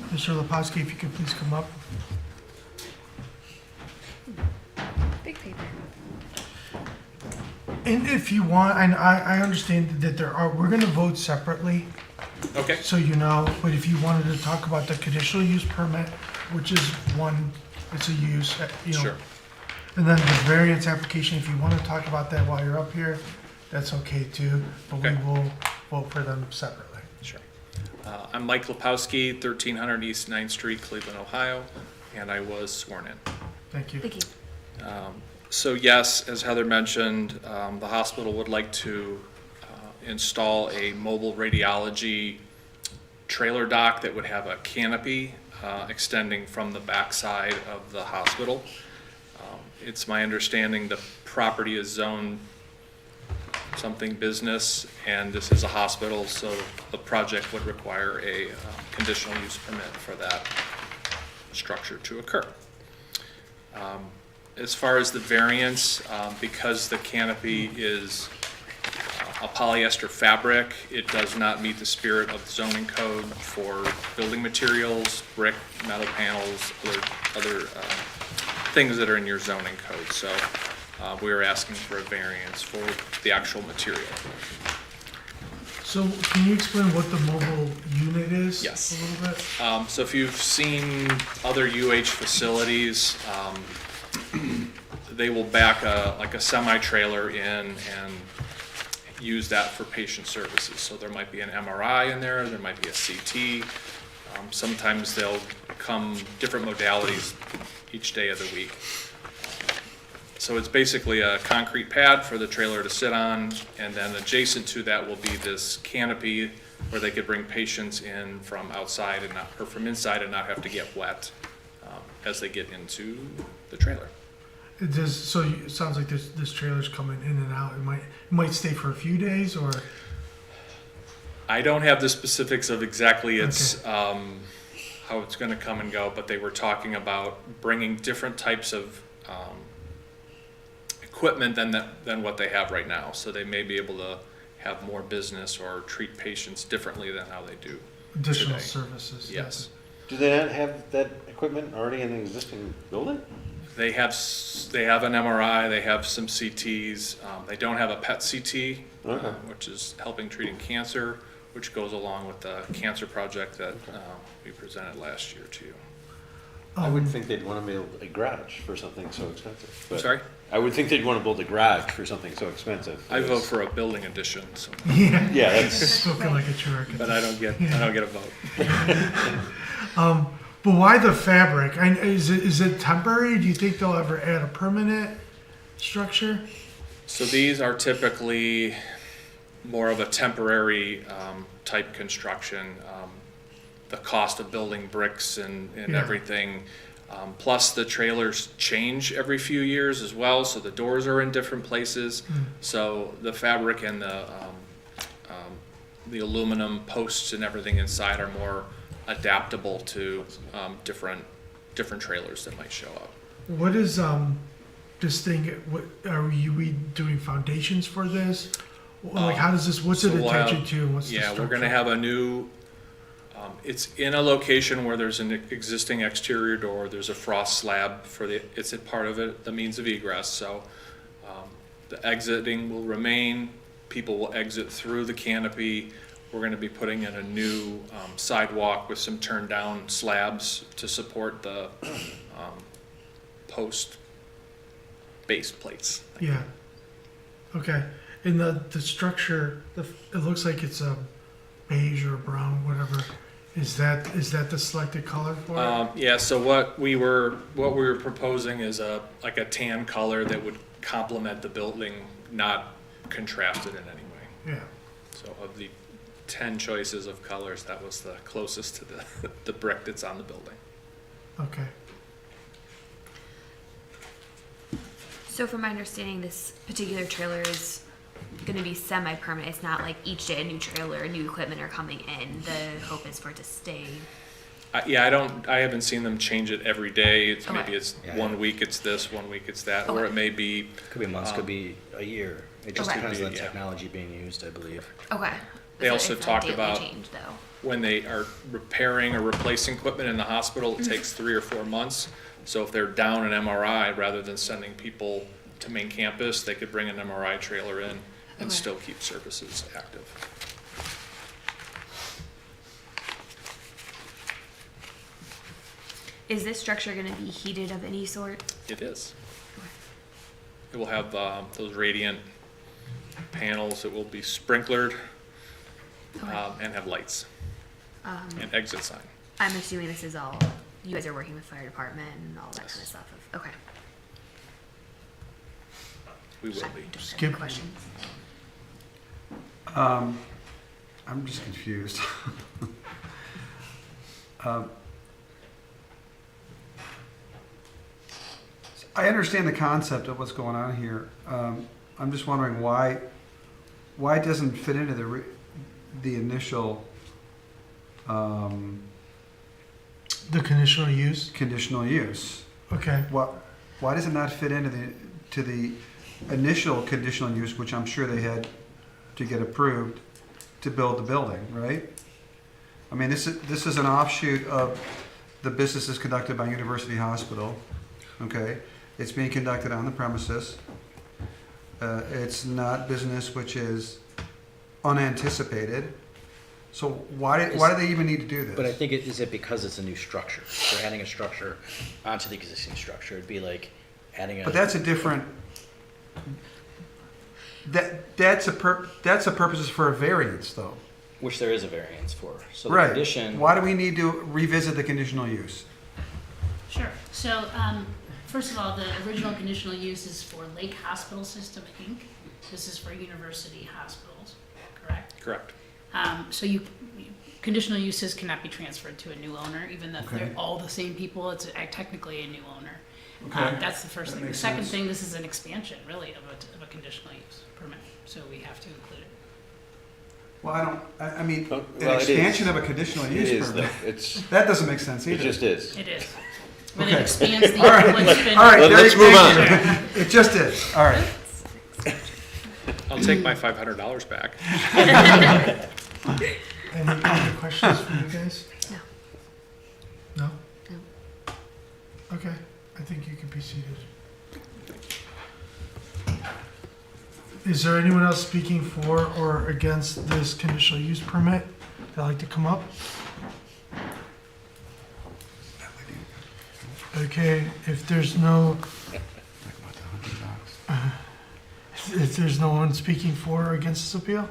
Mr. Lepowski, if you could please come up. Big paper. And if you want, and I understand that we're gonna vote separately, Okay. so you know, but if you wanted to talk about the conditional use permit, which is one, it's a use, you know. Sure. And then the variance application, if you wanna talk about that while you're up here, that's okay too, but we Okay. will vote for them separately. Sure. I'm Mike Lepowski, 1300 East 9th Street, Cleveland, Ohio, and I was sworn in. Thank you. Thank you. So yes, as Heather mentioned, the hospital would like to install a mobile radiology trailer dock that would have a canopy extending from the backside of the hospital. It's my understanding the property is zoned something business, and this is a hospital, so the project would require a conditional use permit for that structure to occur. As far as the variance, because the canopy is a polyester fabric, it does not meet the spirit of the zoning code for building materials, brick, metal panels, other things that are in your zoning code. So we are asking for a variance for the actual material. So can you explain what the mobile unit is? Yes. A little bit? So if you've seen other UH facilities, they will back like a semi-trailer in and use that for patient services. So there might be an MRI in there might be a CT. Sometimes they'll come different modalities each day of the week. So it's basically a concrete pad for the trailer to sit on, and then adjacent to that will be this canopy where they could bring patients in from outside and not, or from inside and not have to get wet as they get into the trailer. It does, so it sounds like this trailer's coming in and out. It might stay for a few days, or? I don't have the specifics of exactly its how it's going to come and go, but they were talking about bringing different types of equipment than what they have right now. So they may be able to have more business or treat patients differently than how they do Additional today. services. Yes. Do they not have that equipment already in the existing building? They have an MRI, they have some CTs. They don't have a PET CT, which is helping treating cancer, which goes along with the cancer project that we presented last year to you. I would think they'd want to build a garage for something so expensive. but- Sorry? I would think they'd want to build a garage for something so expensive. I vote for a building addition, so. Yeah. Yeah, that's. Spoken like a true architect. But I don't get a vote. But why the fabric? Is it temporary? Do you think they'll ever add a permanent structure? So these are typically more of a temporary type construction. The cost of building bricks and Yeah. everything, plus the trailers change every few years as well, so the doors are in different places. So the fabric and the aluminum posts and everything inside are more adaptable to different trailers that might show up. What is this thing, what, we doing foundations for this? Like, how does this, what's it So we'll attaching have- to, and what's the Yeah, structure? we're gonna have a new, it's in a location where there's an existing exterior door, there's a frost slab for it's a part of it, the means of egress, so, the exiting will remain, people will exit through the canopy. We're gonna be putting in a new, sidewalk with some turned down slabs to support the, post base plates. Yeah. Okay. And the structure, it looks like it's a beige or brown, whatever. Is that the selected color for it? Yeah, so what we were proposing is like a tan color that would complement the building, not contrast it in any way. Yeah. So of the 10 choices of colors, that was the closest to the brick that's on the building. Okay. So from my understanding, this particular trailer is gonna be semi-permanent. It's not like each day a new trailer, new equipment are coming in. The hope is for it to stay. Yeah, I haven't seen them change it every day. It's Okay. maybe it's Yeah. 1 week it's this, 1 week it's that, or Okay. it may be. Could be months, could be a year. It just Okay. depends on the Yeah. technology being used, I believe. Okay. They So also it's a talked daily about change, though. when they are repairing or replacing equipment in the hospital, it takes 3 or 4 months. So if they're down an MRI, rather than sending people to main campus, they could bring an MRI trailer in and Okay. still keep services active. Is this structure gonna be heated of any sort? It is. It will have those radiant panels. It will be sprinklered and have lights and exit sign. I'm assuming this is all, you guys are working with fire department and all that kind of stuff. Okay. We will be. Skip. Questions? I'm just confused. I understand the concept of what's going on here. I'm just wondering why it doesn't fit into the initial The conditional use? conditional use. Okay. Why does it not fit into the initial conditional use, which I'm sure they had to get approved to build the building, right? I mean, this is an offshoot of the businesses conducted by University Hospital, okay? It's being conducted on the premises. It's not business which is unanticipated. So why do they even need to do this? But I think is it because it's a new structure? They're adding a structure onto the existing structure. It'd be like adding a. But that's a different. That's a purpose for a variance, though. Which there is a variance for. So the Right. condition. Why do we need to revisit the conditional use? Sure. So, first of all, the original conditional use is for Lake Hospital System, Inc. This is for university hospitals, correct? Correct. So conditional uses cannot be transferred to a new owner, even though they're all the same people. It's technically a new owner. Okay. That's the first That thing. The makes second sense. thing, this is an expansion, really, of a conditional use permit. So we have to include it. Well, I mean, Well, an it is. expansion of a conditional It use is, permit. though. It's, That doesn't make sense it either. just is. It is. But it Okay. expands the All right. what's been. All right, Let's there you- move thank you. It just is. All right. I'll take my $500 back. Any other questions from you guys? No. No? No. Okay, I think you can be seated. Is there anyone else speaking for or against this conditional use permit that'd like to come up? Okay, if there's no one speaking for or against this appeal?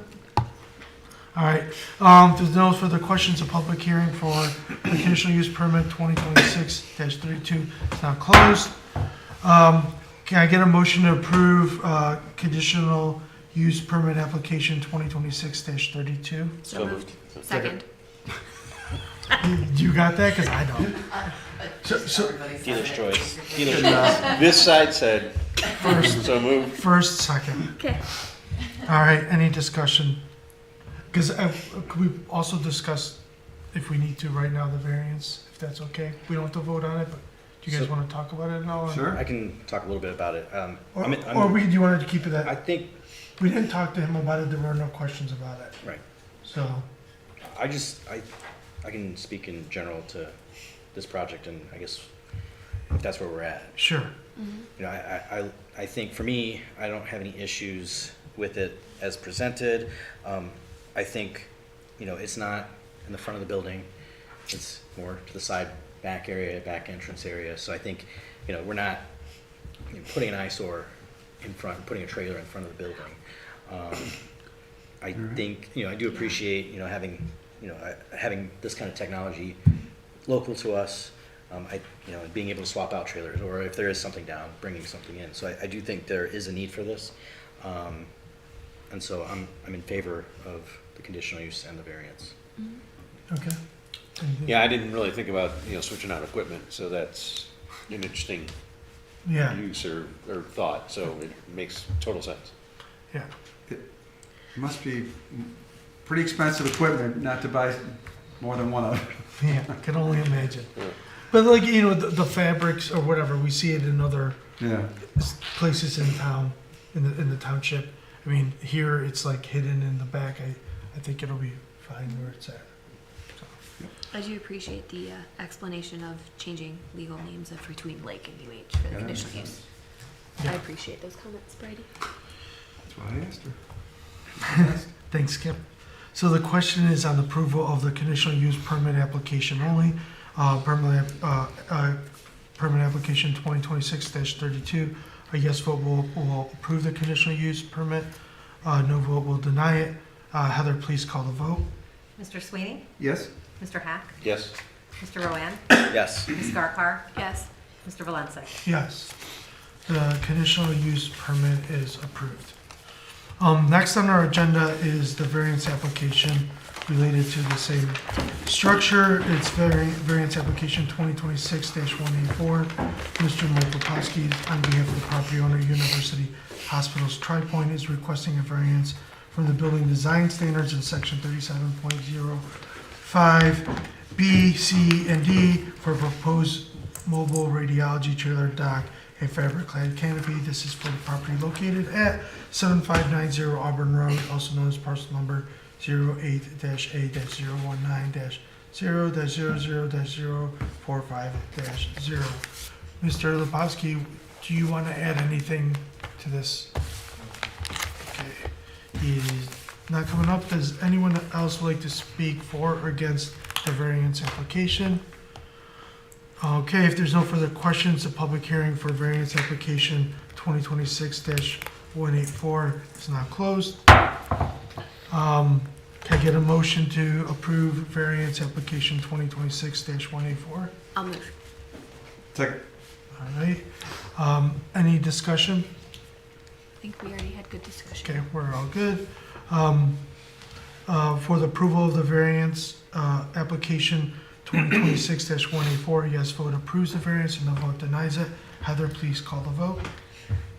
All right, if there's no further questions, a public hearing for the conditional use permit 2026-32 is now closed. Can I get a motion to approve conditional use permit application 2026-32? So moved. Second. You got that? Because I don't. So Dealer's choice. Dealer's choice. This side said, first, so move. first, second. Okay. All right, any discussion? Because could we also discuss, if we need to right now, the variance, if that's okay? We don't have to vote on it, but Do you guys So- want to talk about it now? I can talk a little bit about it. Or do you want to keep it at? I think, We didn't talk to him about it, there were no questions about it. right. So, I can speak in general to this project, and I guess if that's where we're at. sure. You know, I think for me, I don't have any issues with it as presented. I think, you know, it's not in the front of the building. It's more to the side, back area, back entrance area. So I think, you know, we're not putting an eyesore in front, putting a trailer in front of the building. I think, you know, I do appreciate, you know, having this kind of technology local to us. You know, being able to swap out trailers, or if there is something down, bringing something in. So I do think there is a need for this, and so I'm in favor of the conditional use and the variance. Okay. Yeah, I didn't really think about, you know, switching out equipment, so that's an interesting Yeah. use or thought, so it makes total sense. Yeah. It must be pretty expensive equipment not to buy more than one of it. Yeah, I can only imagine. But like, you know, the fabrics or whatever, we see it in other places in town, in the township. I mean, here it's like hidden in the back. I think it'll be fine where it's at. I do appreciate the explanation of changing legal names of between Lake and UH for the conditional use. I appreciate those comments, Brady. That's why I asked her. Thanks, Skip. So the question is on approval of the conditional use permit application only. Permit application 2026-32. A yes vote will approve the conditional use permit. No vote will deny it. Heather, please call the vote. Mr. Sweeney? Yes? Mr. Hack? Yes. Mr. Rowan? Yes. Ms. Garkar? Yes. Mr. Valencia? Yes. The conditional use permit is approved. Next on our agenda is the variance application related to the same structure. It's variance application 2026-184. Mr. Mike Lepowski, on behalf of the property owner, University Hospitals Tri-Point, is requesting a variance from the building design standards in section 37.05 B, C, and D for proposed mobile radiology trailer dock and fabric-clad canopy. This is for the property located at 7590 Auburn Road, also known as parcel number 08-A-19-0-000-045-0. Mr. Lepowski, do you want to add anything to this? Okay. He's not coming up. Does anyone else like to speak for or against the variance application? Okay, if there's no further questions, the public hearing for variance application 2026-184 is now closed. Can I get a motion to approve variance application 2026-184? I'll move. Second. All right. Any discussion? I think we already had good discussion. Okay, we're all good. For the approval of the variance application 2026-184, yes vote approves the variance and no vote denies it. Heather, please call the vote.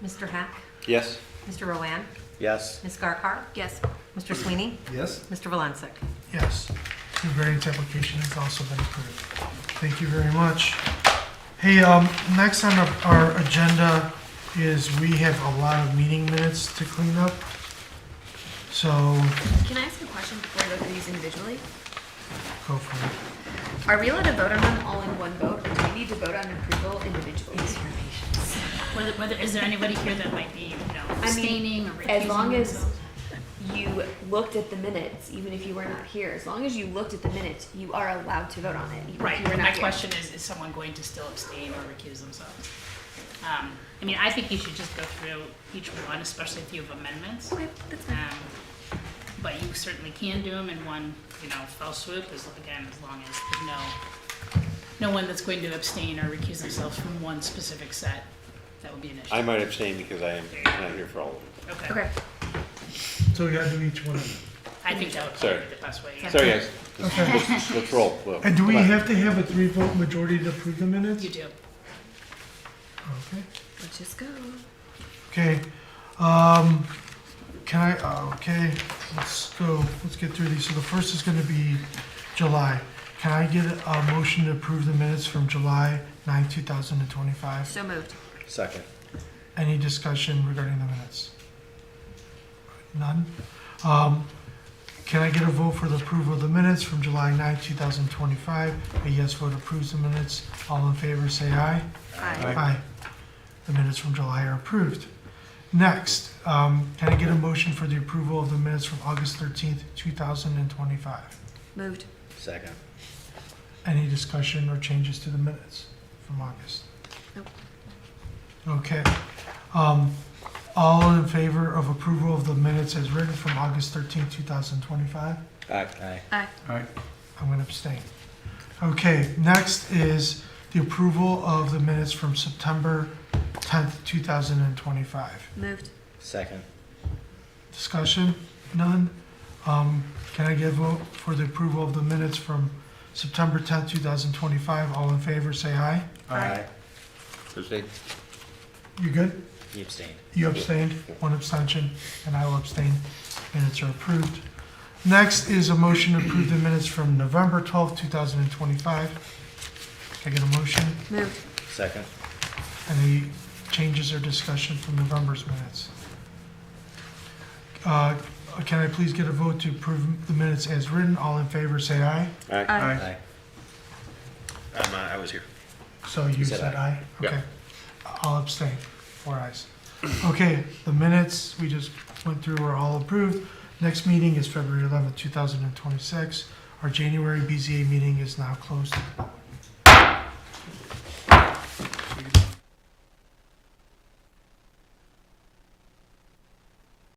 Mr. Hack? Yes. Mr. Rowan? Yes. Ms. Garkar? Yes. Mr. Sweeney? Yes? Mr. Valencia? Yes, the variance application has also been approved. Thank you very much. Hey, next on our agenda is we have a lot of meeting minutes to clean up. So, Can I ask a question before we go through these individually? go for it. Are we allowed to vote on them all in one vote, or do we need to vote on approval individually? Is there anybody here that might be, abstaining or recusing as long as themselves? you looked at the minutes, even if you were not here, as long as you looked at the minutes, you are allowed to vote on it, even if Right, you were but not my here. question is someone going to still abstain or recuse themselves? I mean, I think you should just go through each one, especially if you have amendments. Okay, that's fine. But you certainly can do them in one, fell swoop, as long as there's no one that's going to abstain or recuse themselves from one specific set. That would be an issue. I might abstain because I am not here for all of them. Okay. So we gotta do each one. I think that would Sorry. probably be the best way. yeah. Sorry, guys. Okay. Let's roll. Well, And do we come on. have to have a 3-vote majority to approve the minutes? You do. Okay. Let's just go. Okay, okay, let's go, let's get through these. So the first is gonna be July. Can I get a motion to approve the minutes from July 9, 2025? So moved. Second. Any discussion regarding the minutes? None? Can I get a vote for the approval of the minutes from July 9, 2025? A yes vote approves the minutes. All in favor, say aye. Aye. Aye. The minutes from July are approved. Next, can I get a motion for the approval of the minutes from August 13th, 2025? Moved. Second. Any discussion or changes to the minutes from August? Nope. Okay. All in favor of approval of the minutes as written from August 13th, 2025? Aye. Aye. Aye. I'm going to abstain. Okay, next is the approval of the minutes from September 10th, 2025. Moved. Second. Discussion? None? Can I get a vote for the approval of the minutes from September 10th, 2025? All in favor, say aye. Aye. Abstain. You good? He abstained. You abstained, one abstention, and I will abstain. Minutes are approved. Next is a motion to approve the minutes from November 12th, 2025. Can I get a motion? Moved. Second. Any changes or discussion from November's minutes? Can I please get a vote to approve the minutes as written? All in favor, say aye. Aye. Aye. I was here. So you said said aye. aye? Okay. I'll abstain. 4 ayes. Okay, the minutes we just went through are all approved. Next meeting is February 11th, 2026. Our January BZA meeting is now closed to the public.